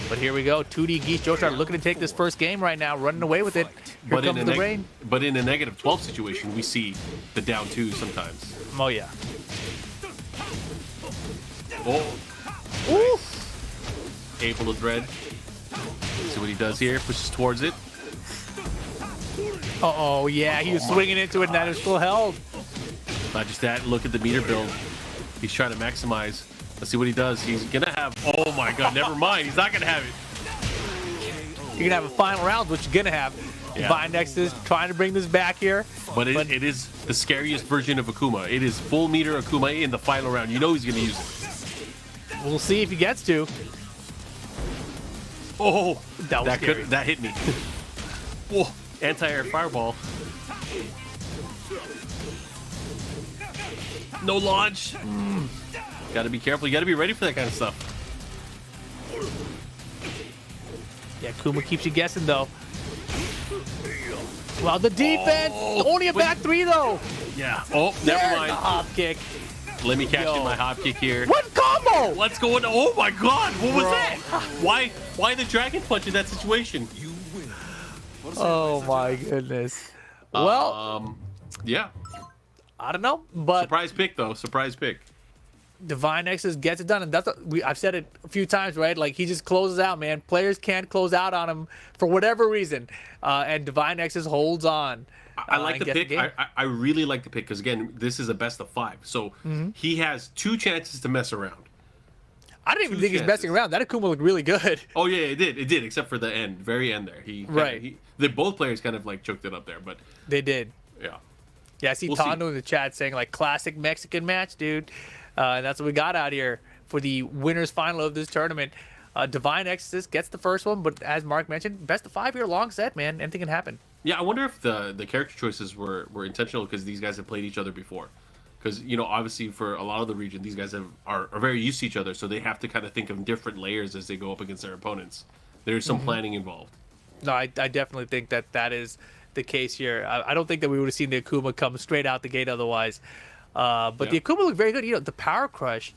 But here we go, 2D Geese Joestar looking to take this first game right now, running away with it. Here comes the rain. But in a negative 12 situation, we see the down 2 sometimes. Oh yeah. Oh. Ooh. Able to dread. See what he does here. Pushes towards it. Uh-oh, yeah, he was swinging into it and that is still held. Not just that, look at the meter build. He's trying to maximize. Let's see what he does. He's gonna have, oh my god, never mind. He's not gonna have it. You're gonna have a final round, which you're gonna have. Yeah. PhiDX is trying to bring this back here. But it is the scariest version of Akuma. It is full meter Akuma in the final round. You know he's gonna use it. We'll see if he gets to. Oh, that hit me. Whoa, anti-air fireball. No launch. Got to be careful. You got to be ready for that kind of stuff. Yeah, Kuma keeps you guessing though. Well, the defense only a back 3 though. Yeah. Oh, never mind. The hop kick. Let me catch you in my hop kick here. What combo? What's going on? Oh my god, what was that? Why the dragon punch in that situation? You win. Oh my goodness. Well, yeah. I don't know, but Surprise pick though. Surprise pick. Divine Nexus gets it done, and that's I've said it a few times, right? Like, he just closes out, man. Players can't close out on him for whatever reason, and Divine Nexus holds on. I like and the gets pick. game. I really like the pick because, again, this is a best of 5. So he has 2 chances to mess around. I didn't even think he's chances. messing around. That Akuma looked really good. Oh, yeah, it did, except for the end, very end there. They both players kind of like choked it up there, but They did. yeah. Yeah, I see We'll Tondo in the chat saying, like, classic Mexican match, dude. And that's what we got out here for the winners final of this tournament. Divine Exorcist gets the first one, but as Mark mentioned, best of 5 here, long set, man. Anything can happen. Yeah, I wonder if the character choices were intentional because these guys have played each other before. Because, you know, obviously for a lot of the region, these guys are very used to each other, so they have to kind of think of different layers as they go up against their opponents. There's some planning involved. No, I definitely think that is the case here. I don't think that we would have seen the Akuma come straight out the gate otherwise. But the Akuma looked very good. You know, the Power Crush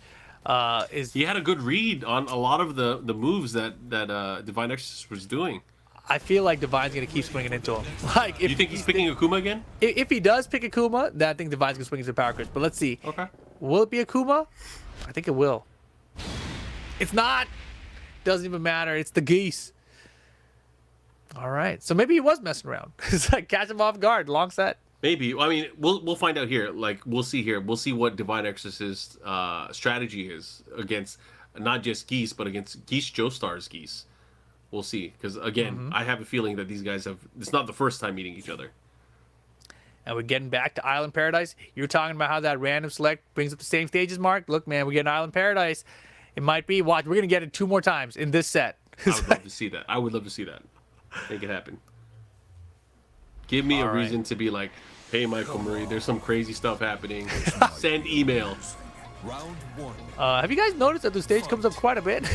is... He had a good read on a lot of the moves that Divine Exorcist was doing. I feel like Divine's going to keep swinging into him. Like, if You think he's picking Akuma again? If he does pick Akuma, then I think Divine's going to swing into Power Crush. But let's see. Okay. Will it be Akuma? I think it will. It's not. Doesn't even matter. It's the geese. All right. So maybe he was messing around. It's like catch him off guard. Long set. Maybe. I mean, we'll find out here. Like, we'll see here. We'll see what Divine Exorcist's strategy is against not just Geese, but against Geese Joestar's Geese. We'll see. Because, again, I have a feeling that these guys have... It's not the first time meeting each other. And we're getting back to Island Paradise. You're talking about how that random select brings up the same stages, Mark. Look, man, we're getting Island Paradise. It might be. Watch, we're going to get it 2 more times in this set. I would love to see that. I would love to see that. Make it happen. Give me a reason to be like, hey, Michael Murray, there's some crazy stuff happening. Send email. Round 1. Have you guys noticed that the stage comes up quite a bit?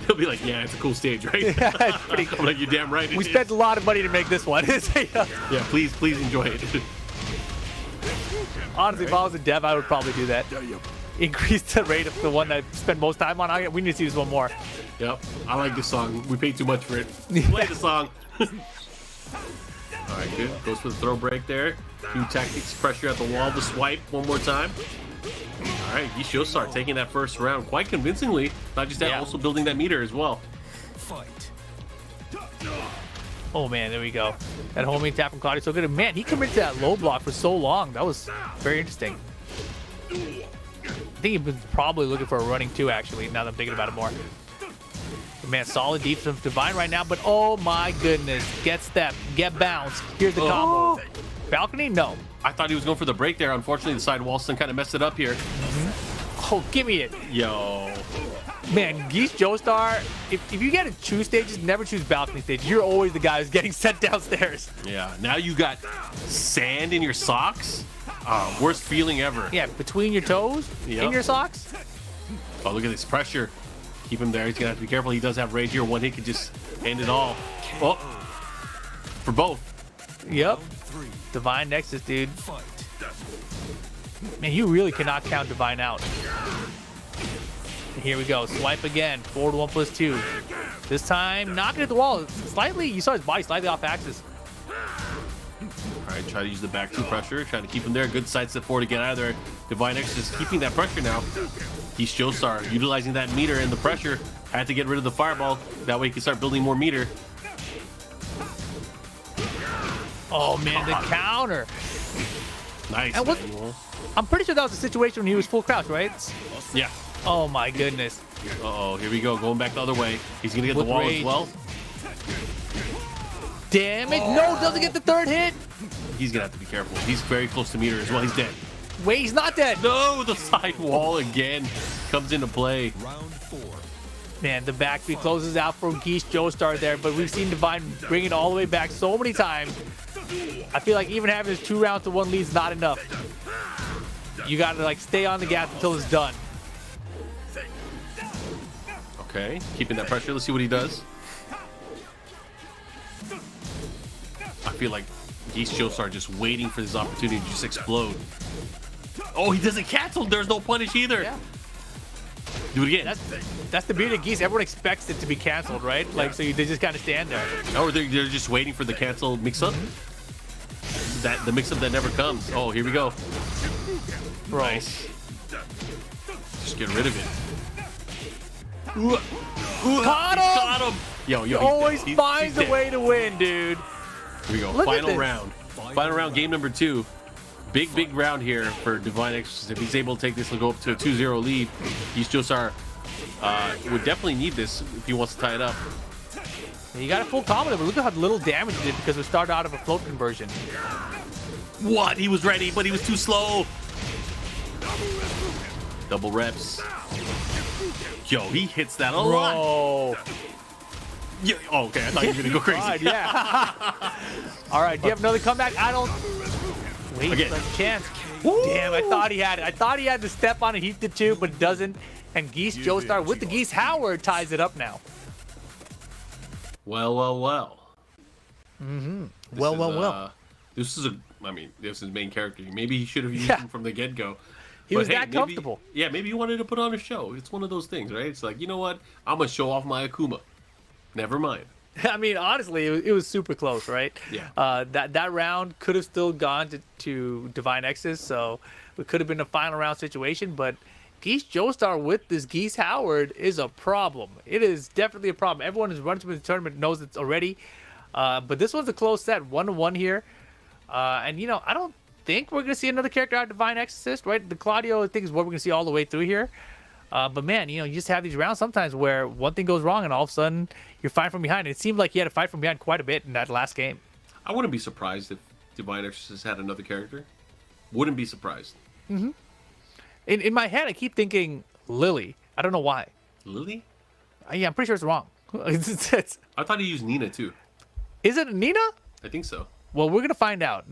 He'll be like, yeah, it's a cool stage, right? Yeah, it's pretty cool. I'm like, you're damn right. We spent a lot of money to make this one. Yeah, please enjoy it. Honestly, if I was a dev, I would probably do that. Increase the rate of the one that I spend most time on. We need to see this one more. Yep, I like this song. We paid too much for it. Play the song. All right, good. Goes for the throw break there. Few tactics, pressure at the wall, the swipe one more time. All right, Joestar taking that first round quite convincingly. Not just that, also building that meter as well. Fight. Oh, man, there we go. That homing tap from Claudio so good. And, man, he committed to that low block for so long. That was very interesting. I think he was probably looking for a running too, actually, now that I'm thinking about it more. But, man, solid defense from Divine right now, but oh my goodness. Get step, get bounce. Here's the combo. Balcony? No. I thought he was going for the break there. Unfortunately, the side Walston kind of messed it up here. Oh, give me it. Yo. Man, Geese Joestar, if you get to choose stages, never choose balcony stages. You're always the guy who's getting sent downstairs. Yeah, now you got sand in your socks. Worst feeling ever. Yeah, between your toes, Yep. in your socks. Oh, look at this pressure. Keep him there. He's going to have to be careful. He does have rage here. One hit could just end it all. Oh, for both. Yep. 3. Divine Nexus, dude. Fight. Man, you really cannot count Divine out. And here we go. Swipe again. Forward 1+2. This time, knocking at the wall. Slightly, you saw his body slightly off axis. All right, try to use the back 2 pressure. Trying to keep him there. Good side step forward to get out of there. Divine X is keeping that pressure now. He's Joestar utilizing that meter and the pressure. Had to get rid of the fireball. That way he can start building more meter. Oh, man, the counter. Nice. And what- Manuel. I'm pretty sure that was a situation when he was full crouch, right? Yeah. Oh, my goodness. Uh-oh, here we go. Going back the other way. He's going to get With the wall rage. as well. Damn it. No, doesn't get the 3rd hit. He's going to have to be careful. He's very close to meter as well. He's dead. Wait, he's not dead. No, the side wall again comes into play. Round 4. Man, the back three closes out for Geese Joestar there, but we've seen Divine bring it all the way back so many times. I feel like even having his 2 rounds to 1 lead is not enough. You got to, like, stay on the gas until it's done. Okay, keeping that pressure. Let's see what he does. I feel like Geese Joestar just waiting for this opportunity to just explode. Oh, he doesn't cancel. There's no punish either. Yeah. Do it again. That's the beauty of Geese. Everyone expects it to be canceled, right? Like, so they just kind of stand there. Or they're just waiting for the cancel mix-up. The mix-up that never comes. Oh, here we go. Bro. Nice. Just get rid of it. Caught him! Got him! Yo, He he's always dead. finds He's a way to win, dude. Here we go. Look at Final this. round. Final round, game number 2. Big round here for Divine Exorcist. If he's able to take this and go up to a 2-0 lead, Geese Joestar would definitely need this if he wants to tie it up. You got a full combo, but look at how little damage it did because we started out of a float conversion. What? He was ready, but he was too slow. Double reps. Yo, he hits that a lot. Bro. Yeah. Oh, okay. I thought you were gonna go crazy. God, yeah. All right, do you have another comeback? I don't. Wait, Again. there's a chance. Damn, I thought he had it. I thought he had the step on it. He did too, but it doesn't. And Geese Joestar with the Geese Howard ties it up now. Well. Well. This is his main character. Maybe he should have used Yeah. him from the get-go. He But was hey, that maybe- comfortable. Yeah, maybe he wanted to put on a show. It's one of those things, right? It's like, you know what? I'm gonna show off my Akuma. Never mind. I mean, honestly, it was super close, right? Yeah. That round could have still gone to Divine X's, so it could have been a final round situation. But Geese Joestar with this Geese Howard is a problem. It is definitely a problem. Everyone who's run through the tournament knows it's already. But this one's a close set, 1-1 here. And I don't think we're gonna see another character out of Divine Exorcist, right? The Claudio, I think, is what we're gonna see all the way through here. But man, you just have these rounds sometimes where one thing goes wrong and all of a sudden you're fighting from behind. It seemed like he had to fight from behind quite a bit in that last game. I wouldn't be surprised if Divine Exorcist had another character. Wouldn't be surprised. In my head, I keep thinking Lily. I don't know why. Lily? Yeah, I'm pretty sure it's wrong. It's- I thought he used Nina too. is it Nina? I think so. Well, we're gonna find out.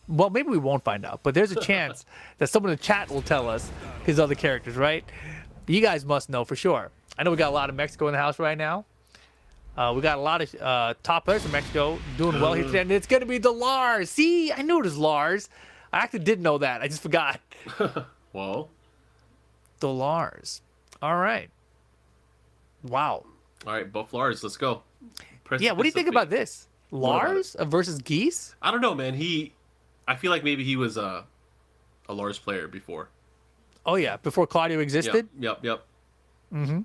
Well, maybe we won't find out, but there's a chance that someone in the chat will tell us his other characters, right? You guys must know for sure. I know we got a lot of Mexico in the house right now. We got a lot of top players from Mexico doing well here today, and it's gonna be the Lars. See, I knew it was Lars. I actually did know that. I just forgot. Well, The Lars. All right. Wow. all right, Buff Lars, let's go. Yeah, what do you think about this? Lars versus Geese? I don't know, man. I feel like maybe he was a Lars player before. Oh yeah, before Claudio existed. Yep. Mm-hmm.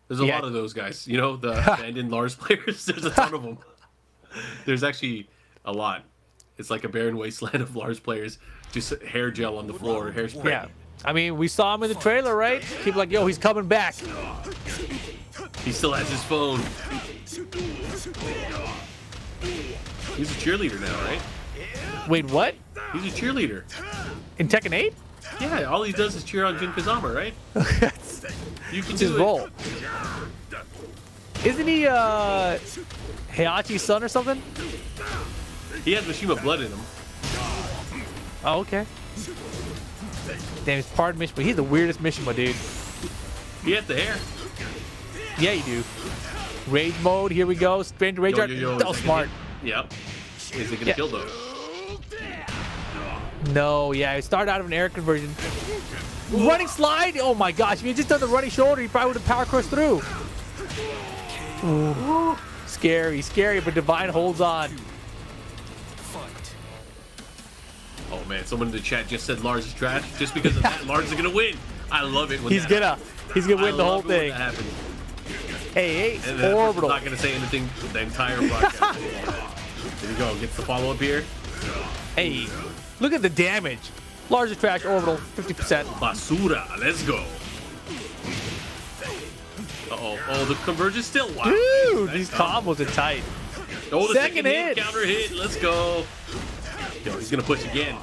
There's a Yeah. lot of those guys. The abandoned Lars players. There's a ton of them. There's actually a lot. It's like a barren wasteland of Lars players. Just hair gel on the floor, hairspray. Yeah. I mean, we saw him in the trailer, right? People like, yo, he's coming back. He still has his phone. He's a cheerleader now, right? Wait, what? He's a cheerleader. In Tekken 8? Yeah, all he does is cheer on Jin Kazama, right? You can It's do his it. role. Isn't he Heihachi's son or something? He has Mishima blood in him. Oh, okay. Damn, he's part of Mishima. He's the weirdest Mishima, dude. He had the hair. Yeah, you do. Rage mode, here we go. Strange Rage Art. Is Oh, it smart. Yep. Is it gonna Yeah. kill though? No, yeah, it started out of an air conversion. Running slide? Oh my gosh, if you had just done the running shoulder, you probably would have power crushed through. Ooh. Scary, but Divine holds on. Oh man, someone in the chat just said Lars is trash. Just because of that, Lars is gonna win. I love it when He's gonna win the whole thing. That happens. Hey, And then orbital. not gonna say anything the entire broadcast. There you go. Gets the follow up here. Hey, look at the damage. Larger trash orbital, 50%. Basura. Let's go. Uh-oh. Oh, the conversion's still wild. Dude, Nice these combo. combos are tight. Oh, the second second hit. hit. Counter hit. Let's go. Yo, he's gonna push again.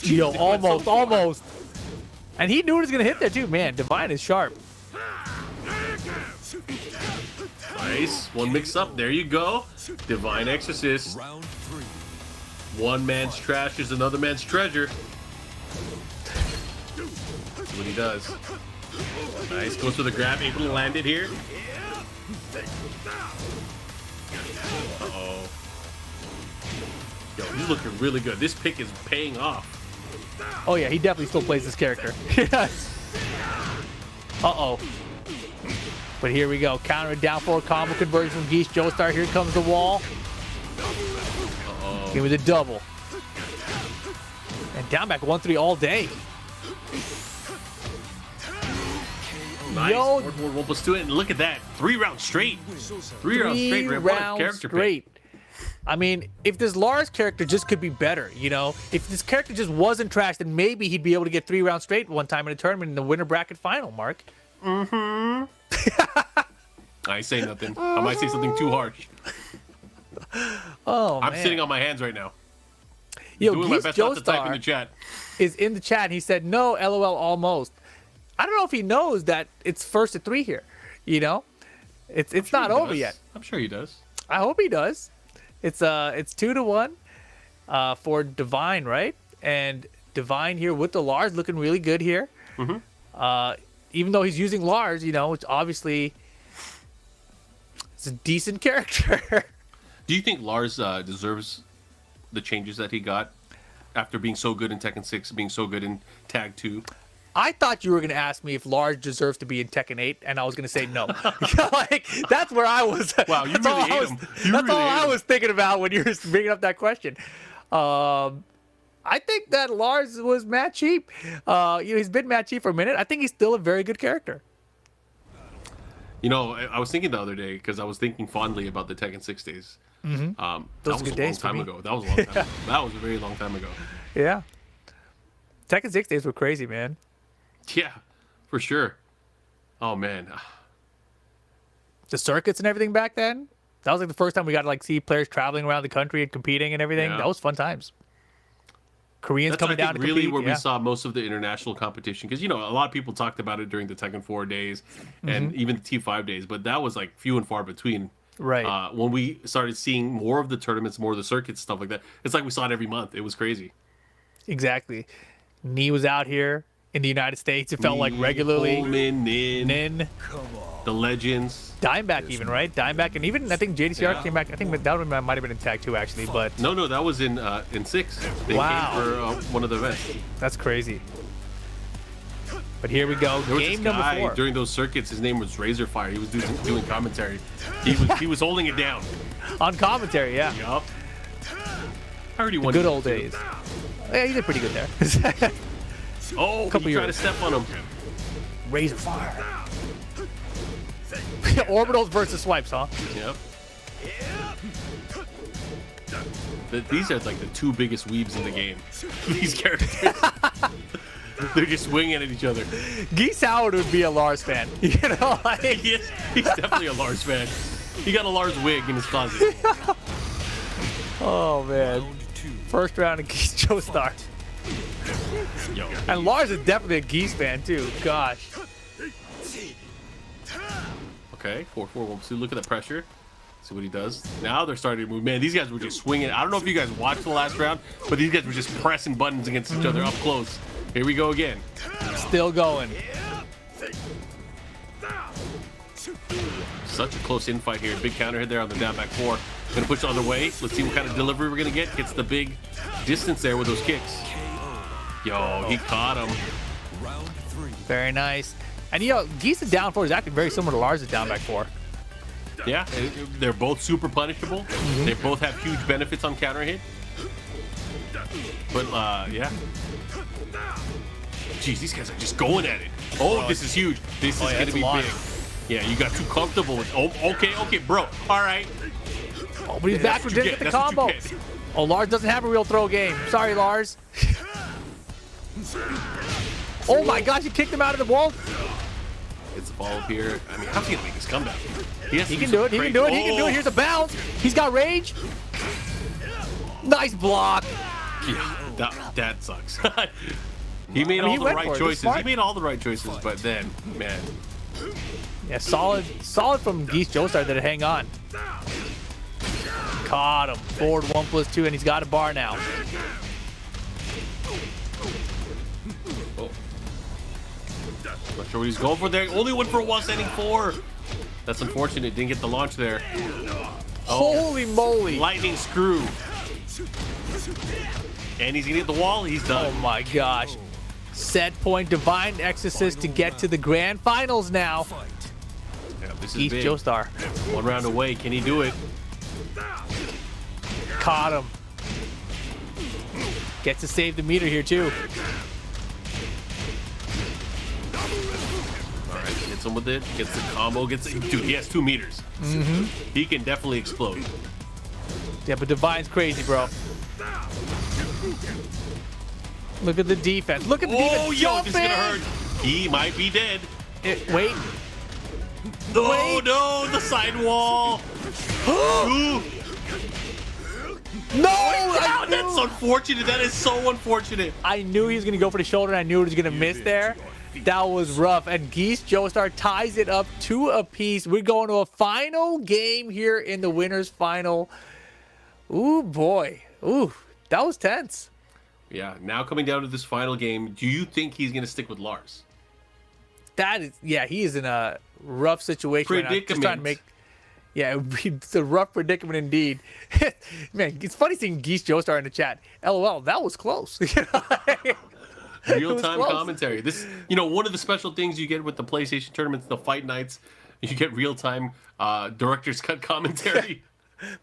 Yo, They went so almost. far. And he knew it was gonna hit there too, man. Divine is sharp. Nice. One mix up. There you go. Divine Exorcist. Round 3. One man's trash is another man's treasure. That's what he does. Nice. Goes for the grab. Able to land it here. Uh-oh. Yo, he's looking really good. This pick is paying off. Oh yeah, he definitely still plays this character. Yes. Uh-oh. But here we go. Counter down forward combo conversion from Geese Joestar. Here comes the wall. Uh-oh. Give me the double. And down back 1-3 all day. Nice. Yo, 4-4-1+2, and look at that. 3 rounds straight. 3 rounds straight. three What a rounds character straight. pick. I mean, if this Lars character just could be better, you know, if this character just wasn't trash, then maybe he'd be able to get 3 rounds straight one time in a tournament in the winner bracket final, Mark. I ain't saying nothing. I might say something too harsh. Oh, I'm man. sitting on my hands right now. Yo, Doing my Geese best not to type in the Joestar chat. is in the chat. He said, no, LOL, almost. I don't know if he knows that it's first to 3 here, you know? It's not over yet. I'm sure he does. I hope he does. It's 2-1 for Divine, right? And Divine here with the Lars looking really good here. Even though he's using Lars, you know, it's obviously it's a decent character. Do you think Lars deserves the changes that he got after being so good in Tekken 6, being so good in Tag 2? I thought you were going to ask me if Lars deserves to be in Tekken 8, and I was going to say no. Like, that's where I was. Wow, you really hate him. That's all I was thinking about when you were bringing up that question. I think that Lars was mad cheap. You know, he's been mad cheap for a minute. I think he's still a very good character. You know, I was thinking the other day, because I was thinking fondly about the Tekken 6 days. Those that was good a days for long me. time ago. That was a long time ago. That was a very long time ago. Yeah. Tekken 6 days were crazy, man. Yeah, for sure. Oh, man. The circuits and everything back then, that was like the first time we got to like see players traveling around the country and competing and everything. Yeah. That was fun times. Koreans That's, coming I think, down to really compete. where Yeah. we saw most of the international competition. Because, you know, a lot of people talked about it during the Tekken 4 days and even the T5 days. But that was like few and far between. Right. When we started seeing more of the tournaments, more of the circuits, stuff like that. It's like we saw it every month. It was crazy. Exactly. Knee was out here in the United States. It felt like regularly. Coleman, Nin, Come on. the Legends. Dimeback even, right? Dimeback, and even I think JDCR Yeah. came back. I think that one might have been in Tag 2 actually, but No, that was in 6. They Wow. came for one of the events. that's crazy. But here we go. There was Game this guy number 4. during those circuits. His name was Razorfire. He was doing commentary. He was holding it down. On commentary, yeah. Yup. I already won. Good old days. Yeah, he did pretty good there. Oh, Couple you tried to years. step on him. Razor fire. Orbitals versus swipes, huh? Yep. These are like the 2 biggest weebs in the game. These characters. They're just swinging at each other. Geese Howard would be a Lars fan. You know, like, He's definitely a Lars fan. He got a Lars wig in his closet. oh man. Round 2. First round of Geese Joestar. Yo. And Lars is definitely a Geese fan too. Gosh. Okay, 4-4-1-2. Look at the pressure. See what he does. Now they're starting to move. Man, these guys were just swinging. I don't know if you guys watched the last round, but these guys were just pressing buttons against each other up close. Here we go again. Still going. Such a close infight here. Big counter hit there on the down back 4. Gonna push the other way. Let's see what kind of delivery we're gonna get. Gets the big distance there with those kicks. Yo, he caught him. Round 3. Very nice. And you know, Geese's down 4 is acting very similar to Lars' down back 4. Yeah, they're both super punishable. They both have huge benefits on counter hit. But yeah. Jeez, these guys are just going at it. Oh, this is huge. This is yeah, gonna that's be a lot. big. Yeah, you got too comfortable with. Oh, okay, bro. All right. Oh, but he's back with what you didn't get the get. That's what combo. you get. Oh, Lars doesn't have a real throw game. Sorry, Lars. Oh my gosh, he kicked him out of the wall. It's a follow up here. I mean, how's he gonna make this comeback? He He can do it. He can do it. He can do it. Here's a bounce. He's got rage. Nice block. Yeah, that sucks. He made I mean, he all the went right for it. That's choices. smart. He made all the right choices, but then, man, Yeah, solid from Geese Joestar to hang on. Caught him. Forward 1+2, and he's got a bar now. oh. Not sure what he's going for there. Only went for a wall standing 4. That's unfortunate. Didn't get the launch there. Holy moly. Lightning screw. And he's gonna hit the wall. He's Oh done. my gosh. Set point Divine Exorcist to get to the grand finals now. Fight. Yeah, this is Geese big. Joestar. 1 round away. Can he do it? Caught him. Gets to save the meter here too. All right. It's hits him with it, gets the combo, dude, he has 2 meters. He can definitely explode. Yeah, but Divine's crazy, bro. Look at the defense. Look at the defense. Oh, yo, this is gonna Jumping! hurt. He might be dead. Wait. Oh, no, the side wall. Ooh. No! Wow, that's unfortunate. That is so unfortunate. I knew he was going to go for the shoulder, and I knew he was going to miss there. That was rough. And Geese Joestar ties it up 2 apiece. We're going to a final game here in the winner's final. Ooh, boy. Ooh, that was tense. Yeah, now coming down to this final game, do you think he's going to stick with Lars? That is, yeah, he is in a rough situation right now. Just trying to make, yeah, it's a rough predicament indeed. Man, it's funny seeing Geese Joestar in the chat. LOL, that was close. Real-time commentary. This, one of the special things you get with the PlayStation tournaments, the Fight Nights, you get real-time director's cut commentary.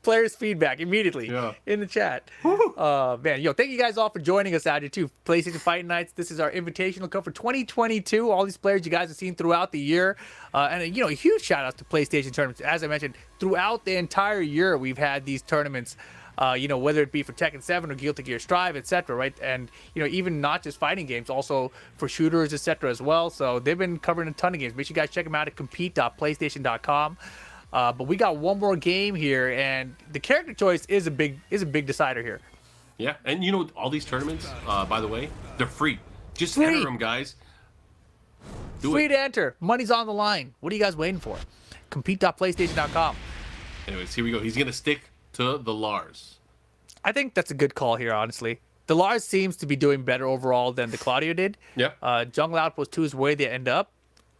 Players' feedback immediately in the chat. Man, thank you guys all for joining us out here too. PlayStation Fight Nights. This is our Invitational Cup for 2022. All these players you guys have seen throughout the year, and a huge shout out to PlayStation tournaments. As I mentioned, throughout the entire year, we've had these tournaments. Whether it be for Tekken 7 or Guilty Gear Strive, etc., right? And, even not just fighting games, also for shooters, etc. as well. So they've been covering a ton of games. Make sure you guys check them out at compete.playstation.com. But we got one more game here, and the character choice is a big decider here. Yeah, and all these tournaments, by the way, they're free. Just Free. enter them, guys. Free to enter. Money's on the line. What are you guys waiting for? Compete.playstation.com. Anyways, here we go. He's gonna stick to the Lars. I think that's a good call here, honestly. The Lars seems to be doing better overall than the Claudio did. Yeah. Jungle Outpost 2 is where they end up.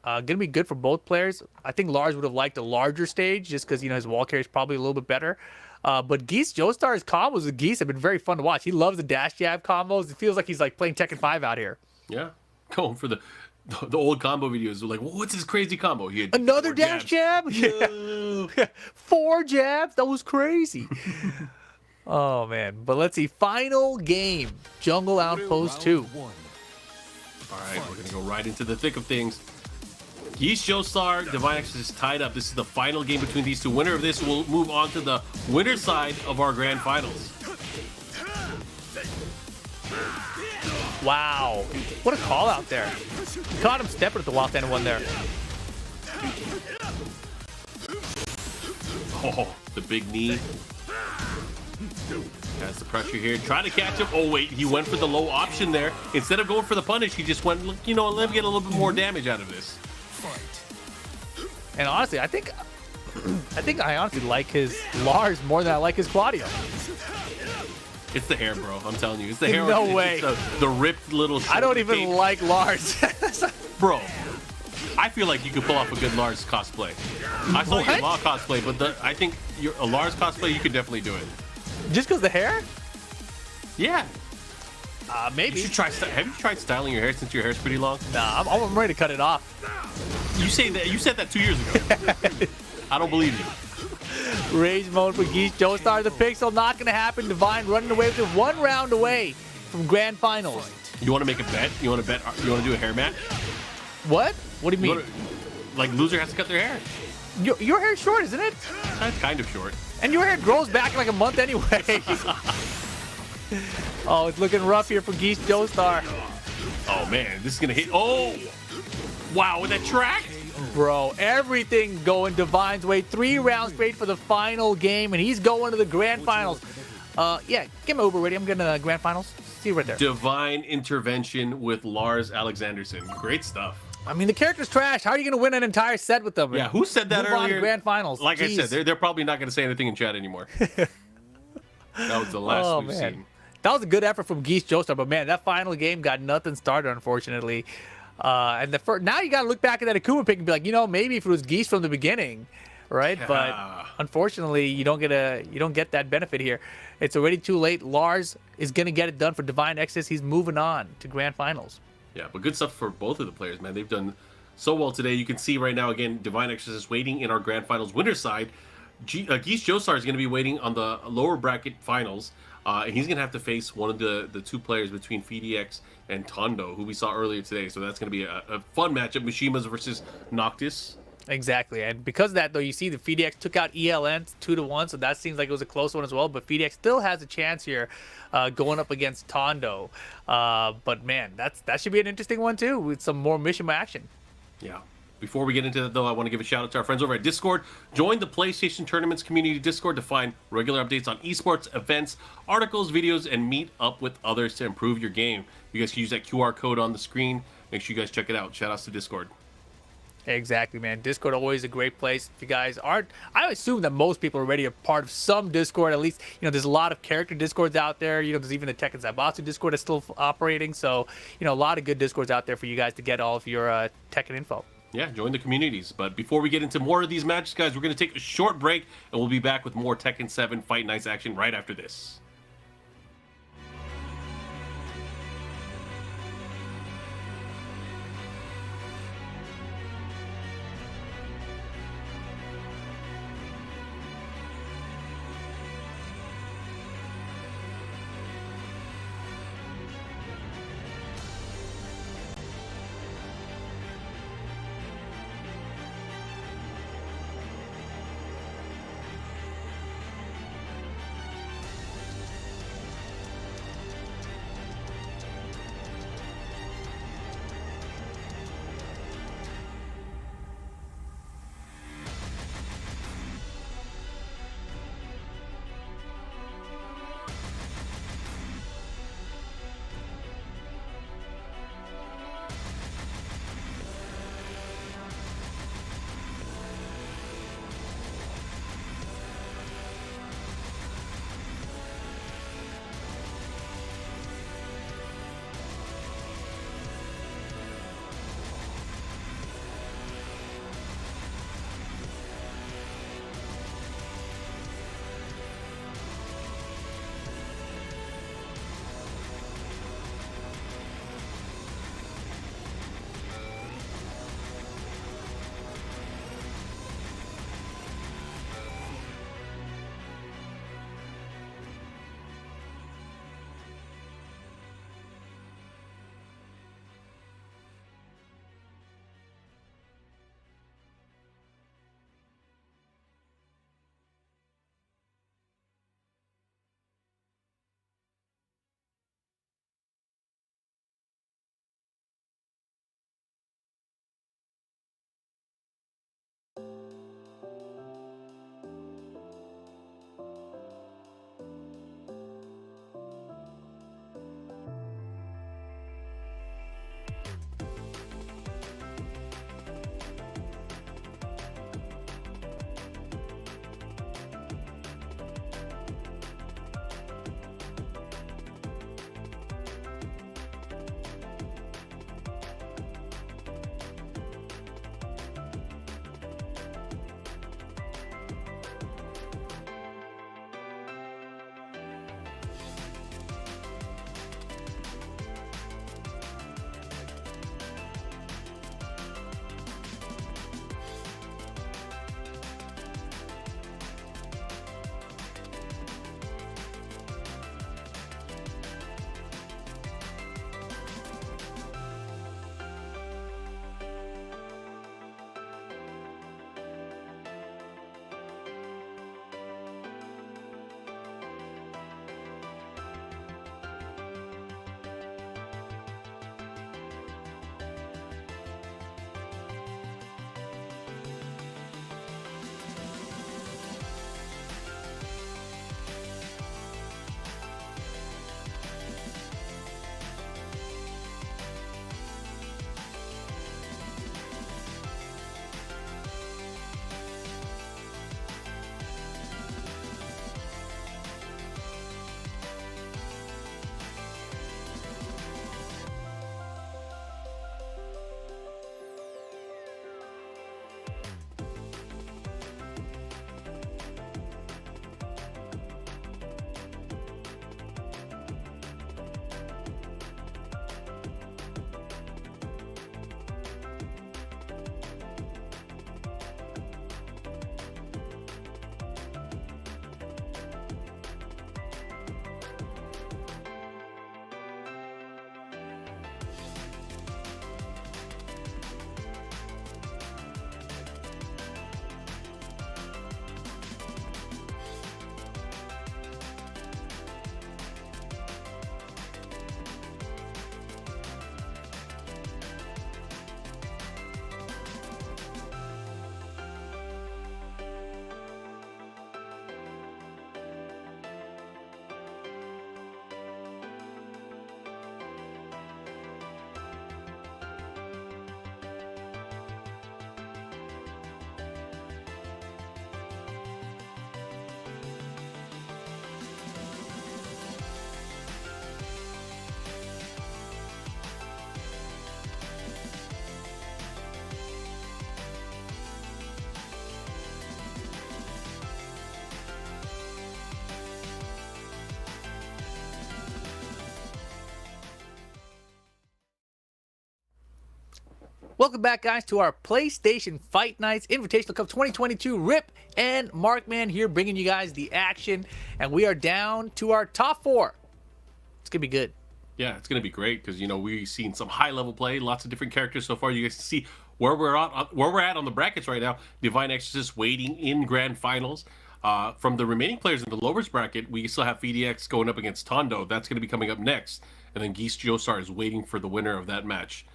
Gonna be good for both players. I think Lars would have liked a larger stage just because his wall carry is probably a little bit better. But Geese Joestar's combos with Geese have been very fun to watch. He loves the dash jab combos. It feels like he's playing Tekken 5 out here. Yeah, going for the old combo videos. Like, what's his crazy combo? He had Another 4 dash jabs. jab? Yeah. 4 jabs? That was crazy. Oh, man. But let's see. Final game. Jungle Outpost 2. All right, we're going to go right into the thick of things. Geese Joestar, Divine Exorcist is tied up. This is the final game between these two. Winner of this will move on to the winner side of our grand finals. Wow. What a call out there. Caught him stepping at the wild end one there. Oh, the big knee. Has the pressure here. Trying to catch him. Oh, wait. He went for the low option there. Instead of going for the punish, he just went, let me get a little bit more damage out of this. And honestly, I think I honestly like his Lars more than I like his Claudio. It's the hair, bro. I'm telling you. It's the hair. No way. The ripped little I don't even like Lars. Bro, I feel like you could pull off a good Lars cosplay. I saw your Law cosplay, but I think a Lars cosplay, you could definitely do it. Just because the hair? Yeah. Maybe. You should try. Have you tried styling your hair since your hair's pretty long? Nah, I'm ready to cut it off. You said that 2 years ago. I don't believe you. Rage mode for Geese Joestar. The pixel not going to happen. Divine running away with it 1 round away from grand finals. You want to make a bet? You want to bet? You want to do a hair match? What? What do you mean? Like loser has to cut their hair. Your hair's short, isn't it? That's kind of short. And your hair grows back in like a month anyway. Oh, it's looking rough here for Geese Joestar. Oh man, this is gonna hit. Oh, wow, with that track. Bro, everything going Divine's way. 3 rounds straight for the final game, and he's going to the grand finals. Yeah, get my Uber ready. I'm getting to the grand finals. See you right there. Divine intervention with Lars Alexanderson. Great stuff. I mean, the character's trash. How are you going to win an entire set with them? Yeah, who said that Move earlier? on to grand finals. Like Jeez. I said, they're probably not going to say anything in chat anymore. That was the last we've seen. That was a good effort from Geese Joestar, but man, that final game got nothing started, unfortunately. And now you got to look back at that Akuma pick and be like, maybe if it was Geese from the beginning, right? Yeah. But unfortunately, you don't get that benefit here. It's already too late. Lars is gonna get it done for Divine Exorcist. He's moving on to grand finals. Yeah, but good stuff for both of the players, man. They've done so well today. You can see right now again, Divine Exorcist waiting in our grand finals winner side. Geese Joestar is going to be waiting on the lower bracket finals. And he's gonna have to face one of the two players between PhiDX and Tondo, who we saw earlier today. So that's gonna be a fun matchup. Mishima's versus Noctis. Exactly, and because of that, though, you see the PhiDX took out ELN 2-1, so that seems like it was a close one as well. But PhiDX still has a chance here, going up against Tondo. But man, that should be an interesting one too, with some more Mishima action. Yeah. Before we get into that, though, I want to give a shout out to our friends over at Discord. Join the PlayStation Tournaments community Discord to find regular updates on esports, events, articles, videos, and meet up with others to improve your game. You guys can use that QR code on the screen. Make sure you guys check it out. Shout outs to Discord. Exactly, man. Discord always a great place. If you guys aren't, I assume that most people are already a part of some Discord. At least, there's a lot of character Discords out there. There's even the Tekken Zaibatsu Discord that's still operating. So, a lot of good Discords out there for you guys to get all of your Tekken info. Yeah, join the communities. But before we get into more of these matches, guys, we're going to take a short break, and we'll be back with more Tekken 7 Fight Nights action right after this. Welcome back, guys, to our PlayStation Fight Nights Invitational Cup 2022. Rip and Markman here bringing you guys the action. And we are down to our top 4. It's going to be good. Yeah, it's going to be great because, you know, we've seen some high-level play, lots of different characters so far. You guys can see where we're at on the brackets right now. Divine Exorcist waiting in grand finals. From the remaining players in the lowers bracket, we still have PhiDX going up against Tondo. That's going to be coming up next. And then Joestar is waiting for the winner of that match.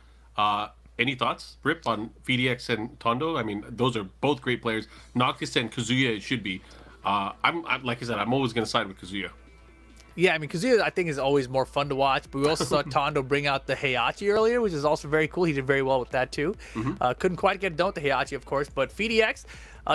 Any thoughts, Rip, on PhiDX and Tondo? I mean, those are both great players. Noctis and Kazuya, it should be. I'm like I said, I'm always going to side with Kazuya. Yeah, I mean, Kazuya, I think, is always more fun to watch. But we also saw Tondo bring out the Heihachi earlier, which is also very cool. He did very well with that, too. Couldn't quite get it done with the Heihachi, of course. But PhiDX,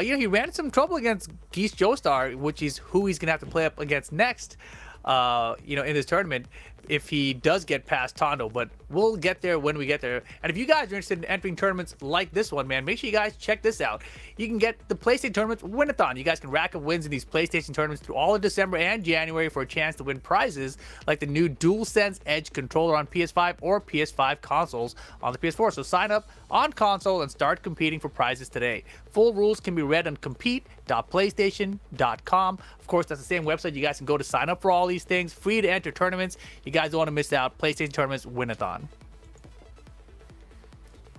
you know, he ran into some trouble against Joestar, which is who he's going to have to play up against next, you know, in this tournament, if he does get past Tondo. But we'll get there when we get there. And if you guys are interested in entering tournaments like this one, man, make sure you guys check this out. You can get the PlayStation Tournament Win-a-thon. You guys can rack up wins in these PlayStation tournaments through all of December and January for a chance to win prizes like the new DualSense Edge controller on PS5 or PS5 consoles on the PS4. So sign up on console and start competing for prizes today. Full rules can be read on compete.playstation.com. Of course, that's the same website you guys can go to sign up for all these things. Free to enter tournaments. You guys don't want to miss out. PlayStation Tournaments Win-a-thon.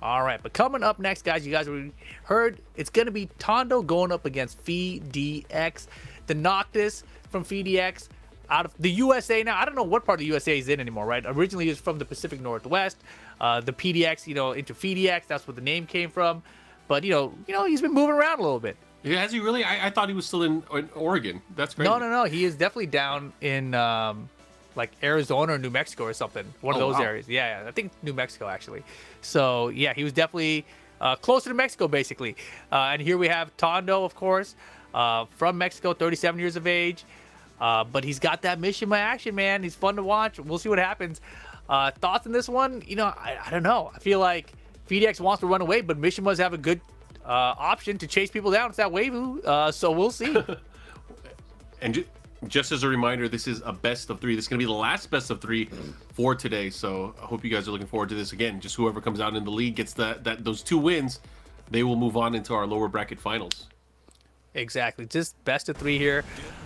All right, but coming up next, guys, you guys heard it's going to be Tondo going up against PhiDX. The Noctis from PhiDX out of the USA now. I don't know what part of the USA he's in anymore, right? Originally, he was from the Pacific Northwest. The PhiDX, you know, into PhiDX. That's where the name came from. But, you know, he's been moving around a little bit. Yeah, has he really? I thought he was still in Oregon. That's great. No. He is definitely down in like Arizona or New Mexico or something. One of those areas. Yeah, I think New Mexico, actually. So, yeah, he was definitely closer to Mexico, basically. And here we have Tondo, of course, from Mexico, 37 years of age. But he's got that Mishima action, man. He's fun to watch. We'll see what happens. Thoughts on this one? You know, I don't know. I feel like PhiDX wants to run away, but Mishimas have a good option to chase people down. It's that Weibu, so we'll see. And just as a reminder, this is a best of 3. This is going to be the last best of 3 for today. So I hope you guys are looking forward to this. Again, just whoever comes out in the league gets those 2 wins, they will move on into our lower bracket finals. Exactly. Just best of 3 here.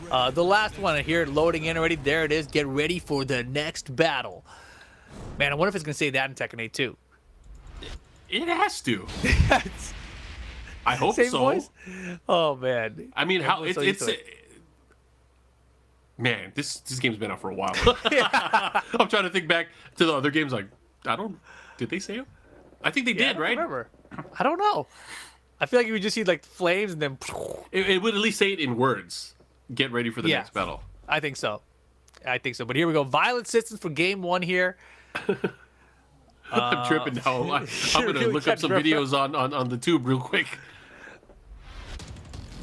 The last one here, loading in already. There it is. Get ready for the next battle. Man, I wonder if it's going to say that in Tekken 8 too. It has to. I hope Same so. Voice? Oh, man. I mean, how it's man, this game's been out for a while. I'm trying to think back to the other games. Like, did they say it? I think they did, right? Remember. I don't know. I feel like you would just see like flames and then. It would at least say it in words. Get ready for the next battle. I think so. But here we go. Violent systems for game 1 here. I'm tripping now. I'm going to look up some videos on the tube real quick.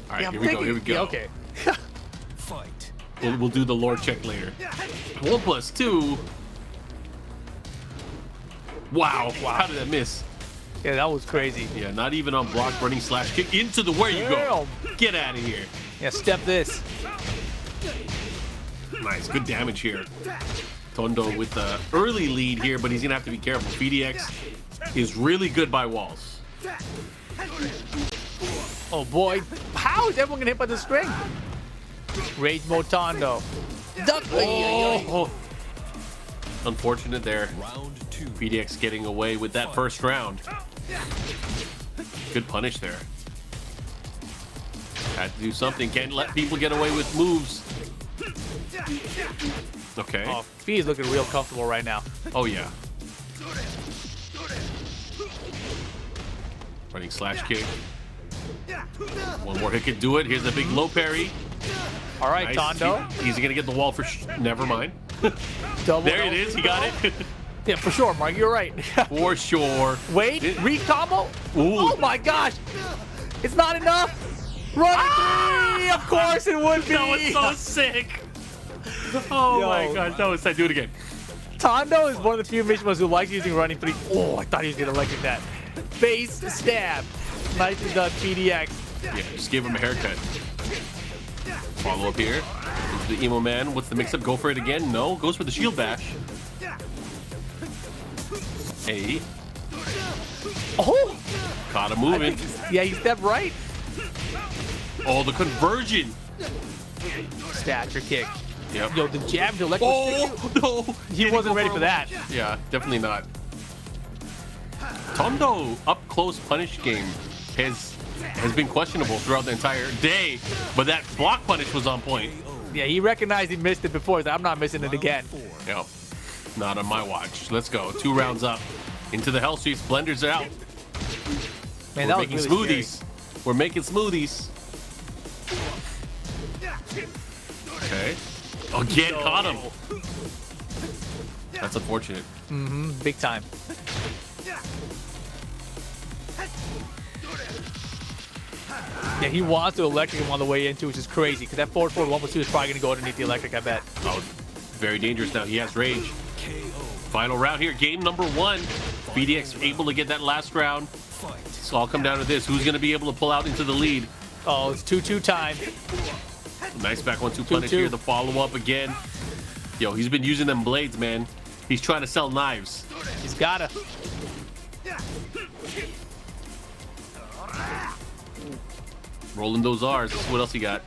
All right, here we go. Yeah, okay. Fight. We'll do the lore check later. 1+2. Wow. How did that miss? Yeah, that was crazy. Yeah, not even on block, running slash kick into the where you go. Get out of here. Yeah, step this. Nice, good damage here. Tondo with the early lead here, but he's gonna have to be careful. PhiDX is really good by walls. Oh boy, how is everyone gonna hit by the string? Rage mode Tondo. Duck. Oh. Unfortunate there. Round 2. PhiDX getting away with that first round. Good punish there. Had to do something. Can't let people get away with moves. Okay. Oh, Phi is looking real comfortable right now. Oh, yeah. Running slash kick. One more hit could do it. Here's a big low parry. All right, Nice. Tondo. He's going to get the wall for never mind. Double There it is. He got it. Yeah, for sure, Mark. You're right. For sure. Wait, re-combo? Ooh. Oh my gosh. It's not enough. Run 3! Of course it would be. That was so sick. Oh Yo. my gosh. That was sick. Do it again. Tondo is one of the few Mishimas who likes using running 3. Oh, I thought he was going to electric that. Base stab. Nicely done, PhiDX. Yeah, just gave him a haircut. Follow up here. Into the emo man. What's the mix-up? Go for it again? No. Goes for the shield bash. Hey. Oh, Caught him moving. yeah, he stepped right. Oh, the conversion. Stature kick. Yep. Yo, the jab to electric stick. Oh, no. He wasn't ready for that. Yeah, definitely not. Tondo up close punish game has been questionable throughout the entire day, but that block punish was on point. Yeah, he recognized he missed it before. He's like, I'm not missing it again. Yep. Not on my watch. Let's go. 2 rounds up. Into the hell streets. Blenders are out. Man, We're that was making really smoothies. scary. We're making smoothies. Okay. Again, caught him. That's unfortunate. Big time. Yeah, he wants to electric him on the way into, which is crazy, because that forward 1+2 is probably going to go underneath the electric, I bet. Oh, very dangerous now. He has rage. Final round here. Game number 1. PhiDX able to get that last round. So I'll come down to this. Who's going to be able to pull out into the lead? Oh, it's 2-2 time. Nice back 1-2 punish here. The follow-up again. Yo, he's been using them blades, man. He's trying to sell knives. He's gotta. Rolling those R's. What else he got?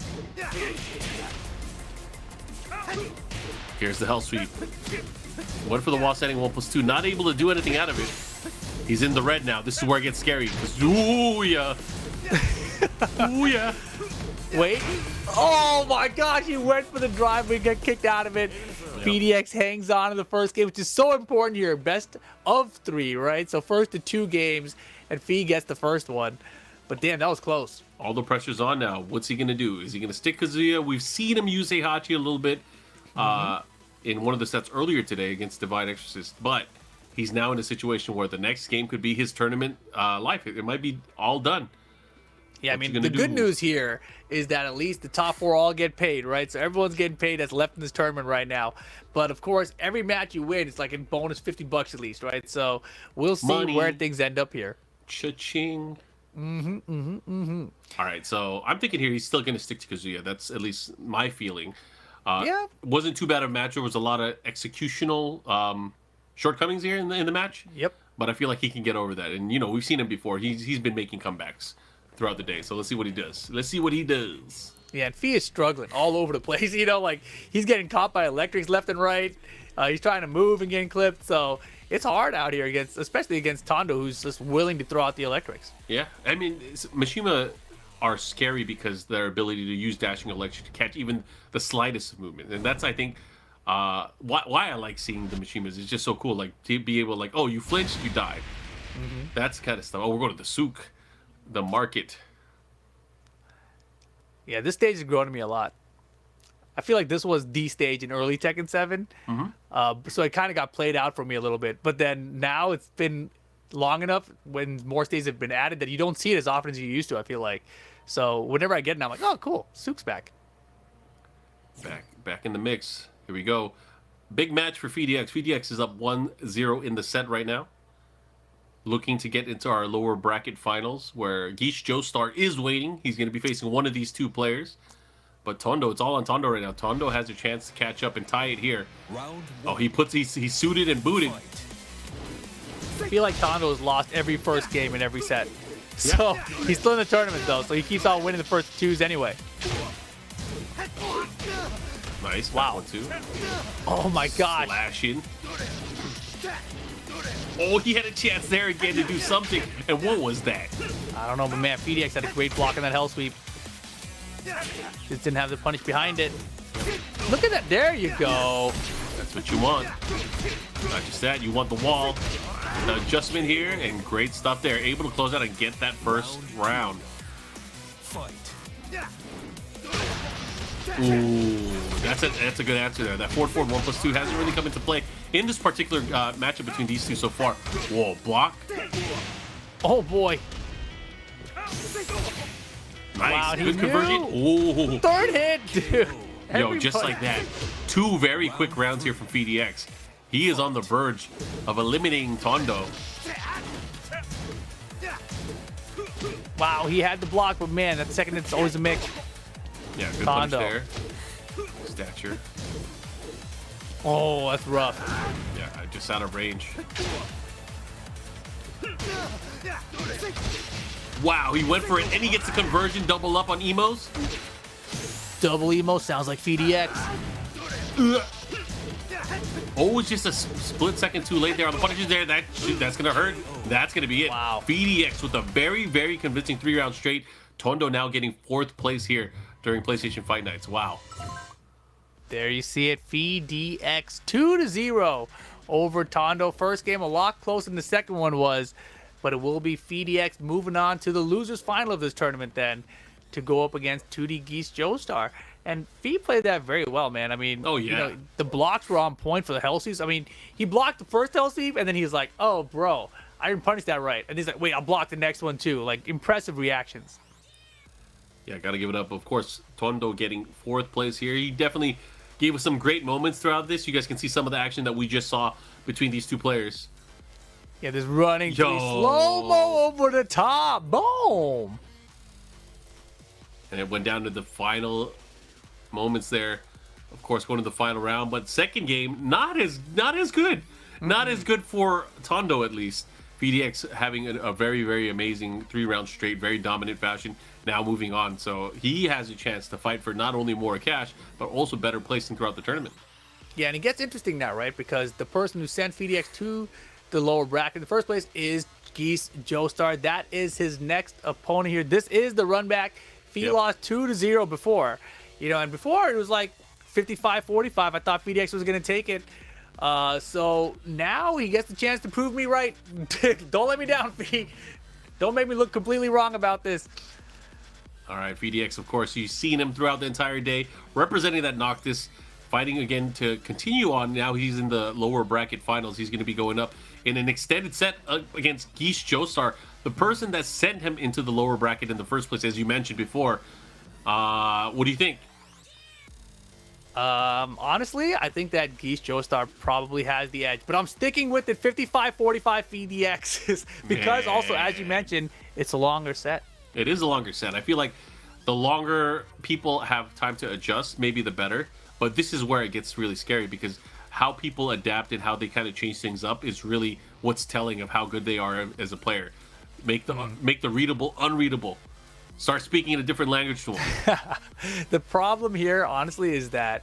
Here's the hell sweep. Went for the wall setting 1+2. Not able to do anything out of it. He's in the red now. This is where it gets scary. Ooh, yeah. Ooh, yeah. Wait. Oh my gosh, he went for the drive, but he got kicked out of it. PhiDX hangs on in the first game, which is so important here. Best of 3, right? So first to 2 games, and Phi gets the first one. But damn, that was close. All the pressure's on now. What's he going to do? Is he going to stick Kazuya? We've seen him use Heihachi a little bit in one of the sets earlier today against Divine Exorcist, but he's now in a situation where the next game could be his tournament life. It might be all done. Yeah, What's I he mean, gonna the good do? news here is that at least the top 4 all get paid, right? So everyone's getting paid that's left in this tournament right now. But of course, every match you win, it's like a bonus $50 at least, right? So we'll see Money. where things end up here. Cha-ching. All right, so I'm thinking here he's still going to stick to Kazuya. That's at least my feeling. Yeah. Wasn't too bad of a match. There was a lot of executional shortcomings here in the match. Yep. But I feel like he can get over that. And, you know, we've seen him before. He's been making comebacks throughout the day. So let's see what he does. Let's see what he does. Yeah, and Phi is struggling all over the place. You know, like he's getting caught by electrics left and right. He's trying to move and getting clipped. So it's hard out here against, especially against Tondo, who's just willing to throw out the electrics. Yeah, I mean, Mishima are scary because their ability to use dashing electric to catch even the slightest movement, and that's, I think, why I like seeing the Mishimas. It's just so cool, like to be able to, like, oh, you flinched, you died. That's kind of stuff. Oh, we're going to the souk, the market. Yeah, this stage has grown to me a lot. I feel like this was the stage in early Tekken 7. So it kind of got played out for me a little bit. But then now it's been long enough when more stages have been added that you don't see it as often as you used to, I feel like. So whenever I get it, I'm like, oh, cool. Souk's back. Back in the mix. Here we go. Big match for PhiDX. PhiDX is up 1-0 in the set right now. Looking to get into our lower bracket finals where Geesh Joestar is waiting. He's going to be facing one of these 2 players. But Tondo, it's all on Tondo right now. Tondo has a chance to catch up and tie it here. Round Oh, 1. he's suited and booted. I feel like Tondo has lost every first game in every set. So he's still in the tournament, though. So he keeps on winning the first 2s anyway. Nice. Wow. 1-2. Oh, my gosh. Slashing. Oh, he had a chance there again to do something. And what was that? I don't know, but man, PhiDX had a great block on that hell sweep. Just didn't have the punish behind it. Look at that. There you go. That's what you want. Not just that, you want the wall. The adjustment here, and great stuff there. Able to close out and get that first round. Fight. Ooh, that's a good answer there. That 4-4 1+2 hasn't really come into play in this particular matchup between these 2 so far. Whoa, block. Oh, boy. Nice. Wow, he Good conversion. Ooh. Third hit, dude. Yo, just like that. 2 very quick rounds here from PhiDX. He is on the verge of eliminating Tondo. Wow, he had the block, but man, that second hit's always a mix. Yeah, good Tondo. punish there. Stature. Oh, that's rough. Yeah, just out of range. Wow, he went for it, and he gets the conversion, double up on emos. Double emo sounds like PhiDX. Oh, it's just a split second too late there on the punishes there. That's gonna hurt. That's gonna be it. Wow. PhiDX with a very, very convincing 3 rounds straight. Tondo now getting 4th place here during PlayStation Fight Nights. Wow. There you see it. PhiDX 2-0 over Tondo. First game a lot closer than the second one was, but it will be PhiDX moving on to the losers final of this tournament then to go up against 2D Geese Joestar. And Phi played that very well, man. I mean, oh, yeah. You know, the blocks were on point for the hell sweeps. I mean, he blocked the first hell sweep, and then he was like, oh, bro, I didn't punish that right. And he's like, wait, I'll block the next one too. Like, impressive reactions. Yeah, got to give it up. Of course, Tondo getting 4th place here. He definitely gave us some great moments throughout this. You guys can see some of the action that we just saw between these two players. Yeah, this running slow-mo over the top. Boom. And it went down to the final moments there. Of course, going to the final round. But second game, not as good. Not as good for Tondo, at least. PhiDX having a very, very amazing 3 rounds straight, very dominant fashion. Now moving on. So he has a chance to fight for not only more cash, but also better placing throughout the tournament. Yeah, and it gets interesting now, right? Because the person who sent PhiDX to the lower bracket in the first place is Geese Joestar. That is his next opponent here. This is the run back. Phi lost 2-0 before. You know, and before it was like 55-45. I thought PhiDX was going to take it. So now he gets the chance to prove me right. Don't let me down, Phi. Don't make me look completely wrong about this. All right, PhiDX, of course, you've seen him throughout the entire day, representing that Noctis, fighting again to continue on. Now he's in the lower bracket finals. He's going to be going up in an extended set against Geese Joestar, the person that sent him into the lower bracket in the first place, as you mentioned before. What do you think? Honestly, I think that Geese Joestar probably has the edge, but I'm sticking with it 55-45 PhiDX because also, as you mentioned, it's a longer set. It is a longer set. I feel like the longer people have time to adjust, maybe the better. But this is where it gets really scary because how people adapt and how they kind of change things up is really what's telling of how good they are as a player. Make the readable unreadable. Start speaking in a different language to them. The problem here, honestly, is that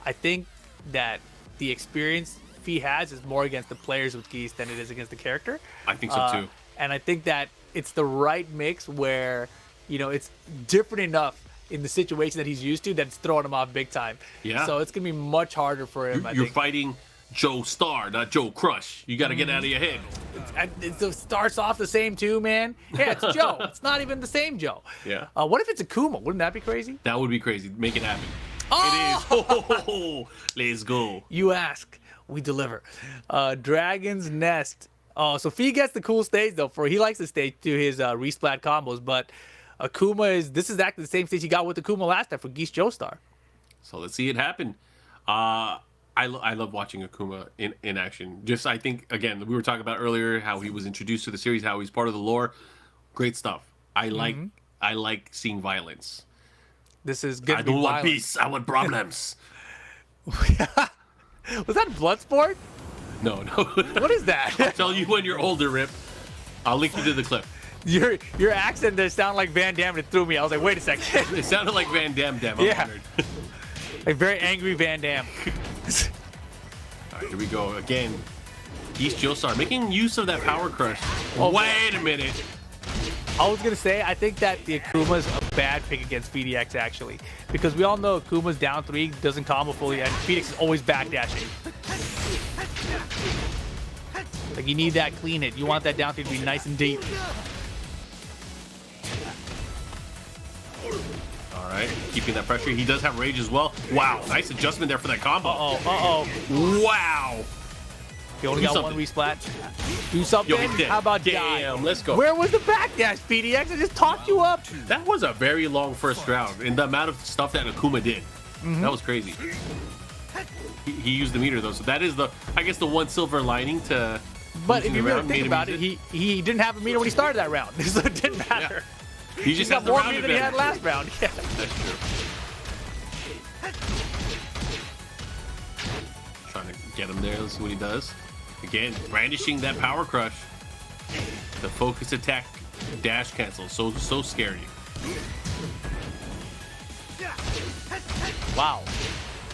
I think that the experience Phi has is more against the players with Geese than it is against the character. I think so too. And I think that it's the right mix where, you know, it's different enough in the situation that he's used to that it's throwing him off big time. Yeah. So it's going to be much harder for him, I You're think. fighting Joestar, not Joe Crush. You got to get out of your head. It starts off the same too, man. Yeah, it's Joe. It's not even the same Joe. Yeah. What if it's Akuma? Wouldn't that be crazy? That would be crazy. Make it happen. Oh! It is. Oh, let's go. You ask, we deliver. Dragon's Nest. Oh, so Phi gets the cool stage though. He likes to stage to his resplat combos, but Akuma this is actually the same stage he got with Akuma last time for Geese Joestar. So let's see it happen. I love watching Akuma in action. Just I think again we were talking about earlier how he was introduced to the series, how he's part of the lore. Great stuff. I like seeing violence. This is good. I don't want peace. I want problems. Was that Bloodsport? No. What is that? I'll tell you when you're older, Rip. I'll link you to the clip. Your accent there sounded like Van Damme. And it threw me. I was like, wait a second. It sounded like Van Damme. I'm honored. Like very angry Van Damme. All right, here we go again. Geese Joestar making use of that power crush. Oh, wait a minute. I was gonna say I think that the Akuma's a bad pick against PhiDX actually, because we all know Akuma's down 3, doesn't combo fully, and PhiDX is always backdashing. Like you need that clean hit. You want that down 3 to be nice and deep. All right, keeping that pressure. He does have rage as well. Wow, nice adjustment there for that combo. Wow. You only got one resplat. Do something. Yo, How about damn, die? let's go. Where was the backdash, PhiDX? I just talked you up. That was a very long first round, and the amount of stuff that Akuma did, that was crazy. He used the meter though, so that is I guess the one silver lining to. But if you really think about it, he didn't have a meter when he started that round, so it didn't matter. Yeah. He just got more meter than he had last round. Yeah. That's true. Trying to get him there. Let's see what he does. Again, brandishing that power crush. The focus attack dash cancel. So scary. Wow.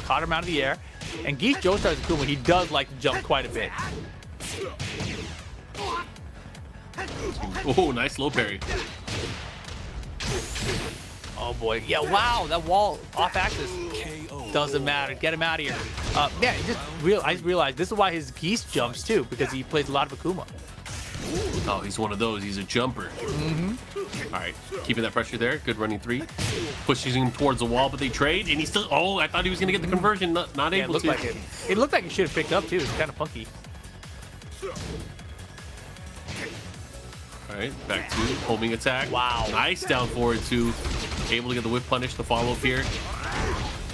Caught him out of the air. And Geese Joestar is cool, but he does like to jump quite a bit. Oh, nice low parry. Oh boy. Yeah, wow. That wall off axis. Doesn't matter. Get him out of here. Yeah, I just realized this is why his Geese jumps too, because he plays a lot of Akuma. Oh, he's one of those. He's a jumper. All right, keeping that pressure there. Good running 3. Pushing him towards the wall, but they trade, and he still. Oh, I thought he was gonna get the conversion. Not Yeah, it able looked to. like it. It looked like he should have picked up too. It's kind of funky. All right, back to homing attack. Wow. Nice down forward 2. Able to get the whip punish. The follow up here.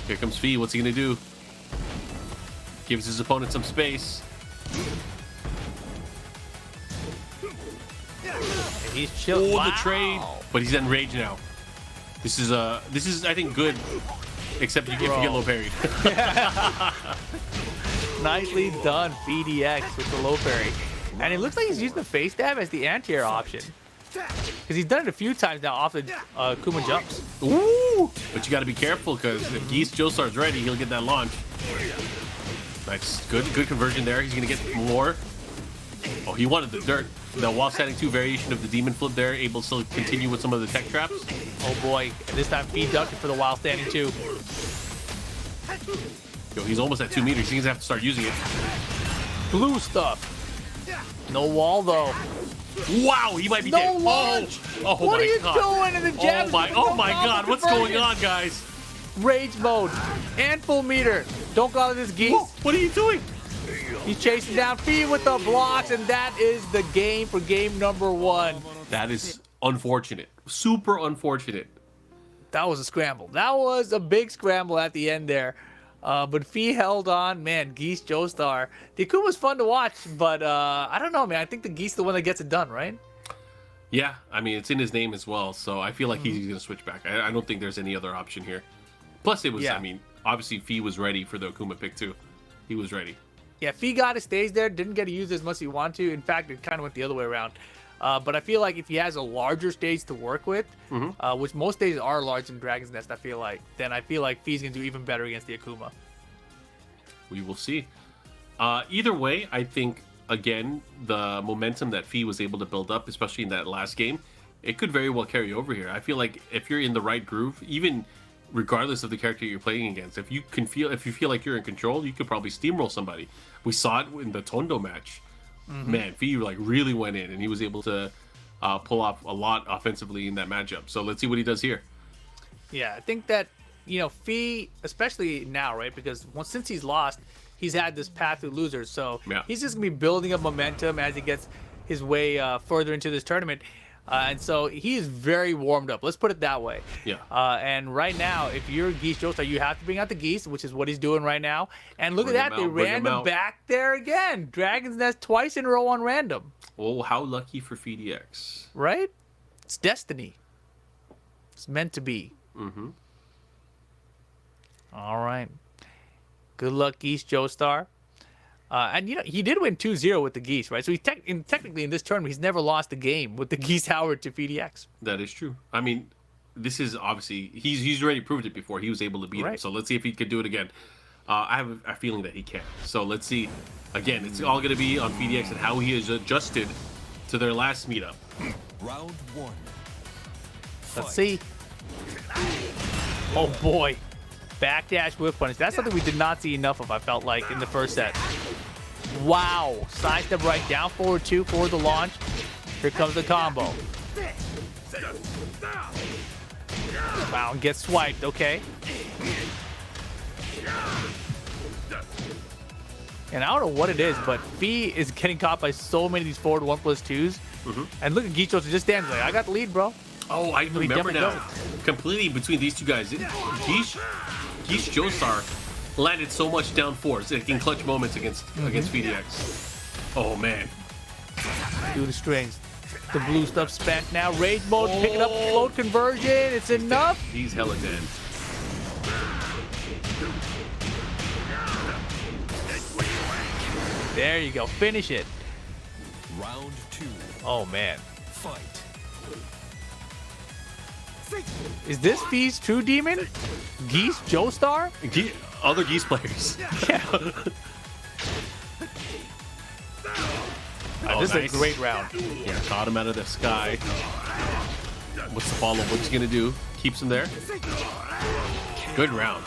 Here comes Phi. What's he gonna do? Gives his opponent some space. And he's chill. Oh, Wow. the trade, but he's enraged now. This is I think good, except if you get low parried. Nicely done, PhiDX with the low parry. And it looks like he's using the face stab as the anti-air option. Because he's done it a few times now off the Kuma jumps. Ooh! But you got to be careful, because if Geese Joestar's ready, he'll get that launch. Nice, good conversion there. He's gonna get more. Oh, he wanted the dirt. The while standing 2 variation of the demon flip there, able to still continue with some of the tech traps. Oh boy, and this time Phi ducked it for the while standing 2. Yo, he's almost at 2 meters. He's gonna have to start using it. Blue stuff. No wall though. Wow, he might be No dead. launch! Oh What my are you God. doing in the jab? Oh my God, what's going on, guys? Rage mode and full meter. Don't call it this Geese. Whoa, what are you doing? He's chasing down Phi with the blocks, and that is the game for game number 1. That is unfortunate. Super unfortunate. That was a scramble. That was a big scramble at the end there. But Phi held on. Man, Geese Joestar. The Akuma was fun to watch, but I don't know, man. I think the Geese is the one that gets it done, right? Yeah, I mean, it's in his name as well, so I feel like he's going to switch back. I don't think there's any other option here. Plus, it was, Yeah. I mean, obviously, Phi was ready for the Akuma pick, too. He was ready. Yeah, Phi got his stage there. Didn't get to use it as much as he wanted to. In fact, it kind of went the other way around. But I feel like if he has a larger stage to work with, which most stages are large in Dragon's Nest, I feel like, then I feel like Phi's going to do even better against the Akuma. We will see. Either way, I think, again, the momentum that Phi was able to build up, especially in that last game, it could very well carry over here. I feel like if you're in the right groove, even regardless of the character you're playing against, if you feel like you're in control, you could probably steamroll somebody. We saw it in the Tondo match. Man, Phi like really went in, and he was able to pull off a lot offensively in that matchup. So let's see what he does here. Yeah, I think that, Phi, especially now, right? Because since he's lost, he's had this path to losers. So Yeah. he's just going to be building up momentum as he gets his way further into this tournament. And so he is very warmed up. Let's put it that way. Yeah. And right now, if you're Geese Joestar, you have to bring out the Geese, which is what he's doing right now. And look Bring at that. him They out, bring ran him them out. back there again. Dragon's Nest twice in a row on random. Oh, how lucky for PhiDX. Right? It's destiny. It's meant to be. All right. Good luck, Geese Joestar. And he did win 2-0 with the Geese, right? So technically in this tournament, he's never lost a game with the Geese Howard to PhiDX. That is true. I mean, this is obviously he's already proved it before. He was able to beat him. Right. So let's see if he could do it again. I have a feeling that he can. So let's see. Again, it's all going to be on PhiDX and how he has adjusted to their last meetup. Round 1. Let's see. Oh boy. Backdash whip punish. That's something we did not see enough of, I felt like, in the first set. Wow. Sidestep right, down forward 2 for the launch. Here comes the combo. Wow, and gets swiped. Okay. And I don't know what it is, but Phi is getting caught by so many of these forward 1+2s. And look at Geese Joestar just standing like, I got the lead, bro. Oh, I remember definitely now. does. Completely between these two guys. Geese Joestar landed so much down force in clutch moments against PhiDX. Oh, man. Do the strings. The blue stuff spent now. Rage mode, picking up float conversion. It's enough. He's hella dead. There you go. Finish it. Round 2. Oh, man. Fight. Is this Phi's true demon? Geese Joestar? Other Geese players. Yeah. Oh, This nice. is a great round. Yeah, caught him out of the sky. What's the follow? What's he gonna do? Keeps him there. Good round.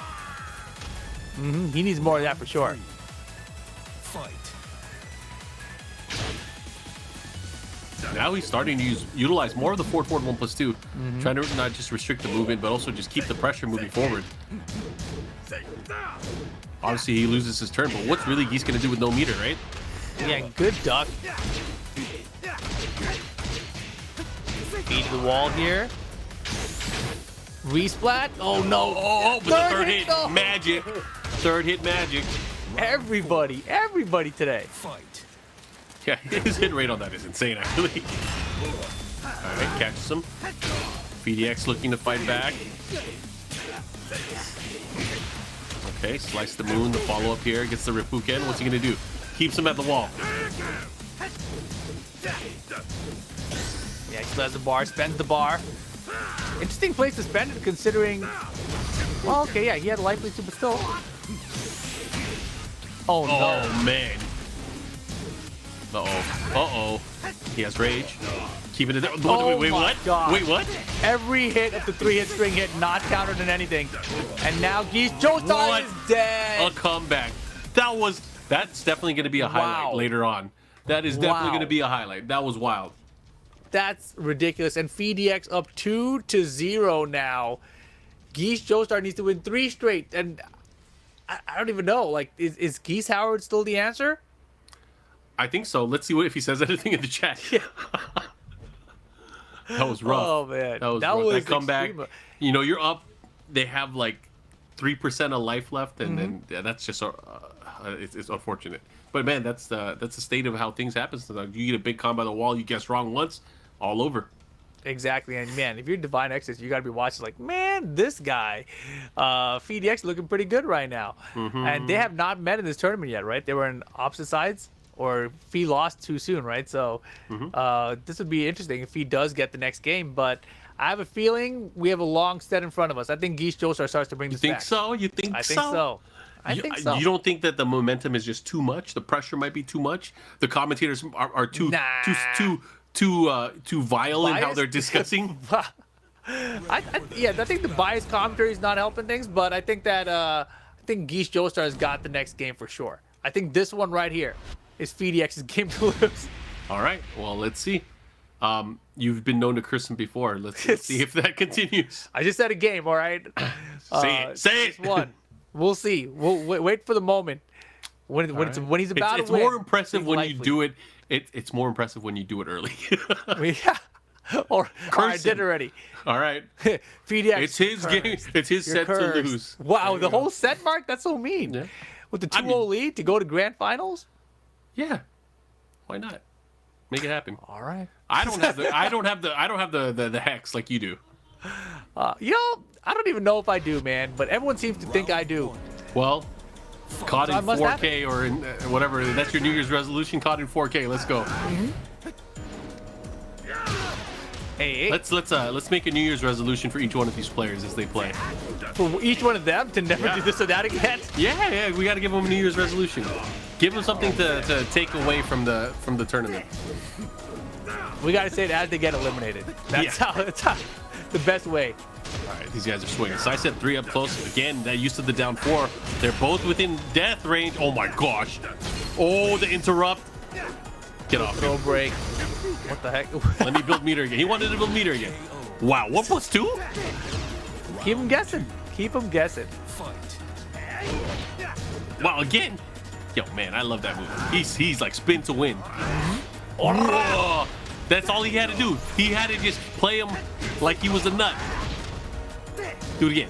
He needs more of that for sure. Fight. Now he's starting to utilize more of the 4-forward 1+2, trying to not just restrict the movement, but also just keep the pressure moving forward. Obviously, he loses his turn, but what's really Geese gonna do with no meter, right? Yeah, good duck. Feed the wall here. Resplat. Oh no. Oh, but the third hit, no. magic. Third hit, magic. Everybody today. Fight. Yeah, his hit rate on that is insane, actually. All right, catches him. PhiDX looking to fight back. Okay, slice the moon. The follow up here gets the Ripuken. What's he gonna do? Keeps him at the wall. Yeah, he still has the bar, spends the bar. Interesting place to spend it considering. Well, okay, yeah, he had life lead too, but still. Oh no. Oh man. Uh-oh. He has rage. Keeping it. Oh Wait, my what? God. Wait, what? Every hit of the 3-hit string hit not countered in anything. And now Geese Joestar What? is dead. A comeback. That's definitely going to be a highlight Wow. later on. That is definitely Wow. going to be a highlight. That was wild. That's ridiculous. And PhiDX up 2-0 now. Geese Joestar needs to win 3 straight. And I don't even know. Like, is Geese Howard still the answer? I think so. Let's see if he says anything in the chat. Yeah. That was rough. Oh, man. That was rough. That comeback. extreme. You know, you're up. They have like 3% of life left, and then that's just it's unfortunate. But man, that's the state of how things happen. So you get a big combo by the wall, you guess wrong once, all over. Exactly, and man, if you're Divine Exorcist, you gotta be watching like, man, this guy, PhiDX looking pretty good right now, and they have not met in this tournament yet, right? They were on opposite sides, or Phi lost too soon, right? So this would be interesting if he does get the next game, but I have a feeling we have a long set in front of us. I think Geese Joestar starts to bring this Think back. so? You think so? I think so. I think so. You don't think that the momentum is just too much? The pressure might be too much. The commentators are too vile in how Biased? they're discussing. I think the biased commentary is not helping things, but I think that I think Geese Joestar has got the next game for sure. I think this one right here is PhiDX's game to lose. All right. Well, let's see. You've been known to curse him before. Let's see if that continues. I just said a game, all right? Say it. Say it. Just one. We'll see. We'll wait for the moment when he's about It's to win. more impressive He's when you likely. do it. It's more impressive when you do it early. Yeah. Or I did him. already. All right. PhiDX. It's his cursed. game. It's his You're set to cursed. lose. Wow, the whole set, Mark? That's so mean. Yeah. With the 2-0 I mean- lead to go to grand finals? Yeah. Why not? Make it happen. All right. I don't have the hex like you do. I don't even know if I do, man, but everyone seems to think I do. Well, caught So I in must have 4K or in whatever. That's your New Year's resolution. Caught in 4K. Let's go. Hey, Let's make a New Year's resolution for each one of these players as they play. for each one of them to never do this or that again. Yeah, we got to give them a New Year's resolution. Give them something to take away from the tournament. We got to say it as they get eliminated. That's how the best way. All right, these guys are swinging. So I said 3 up close. Again, that used to the down 4. They're both within death range. Oh my gosh. Oh, the interrupt. Get off Throw him. break. What the heck? Let me build meter again. He wanted to build meter again. Wow, 1+2? Keep him guessing. Keep him guessing. Fight. Wow, again. Yo, man, I love that move. He's like spin to win. Oh, that's all he had to do. He had to just play him like he was a nut. Do it again.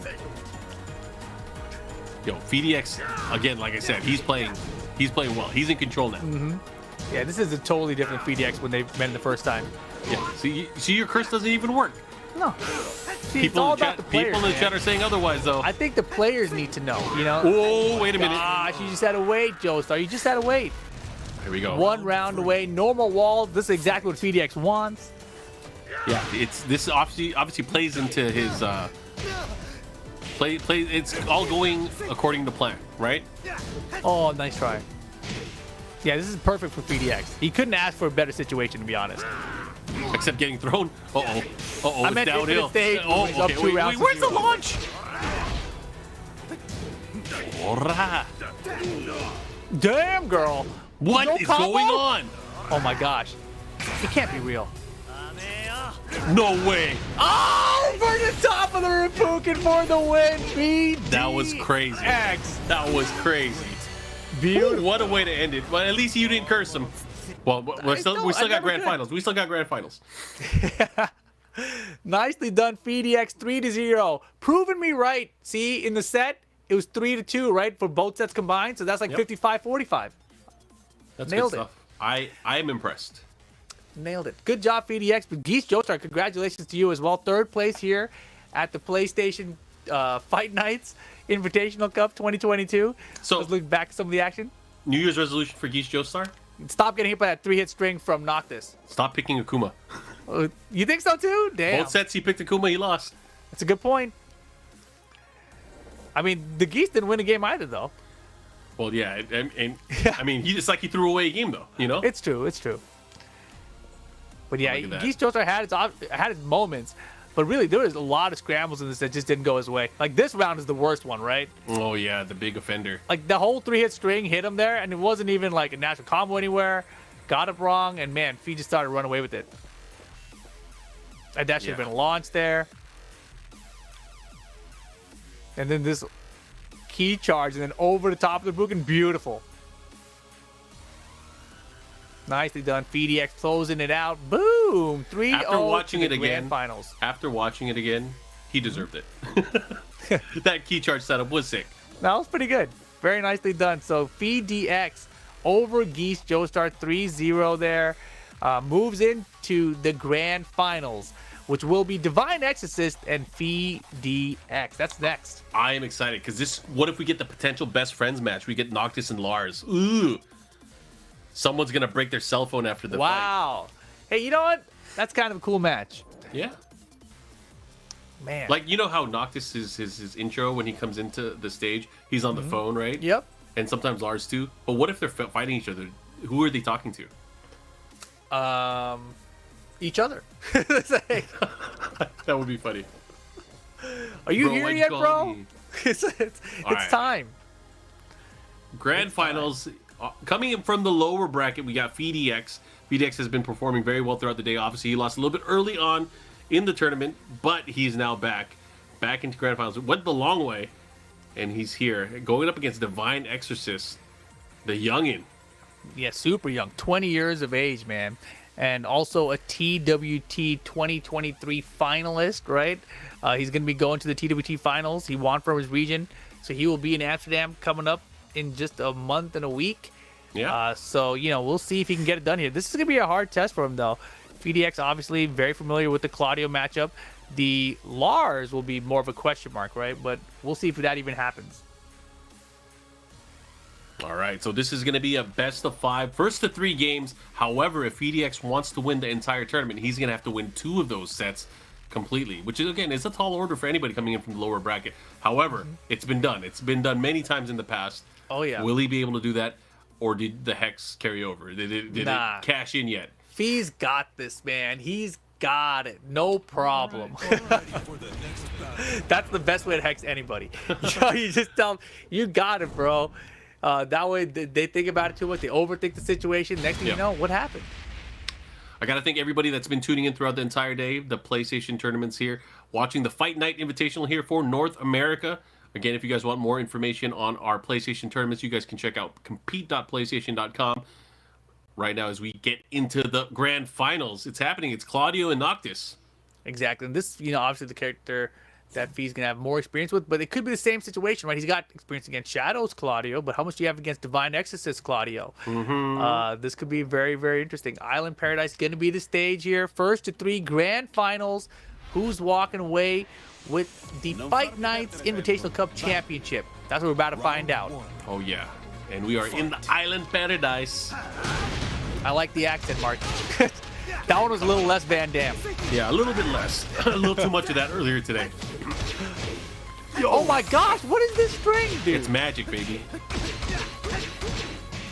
Yo, PhiDX, again, like I said, he's playing well. He's in control now. Yeah, this is a totally different PhiDX when they met the first time. Yeah. See, your curse doesn't even work. No. See, it's People all in the about chat, the players, people in the chat man. are saying otherwise, though. I think the players need to know, you know? Oh, wait a minute. Gosh, you just had to wait, Joestar. You just had to wait. Here we go. One round away. Normal wall. This is exactly what PhiDX wants. Yeah, this obviously plays into his play. It's all going according to plan, right? Oh, nice try. Yeah, this is perfect for PhiDX. He couldn't ask for a better situation, to be honest. Except getting thrown. Uh-oh. Uh-oh, I it's meant downhill. stage, Oh, he's up okay. 2 rounds to Where's the 0. launch? Ora. Damn, girl. What No is combo? going on? Oh my gosh. It can't be real. No way. Oh, over the top of the Reppuken for the win. PhiDX. That was crazy. That was crazy. Beautiful. What a way to end it. But at least you didn't curse him. Well, we still got never grand could. finals. We still got grand finals. Nicely done, PhiDX. 3-0. Proving me right. See, in the set, it was 3-2, right, for both sets combined. So that's like Yep. 55-45. That's Nailed good it. stuff. I am impressed. Nailed it. Good job, PhiDX. But Geese Joestar, congratulations to you as well. 3rd place here at the PlayStation Fight Nights Invitational Cup 2022. So- let's look back at some of the action. New Year's resolution for Geese Joestar? Stop getting hit by that 3-hit string from Noctis. Stop picking Akuma. You think so too? Damn. Both sets he picked Akuma, he lost. That's a good point. I mean, the Geese didn't win a game either, though. Well, yeah, and I mean, it's like he threw away a game, though. You know? It's true. It's true. But yeah, Look at that. Geese Joestar had its moments, but really there was a lot of scrambles in this that just didn't go his way. Like this round is the worst one, right? Oh yeah, the big offender. Like the whole 3-hit string hit him there, and it wasn't even like a natural combo anywhere. Got it wrong, and man, Phi just started to run away with it. And that should have Yeah. been launched there. And then this key charge, and then over the top of the Buken. Beautiful. Nicely done. PhiDX closing it out. Boom! 3-0 After watching to it the grand again, finals. After watching it again, he deserved it. That key charge setup was sick. That was pretty good. Very nicely done. So PhiDX over Geese Joestar 3-0 there. Moves into the grand finals, which will be Divine Exorcist and PhiDX. That's next. I am excited because this. What if we get the potential best friends match? We get Noctis and Lars. Ooh. Someone's gonna break their cell phone after the fight. Wow. Hey, you know what? That's kind of a cool match. Yeah. Man. Like, you know how Noctis is his intro when he comes into the stage, he's on the phone, right? Yep. And sometimes Lars too. But what if they're fighting each other? Who are they talking to? Each other. It's like, That would be funny. are you Bro, here why'd you yet, call bro? me? It's right. time. Grand finals coming in from the lower bracket. We got PhiDX. PhiDX has been performing very well throughout the day. Obviously, he lost a little bit early on in the tournament, but he's now back into grand finals. Went the long way, and he's here going up against Divine Exorcist, the youngin. Yeah, super young, 20 years of age, man. And also a TWT 2023 finalist, right? He's going to be going to the TWT finals. He won from his region. So he will be in Amsterdam coming up in just a month and a week. Yeah. So, you know, we'll see if he can get it done here. This is going to be a hard test for him, though. PhiDX, obviously, very familiar with the Claudio matchup. The Lars will be more of a question mark, right? But we'll see if that even happens. All right, so this is going to be a best of 5, first to 3 games. However, if PhiDX wants to win the entire tournament, he's going to have to win 2 of those sets completely, which is, again, is a tall order for anybody coming in from the lower bracket. However, it's been done. It's been done many times in the past. Oh, yeah. Will he be able to do that, or did the Hex carry over? Did it cash in yet? Phi's got this, man. He's got it. No problem. That's the best way to hex anybody. You just tell them, you got it, bro. That way they think about it too much. They overthink the situation. Next thing you know, what happened? I got to thank everybody that's been tuning in throughout the entire day. The PlayStation tournaments here. Watching the Fight Night Invitational here for North America. Again, if you guys want more information on our PlayStation tournaments, you guys can check out compete.playstation.com. Right now, as we get into the grand finals, it's happening. It's Claudio and Noctis. Exactly. And this, you know, obviously the character that Phi's going to have more experience with, but it could be the same situation, right? He's got experience against Shadows Claudio, but how much do you have against Divine Exorcist Claudio? This could be very, very interesting. Island Paradise going to be the stage here. First to 3 grand finals. Who's walking away with the Fight Nights Invitational Cup Championship? That's what we're about to find out. Oh, yeah. And we are in the island paradise. I like the accent, Mark. That one was a little less Van Damme. Yeah, a little bit less. A little too much of that earlier today. Oh my gosh, what is this string, dude? It's magic, baby.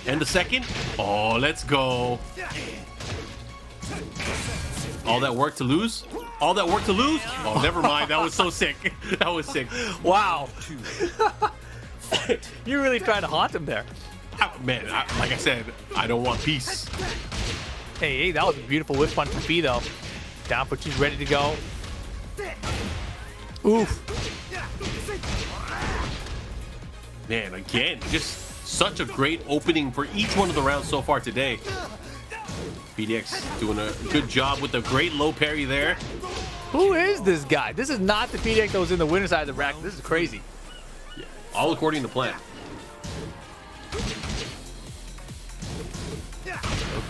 And the second. Oh, let's go. All that work to lose? All that work to lose? Oh, never mind. That was so sick. That was sick. Wow. You're really trying to haunt him there. Man, like I said, I don't want peace. Hey, that was a beautiful whip punch from Phi, though. Down for two, ready to go. Oof. Man, again, just such a great opening for each one of the rounds so far today. PhiDX doing a good job with a great low parry there. Who is this guy? This is not the PhiDX that was in the winner's side of the bracket. This is crazy. Yeah, all according to plan.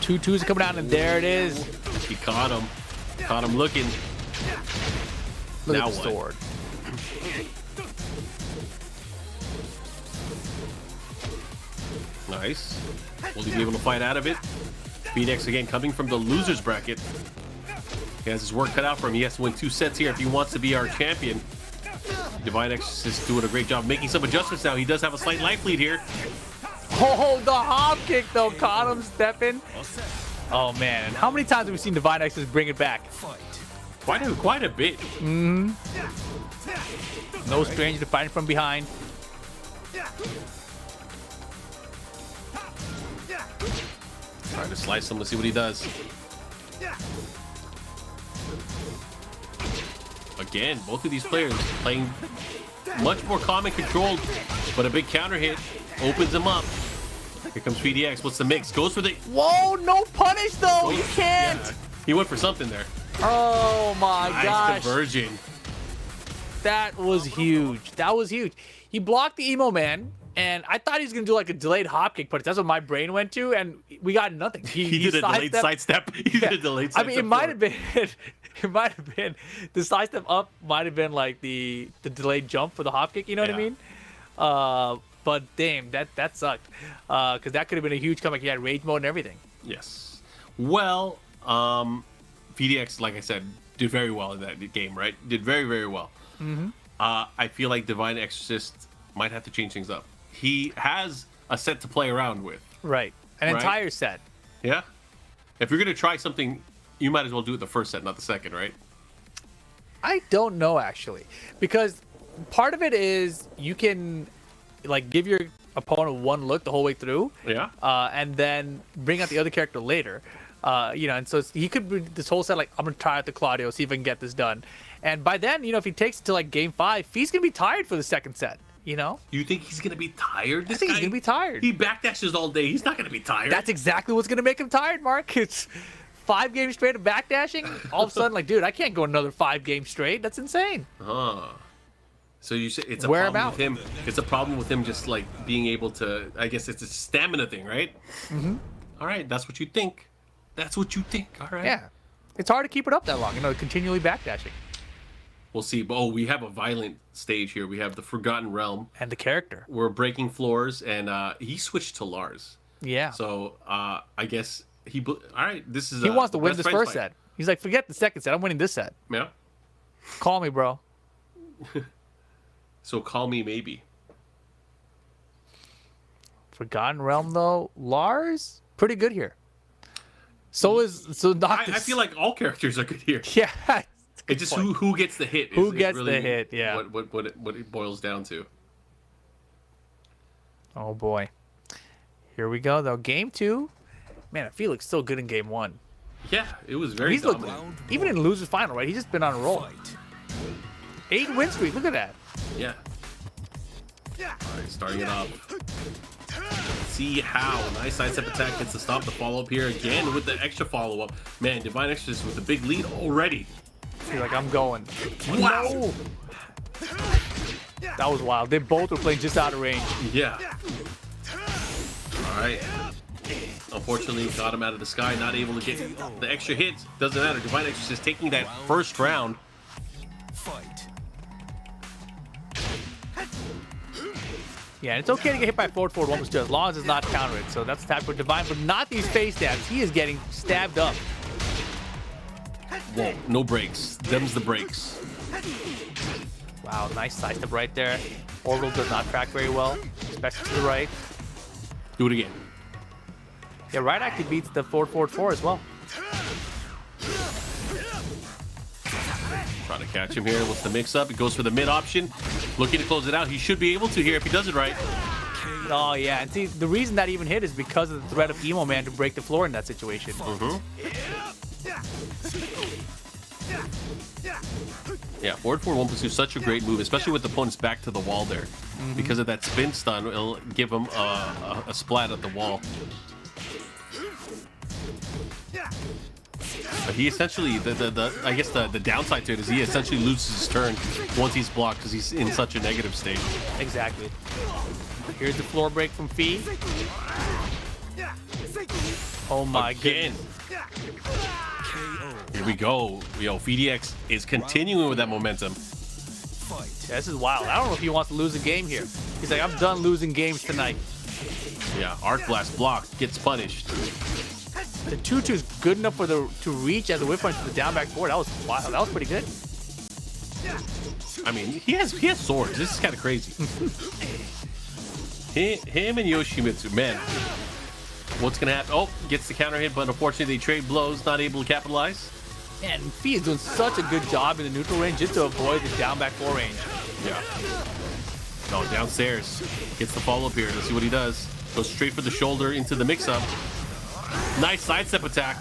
2-2s coming out, and there it is. He caught him. Caught him looking. Look Now at the what? sword. Nice. Will he be able to fight out of it? PhiDX again coming from the loser's bracket. He has his work cut out for him. He has to win 2 sets here if he wants to be our champion. Divine Exorcist doing a great job making some adjustments now. He does have a slight life lead here. Oh, the hop kick, though. Caught him stepping. Oh, man. And how many times have we seen Divine Exorcist bring it back? Quite a bit. No stranger to fighting from behind. Trying to slice him. Let's see what he does. Again, both of these players playing much more calm and controlled, but a big counter hit opens him up. Here comes PhiDX. What's the mix? Goes for the... Whoa, no punish, though. You can't. Yeah, he went for something there. Oh, my Nice gosh. conversion. That was huge. That was huge. He blocked the emo man, and I thought he was going to do like a delayed hop kick, but that's what my brain went to, and we got nothing. He did a delayed sidestep. He did a delayed sidestep. I mean, it might have been... It might have been the sidestep up might have been like the delayed jump for the hop kick, you know what I mean? But damn, that sucked. Because that could have been a huge comeback. He had rage mode and everything. Yes. Well, PhiDX, like I said, did very well in that game, right? Did very, very well. I feel like Divine Exorcist might have to change things up. He has a set to play around with. Right. An Right? entire set. Yeah? If you're going to try something, you might as well do it the first set, not the second, right? I don't know, actually. Because part of it is you can like give your opponent one look the whole way through. Yeah. And then bring out the other character later. You know, and so he could be this whole set like, I'm going to try out the Claudio, see if I can get this done. And by then, you know, if he takes it to like game 5, he's going to be tired for the second set, you know? You think he's going to be tired? I think he's going to be tired. He backdashes all day. He's not going to be tired. That's exactly what's going to make him tired, Mark. It's 5 games straight of backdashing. All of a sudden, like, dude, I can't go another 5 games straight. That's insane. So you say it's a Where problem about? with him. It's a problem with him just like being able to. I guess it's a stamina thing, right? All right, that's what you think. That's what you think. All right. Yeah. It's hard to keep it up that long, you know, continually backdashing. We'll see. But, we have a violent stage here. We have the Forgotten Realm. And the character. We're breaking floors, and he switched to Lars. Yeah. So I guess all right. This is He wants to win best this friends first fight. set. He's like, forget the second set. I'm winning this set. Yeah. Call me, bro. So call me maybe. Forgotten Realm, though. Lars, pretty good here. So not. I feel like all characters are good here. Yeah. It's just who gets the hit. Who is gets really the hit, yeah. What it boils down to. Oh boy. Here we go though. Game 2. Man, Felix so good in game 1. Yeah, it was very He's looked dominant. even in loser's final, right? He's just been on a roll. 8 win streak. Look at that. Yeah. All right, starting it off. See how nice sidestep attack gets to stop the follow up here again with the extra follow up. Man, Divine Exorcist with the big lead already. He's like, I'm going. Wow. No. That was wild. They both were playing just out of range. Yeah. All right. Unfortunately, got him out of the sky, not able to get the extra hits. Doesn't matter. Divine Exorcist taking that first round. Fight. Yeah, and it's okay to get hit by forward 1+2 as long as it's not countered. So that's the type for Divine, but not these face stabs. He is getting stabbed up. Whoa, no breaks. Them's the breaks. Wow, nice side step right there. Orbital does not track very well, especially to the right. Do it again. Yeah, right actually beats the forward 4 as well. Trying to catch him here. What's the mix up? He goes for the mid option. Looking to close it out. He should be able to here if he does it right. Oh, yeah. And see, the reason that even hit is because of the threat of Emo Man to break the floor in that situation. Yeah, forward 1+2 is such a great move, especially with the opponent's back to the wall there. Because of that spin stun, it'll give him a splat at the wall. But he essentially, I guess the downside to it is he essentially loses his turn once he's blocked because he's in such a negative state. Exactly. Here's the floor break from Phi. Oh my goodness. Here we go. Yo, PhiDX is continuing with that momentum. Yeah, this is wild. I don't know if he wants to lose a game here. He's like, I'm done losing games tonight. Yeah, Arc Blast blocked, gets punished. The 2-2 is good enough for to reach as a whip punch to the down back forward. That was wild. That was pretty good. I mean, he has swords. This is kind of crazy. Him and Yoshimitsu, man. What's gonna happen? Oh, gets the counter hit, but unfortunately they trade blows, not able to capitalize. And Phi is doing such a good job in the neutral range just to avoid the down back 4 range. Yeah. No, downstairs. Gets the follow-up here. Let's see what he does. Goes straight for the shoulder into the mix-up. Nice sidestep attack.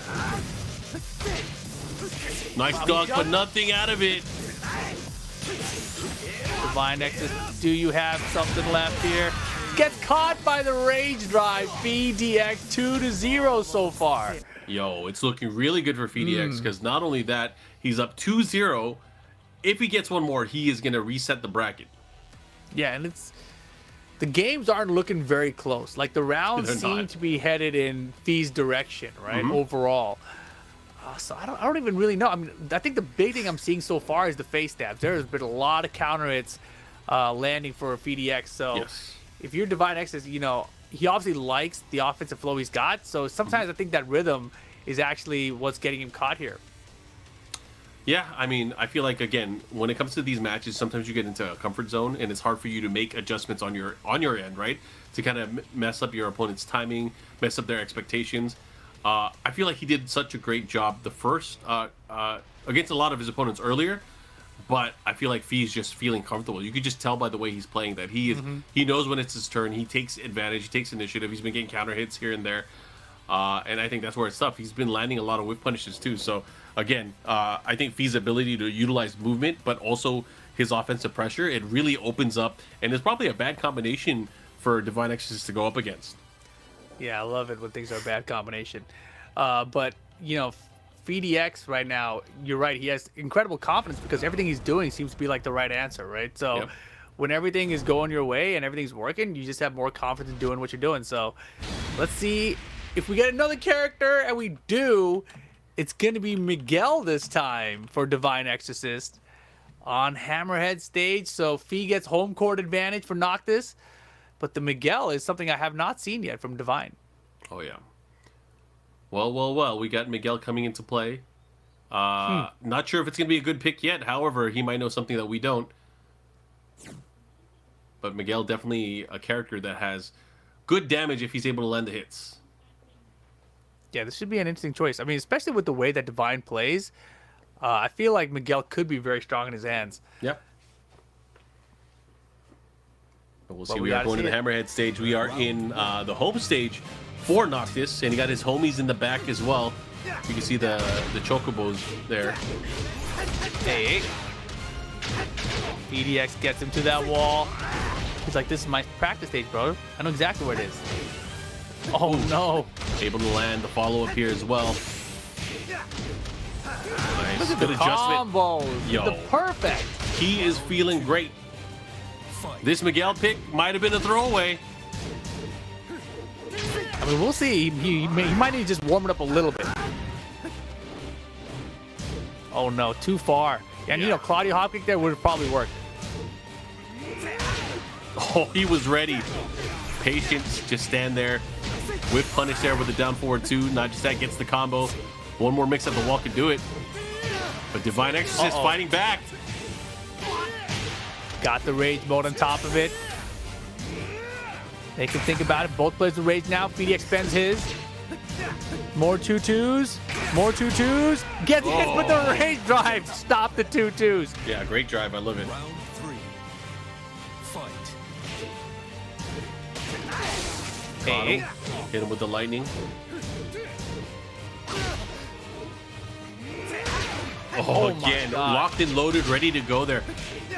Nice dunk, but nothing out of it. Divine Nexus, do you have something left here? Gets caught by the rage drive. PhiDX 2-0 so far. Yo, it's looking really good for PhiDX because not only that, he's up 2-0. If he gets one more, he is going to reset the bracket. Yeah, and the games aren't looking very close. Like the rounds seem to be headed in Phi's direction, right? Overall. So I don't even really know. I mean, I think the big thing I'm seeing so far is the face stabs. There's been a lot of counter hits landing for PhiDX. So if you're Divine Nexus, you know, he obviously likes the offensive flow he's got. So sometimes I think that rhythm is actually what's getting him caught here. Yeah, I mean, I feel like, again, when it comes to these matches, sometimes you get into a comfort zone, and it's hard for you to make adjustments on your end, right? To kind of mess up your opponent's timing, mess up their expectations. I feel like he did such a great job the first against a lot of his opponents earlier, but I feel like Phi's just feeling comfortable. You could just tell by the way he's playing that he is he knows when it's his turn. He takes advantage. He takes initiative. He's been getting counter hits here and there, and I think that's where it's tough. He's been landing a lot of whip punishes too. So again, I think Phi's ability to utilize movement, but also his offensive pressure, it really opens up, and it's probably a bad combination for Divine Exorcist to go up against. Yeah, I love it when things are a bad combination. But, you know, PhiDX right now, you're right, he has incredible confidence because everything he's doing seems to be like the right answer, right? So when everything is going your way and everything's working, you just have more confidence in doing what you're doing. So let's see if we get another character, and we do. It's going to be Miguel this time for Divine Exorcist on Hammerhead stage. So Phi gets home court advantage for Noctis. But the Miguel is something I have not seen yet from Divine. Oh, yeah. Well. We got Miguel coming into play. Not sure if it's going to be a good pick yet. However, he might know something that we don't. But Miguel definitely a character that has good damage if he's able to land the hits. Yeah, this should be an interesting choice. I mean, especially with the way that Divine plays, I feel like Miguel could be very strong in his hands. Yep. But we'll see. We are going to the Hammerhead stage. We are in the home stage for Noctis, and he got his homies in the back as well. You can see the chocobos there. Hey. PhiDX gets him to that wall. He's like, this is my practice stage, bro. I know exactly where it is. Oh, no. Able to land the follow-up here as well. Nice. Look at Good the adjustment. combos. Yo. The perfect. He is feeling great. This Miguel pick might have been a throwaway. I mean, we'll see. He might need to just warm it up a little bit. Oh, no. Too far. And, you know, Claudio hop kick there would have probably worked. Oh, he was ready. Patience, just stand there. Whip punish there with the down forward 2. Not just that, gets the combo. One more mix at the wall could do it. But Divine Exorcist fighting back. Got the rage mode on top of it. They can think about it. Both players with rage now. PhiDX spends his. More 2-2s. More 2-2s. Gets hit with the rage drive. Stop the 2-2s. Yeah, great drive. I love it. Round 3. Fight. Got Hey. him. Hit him with the lightning. Oh, my again, God. locked and loaded, ready to go there.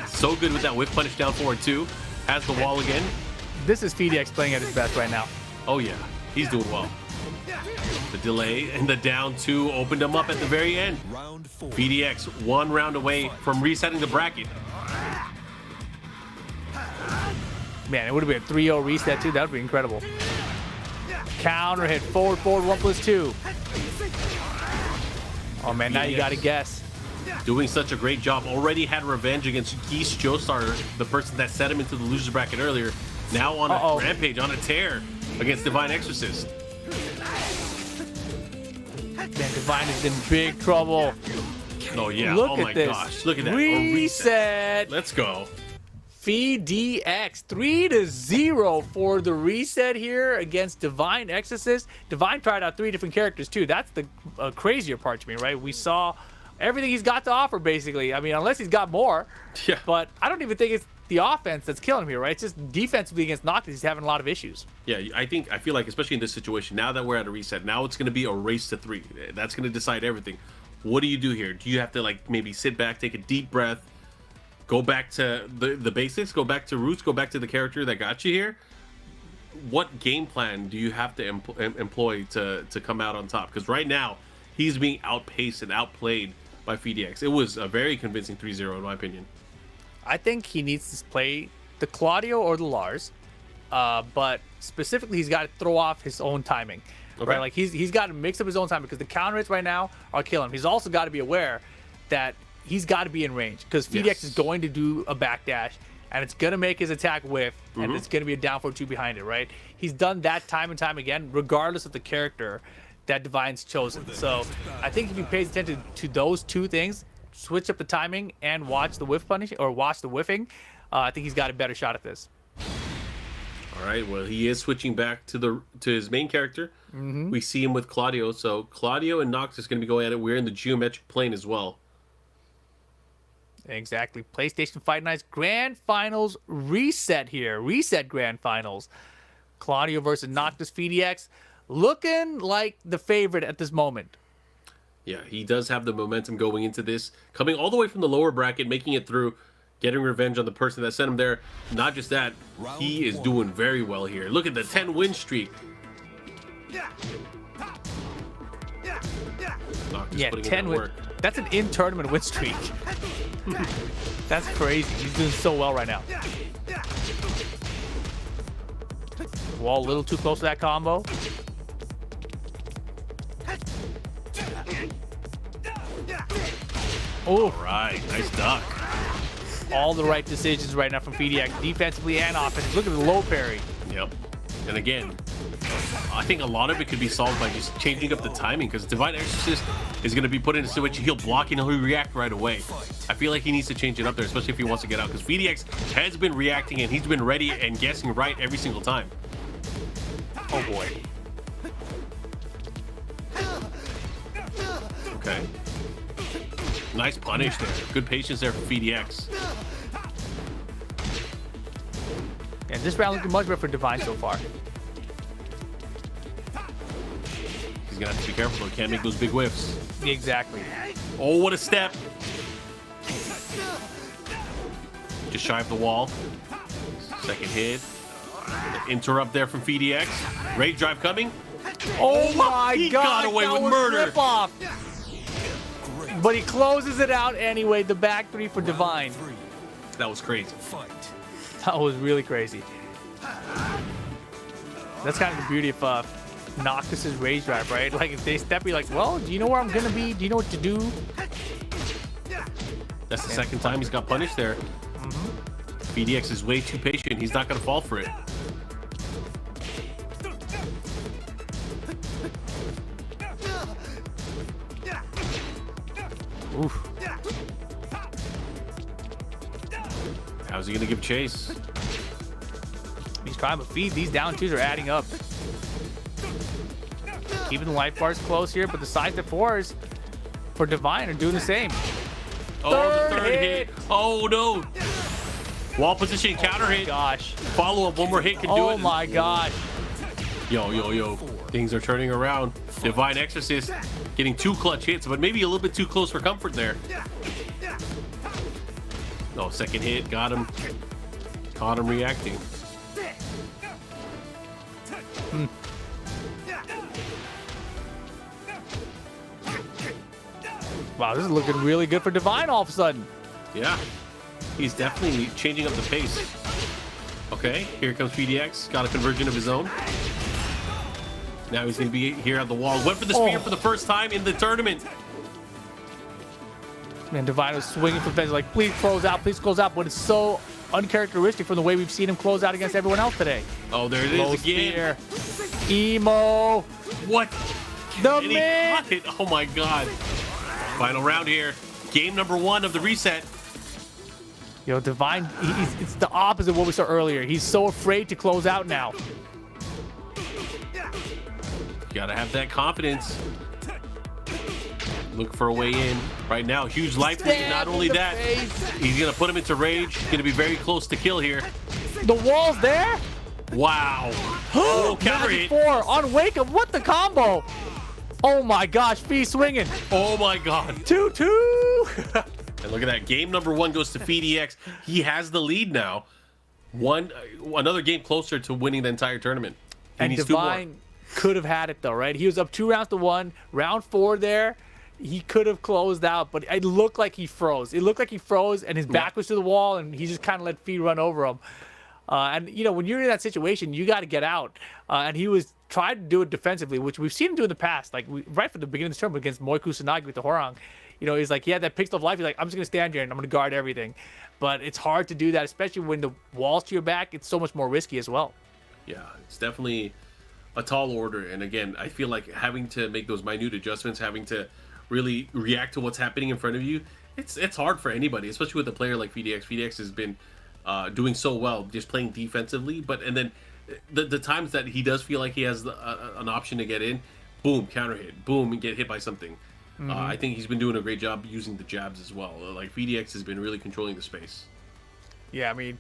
So good with that whip punish down forward 2. Has the wall again. This is PhiDX playing at his best right now. Oh yeah, he's doing well. The delay and the down 2 opened him up at the very end. Round 4. PhiDX 1 round away from resetting the bracket. Man, it would have been a 3-0 reset too. That would be incredible. Counter hit. Forward, 1+2. Oh man, now you got to guess. Doing such a great job. Already had revenge against Geese Joestar, the person that set him into the loser's bracket earlier. Now on a rampage, on a tear against Divine Exorcist. Man, Divine is in big trouble. Oh yeah, Look oh at my this. gosh. Look at that. A Reset. Let's go. PhiDX 3-0 for the reset here against Divine Exorcist. Divine tried out 3 different characters too. That's the crazier part to me, right? We saw everything he's got to offer basically. I mean, unless he's got more. Yeah. But I don't even think it's the offense that's killing him here, right? It's just defensively against Noctis, he's having a lot of issues. Yeah, I feel like, especially in this situation, now that we're at a reset, now it's going to be a race to 3. That's going to decide everything. What do you do here? Do you have to like maybe sit back, take a deep breath, go back to the basics, go back to roots, go back to the character that got you here? What game plan do you have to employ to come out on top? Because right now, he's being outpaced and outplayed by PhiDX. It was a very convincing 3-0 in my opinion. I think he needs to play the Claudio or the Lars, but specifically he's got to throw off his own timing. Okay. Right? Like he's got to mix up his own timing because the counter hits right now are killing him. He's also got to be aware that he's got to be in range because PhiDX is going to do a backdash and it's going to make his attack whiff and it's going to be a down 4-2 behind it, right? He's done that time and time again, regardless of the character that Divine's chosen. So I think if he pays attention to those 2 things, switch up the timing and watch the whiff punish or watch the whiffing, I think he's got a better shot at this. All right, well, he is switching back to his main character. We see him with Claudio, so Claudio and Nox is going to be going at it. We're in the geometric plane as well. Exactly. PlayStation Fight Nights Grand Finals reset here. Reset Grand Finals. Claudio versus Noctis PhiDX. Looking like the favorite at this moment. Yeah, he does have the momentum going into this. Coming all the way from the lower bracket, making it through, getting revenge on the person that sent him there. Not just that, he is doing very well here. Look at the 10-win streak. Noctis Yeah, putting in 10 that win. work. That's an in-tournament win streak. That's crazy. He's doing so well right now. Wall a little too close to that combo. Oh, All right, nice duck. all the right decisions right now from PhiDX, defensively and offensively. Look at the low parry. Yep. And again, I think a lot of it could be solved by just changing up the timing because Divine Exorcist is going to be put in a situation he'll block and he'll react right away. I feel like he needs to change it up there, especially if he wants to get out because PhiDX has been reacting and he's been ready and guessing right every single time. Oh boy. Okay. Nice punish there. Good patience there for PhiDX. Yeah, this round looking much better for Divine so far. He's going to have to be careful though. Can't make those big whiffs. Exactly. Oh, what a step. Just shy of the wall. Second hit. The interrupt there from PhiDX. Rage drive coming. Oh my he god, got away that with was murder. rip-off. But he closes it out anyway. The back 3 for Divine. That was crazy. Fight. That was really crazy. That's kind of the beauty of Noctis's rage drive, right? Like if they step, you're like, well, do you know where I'm gonna be? Do you know what to do? That's the second time he's got punished there. PhiDX is way too patient. He's not going to fall for it. Oof. How's he going to give chase? He's trying to feed. These down twos are adding up. Keeping the life bars close here, but the side to fours for Divine are doing the same. Oh, the third hit. Oh, no. Wall position, counter hit. Gosh. Follow up, one more hit can do it. Oh my gosh. Yo. Things are turning around. Divine Exorcist getting 2 clutch hits, but maybe a little bit too close for comfort there. No, second hit, got him. Caught him reacting. Wow, this is looking really good for Divine all of a sudden. Yeah, he's definitely changing up the pace. Okay, here comes PhiDX. Got a conversion of his own. Now he's going to be here at the wall. Went for the spear for the first time in the tournament. Man, Divine was swinging for the fence like, please close out, but it's so uncharacteristic from the way we've seen him close out against everyone else today. Oh, there it Low is again. spear. Emo. What? The And he man. caught it. Oh my god. Final round here. Game number 1 of the reset. Yo, Divine, it's the opposite of what we saw earlier. He's so afraid to close out now. You gotta have that confidence. Look for a way in. Right now, huge life lead. Not only that, he's gonna put him into rage. Gonna be very close to kill here. The wall's there. Wow. Oh, counter hit. 4 on wake up. What the combo? Oh my gosh, Phi swinging. Oh my god. 2-2. And look at that. Game number 1 goes to PhiDX. He has the lead now. Another game closer to winning the entire tournament. He And needs 2 more. Divine could have had it though, right? He was up 2 rounds to 1. Round 4 there, he could have closed out, but it looked like he froze. It looked like he froze, and his back was to the wall, and he just kind of let Phi run over him. And you know, when you're in that situation, you got to get out. And he was trying to do it defensively, which we've seen him do in the past. Like right from the beginning of this tournament against Moi Kusanagi with the Horang. You know, he's like, he had that pixel of life. He's like, I'm just gonna stand here and I'm gonna guard everything. But it's hard to do that, especially when the wall's to your back. It's so much more risky as well. Yeah, it's definitely a tall order. And again, I feel like having to make those minute adjustments, having to really react to what's happening in front of you, it's hard for anybody, especially with a player like PhiDX. PhiDX has been doing so well just playing defensively, and then the times that he does feel like he has an option to get in, boom, counter hit, boom, and get hit by something. I think he's been doing a great job using the jabs as well. Like PhiDX has been really controlling the space. Yeah, I mean,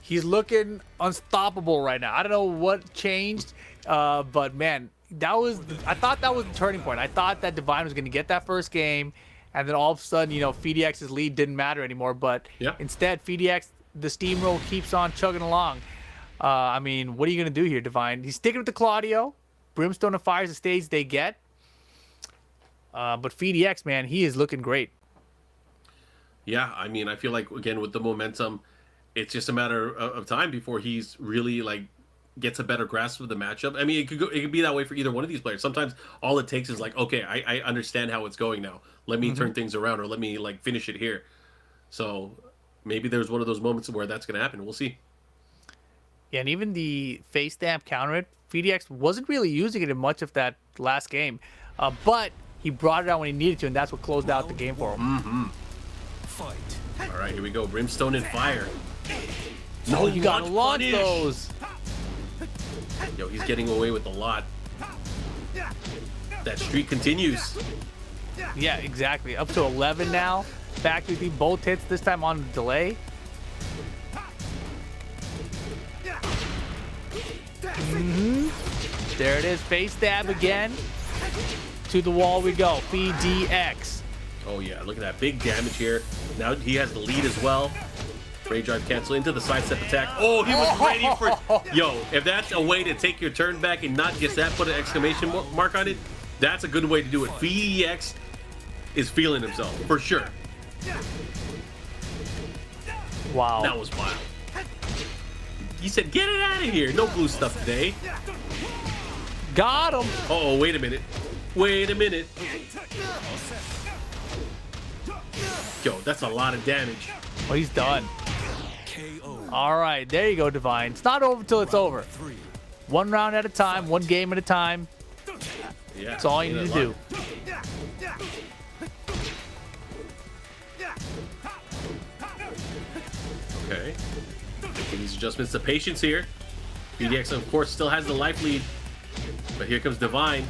he's looking unstoppable right now. I don't know what changed, but man, I thought that was the turning point. I thought that Divine was going to get that first game, and then all of a sudden, you know, PhiDX's lead didn't matter anymore. But instead, PhiDX, the steamroll keeps on chugging along. I mean, what are you going to do here, Divine? He's sticking with the Claudio. Brimstone and Fire's the stage they get. But PhiDX, man, he is looking great. Yeah, I mean, I feel like, again, with the momentum, it's just a matter of time before he's really, like, gets a better grasp of the matchup. I mean, it could be that way for either one of these players. Sometimes all it takes is like, okay, I understand how it's going now. Let me turn things around, or let me like finish it here. So maybe there's one of those moments where that's going to happen. We'll see. Yeah, and even the face stamp counter it, PhiDX wasn't really using it in much of that last game, but he brought it out when he needed to, and that's what closed out the game for him. Fight. All right, here we go. Brimstone and Fire. No, you got to launch punish. those. Yo, he's getting away with a lot. That streak continues. Yeah, exactly. Up to 11 now. Back to both hits, this time on delay. There it is. Face stab again. To the wall we go. PhiDX. Oh, yeah. Look at that. Big damage here. Now he has the lead as well. Rage drive cancel into the sidestep attack. Oh, he was ready for... Yo, if that's a way to take your turn back and not just that, put an exclamation mark on it, that's a good way to do it. PhiDX is feeling himself, for sure. Wow. That was wild. He said, get it out of here. No blue stuff today. Got him. Uh-oh, wait a minute. Wait a minute. Yo, that's a lot of damage. Well, he's done. KO. All right, there you go, Divine. It's not over till it's over. 1 round at a time, 1 game at a time. Yeah, That's all you need to do. Okay. Making these adjustments. The patience here. PhiDX, of course, still has the life lead. But here comes Divine.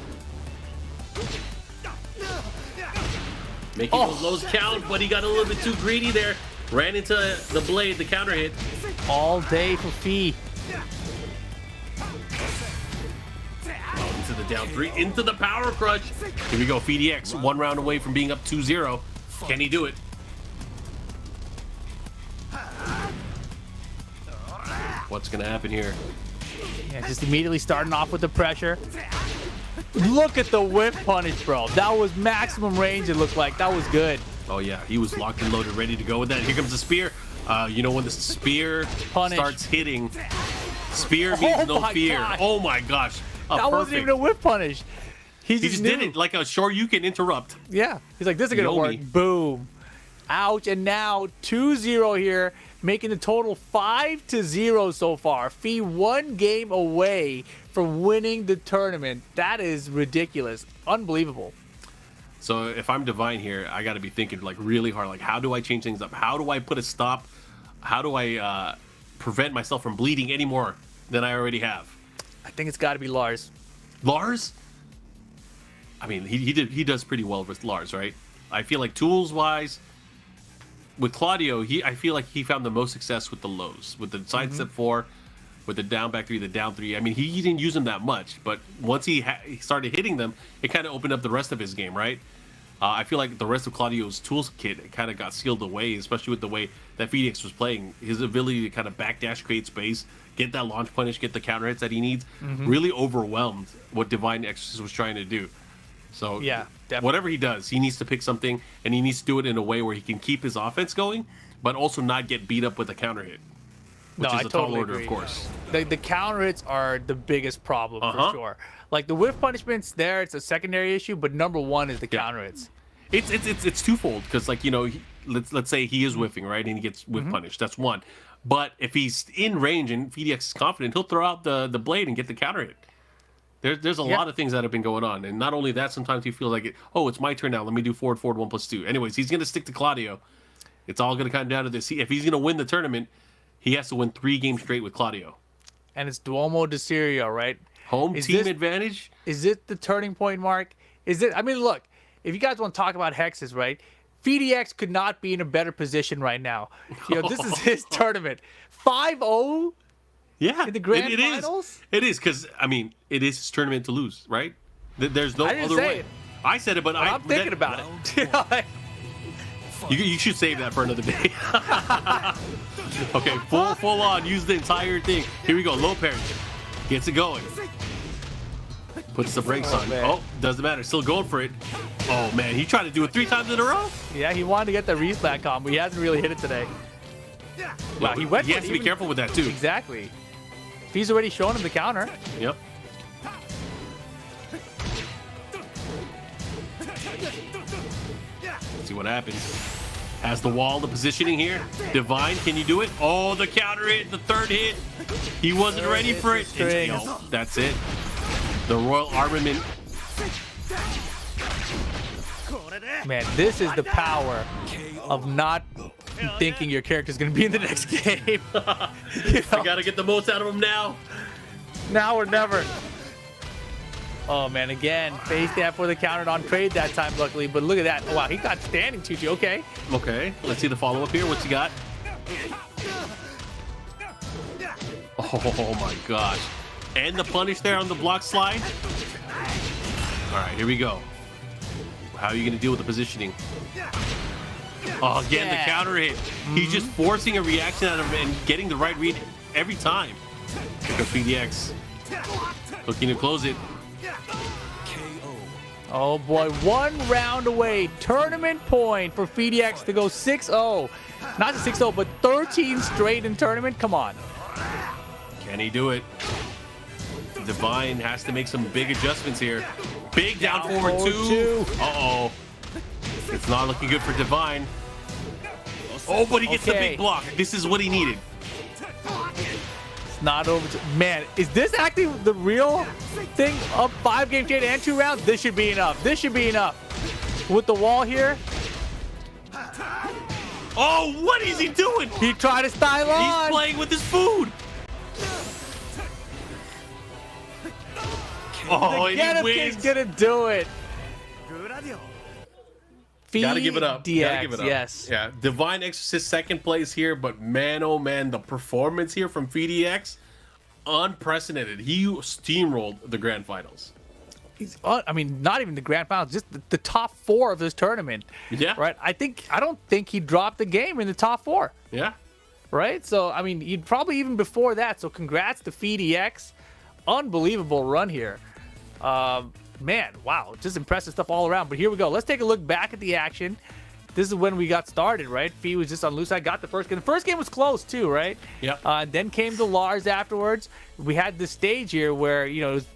Making those lows count, but he got a little bit too greedy there. Ran into the blade, the counter hit. All day for Phi. Oh, into the down 3, into the power crush. Here we go, PhiDX, 1 round away from being up 2-0. Can he do it? What's gonna happen here? Yeah, just immediately starting off with the pressure. Look at the whip punish, bro. That was maximum range, it looked like. That was good. Oh yeah, he was locked and loaded, ready to go with that. Here comes the spear. You know when the spear Punish. starts hitting, spear means no fear. God. Oh my gosh. That wasn't even a whip punish. He just knew. did it like a Shoryuken interrupt. Yeah. He's like, this is going to work. Yomi. Boom. Ouch. And now 2-0 here, making the total 5-0 so far. Phi 1 game away from winning the tournament. That is ridiculous. Unbelievable. So if I'm Divine here, I got to be thinking like really hard. Like, how do I change things up? How do I put a stop? How do I prevent myself from bleeding any more than I already have? I think it's got to be Lars. Lars? I mean, he does pretty well with Lars, right? I feel like tools wise, with Claudio, I feel like he found the most success with the lows, with the side step 4, with the down back 3, the down 3. I mean, he didn't use them that much, but once he started hitting them, it kind of opened up the rest of his game, right? I feel like the rest of Claudio's tools kit kind of got sealed away, especially with the way that PhiDX was playing. His ability to kind of backdash, create space, get that launch punish, get the counter hits that he needs, really overwhelmed what Divine Exorcist was trying to do. So Yeah, definitely. whatever he does, he needs to pick something, and he needs to do it in a way where he can keep his offense going, but also not get beat up with a counter hit. Which is I a tall totally order, agree. of course. The counter hits are the biggest problem for sure. Like the whiff punishments there, it's a secondary issue, but number 1 is the counter hits. It's twofold because, like, you know, let's say he is whiffing, right, and he gets whiff punished. That's one. But if he's in range and PhiDX is confident, he'll throw out the blade and get the counter hit. There's a lot of things that have been going on, and not only that, sometimes you feel like, oh, it's my turn now. Let me do forward 1+2. Anyways, he's gonna stick to Claudio. It's all gonna come down to this. If he's gonna win the tournament, he has to win 3 games straight with Claudio. And it's Duomo de Sirio, right? Home Is team this- advantage. Is it the turning point, Mark? Is it? I mean, look, if you guys want to talk about hexes, right? PhiDX could not be in a better position right now. You know, this is his tournament. 5-0 Yeah, in the grand it finals? It is because I mean, it is his tournament to lose, right? There's no I didn't other say way. it. I said it, but I'm thinking about it. You know, like, You should save that for another day. Okay, full on. Use the entire thing. Here we go. Low parry. Gets it going. Puts the brakes on. man. Oh, doesn't matter. Still going for it. Oh, man. He tried to do it 3 times in a row. yeah, he wanted to get the reset combo. He hasn't really hit it today. Wow, he went He for has it to be even- careful with that, too. Exactly. He's already shown him the counter. Yep. Let's see what happens. Has the wall, the positioning here. Divine, can you do it? Oh, the counter hit, the 3rd hit. He wasn't Third ready hit, for the it. string. Yo, that's it. The Royal Armament. Man, this is the power of not thinking your character's going to be in the next game. You I know, gotta get the most out of him now. now or never. Oh, man, again, face down for the counter on trade that time, luckily. But look at that. Oh, wow, he got standing, Tucci. Okay. Okay, let's see the follow-up here. What's he got? Oh my gosh. And the punish there on the block slide. All right, here we go. How are you going to deal with the positioning? Oh, again, the Yeah. counter hit. He's just forcing a reaction out of him and getting the right read every time. Here comes PhiDX. Looking to close it. Oh, boy. 1 round away. Tournament point for PhiDX to go 6-0. Not just 6-0, but 13 straight in tournament. Come on. Can he do it? Divine has to make some big adjustments here. Big down forward 2. Uh-oh. It's not looking good for Divine. Oh, but he gets the Okay. big block. This is what he needed. not over. Man, is this actually the real thing of 5-game chain and 2 rounds? This should be enough. This should be enough. With the wall here. Oh, what is he doing? He tried to style on. He's playing with his food. Oh, and Get he him, wins. kid's gonna do it. Gotta give it up. PhiDX, Gotta give it up. yes. Yeah. Divine Exorcist second place here, but man, oh man, the performance here from PhiDX, unprecedented. He steamrolled the grand finals. I mean, not even the grand finals, just the top 4 of this tournament. Yeah. Right? I don't think he dropped the game in the top 4. Yeah. Right? So, I mean, you'd probably even before that. So, congrats to PhiDX. Unbelievable run here. Man, wow. Just impressive stuff all around. But here we go. Let's take a look back at the action. This is when we got started, right? Phi was just on loose side, got the first game. The first game was close, too, right? Yeah. Then came the Lars afterwards. We had this stage here where, you know, it was,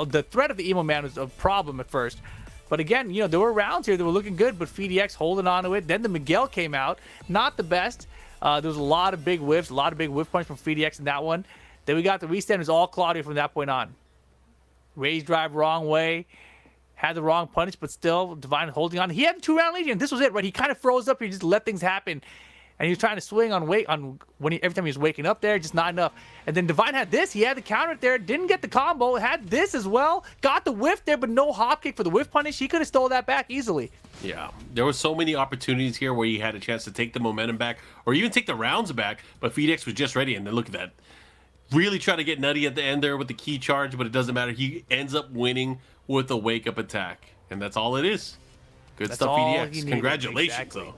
the threat of the Emo Man was a problem at first. But again, you know, there were rounds here that were looking good, but PhiDX holding on to it. Then the Miguel came out. Not the best. There was a lot of big whiffs, a lot of big whiff points from PhiDX in that one. Then we got the restand. It was all Claudio from that point on. Raise drive wrong way. Had the wrong punish, but still Divine holding on. He had the 2-round lead, and this was it, right? He kind of froze up. He just let things happen. And he was trying to swing on every time he was waking up there, just not enough. And then Divine had this. He had the counter there. Didn't get the combo. Had this as well. Got the whiff there, but no hop kick for the whiff punish. He could have stole that back easily. Yeah, there were so many opportunities here where he had a chance to take the momentum back or even take the rounds back, but PhiDX was just ready. And then look at that. Really try to get nutty at the end there with the key charge, but it doesn't matter. He ends up winning with a wake-up attack, and that's all it is. Good That's stuff, all he PhiDX. needed. Congratulations, Exactly. though.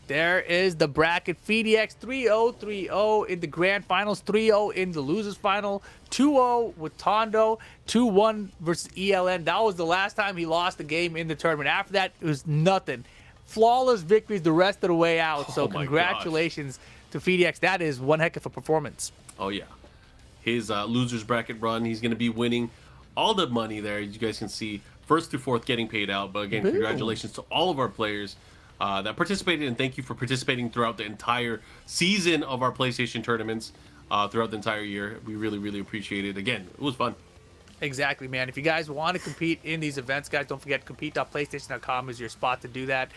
There is the bracket. PhiDX 3-0, 3-0 in the grand finals, 3-0 in the losers final, 2-0 with Tondo, 2-1 versus ELN. That was the last time he lost the game in the tournament. After that, it was nothing. Flawless victories the rest of the way out. So Oh my congratulations to PhiDX. That is one heck of a performance. Oh, yeah. His losers bracket run, he's going to be winning all the money there. You guys can see 1st through 4th getting paid out. But again, Boom. congratulations to all of our players that participated, and thank you for participating throughout the entire season of our PlayStation tournaments throughout the entire year. We really, really appreciate it. Again, it was fun. Exactly, man. If you guys want to compete in these events, guys, don't forget compete.playstation.com is your spot to do that.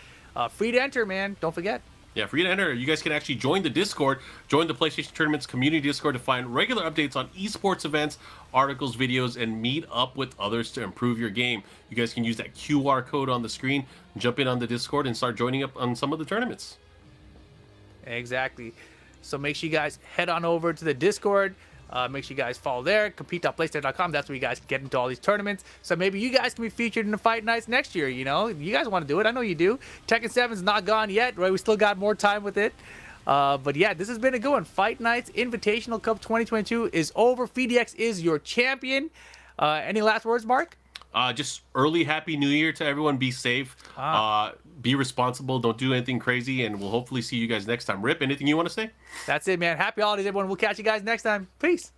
Free to enter, man. Don't forget. Yeah, free to enter. You guys can actually join the Discord, join the PlayStation Tournaments community Discord to find regular updates on esports events, articles, videos, and meet up with others to improve your game. You guys can use that QR code on the screen, jump in on the Discord, and start joining up on some of the tournaments. Exactly. So make sure you guys head on over to the Discord. Make sure you guys follow there. Compete.playstation.com. That's where you guys can get into all these tournaments. So maybe you guys can be featured in the Fight Nights next year. You know, you guys want to do it. I know you do. Tekken 7's not gone yet, right? We still got more time with it. But yeah, this has been a good one. Fight Nights Invitational Cup 2022 is over. PhiDX is your champion. Any last words, Mark? Just early Happy New Year to everyone. Be safe. Be responsible. Don't do anything crazy. And we'll hopefully see you guys next time. Rip, anything you want to say? That's it, man. Happy holidays, everyone. We'll catch you guys next time. Peace.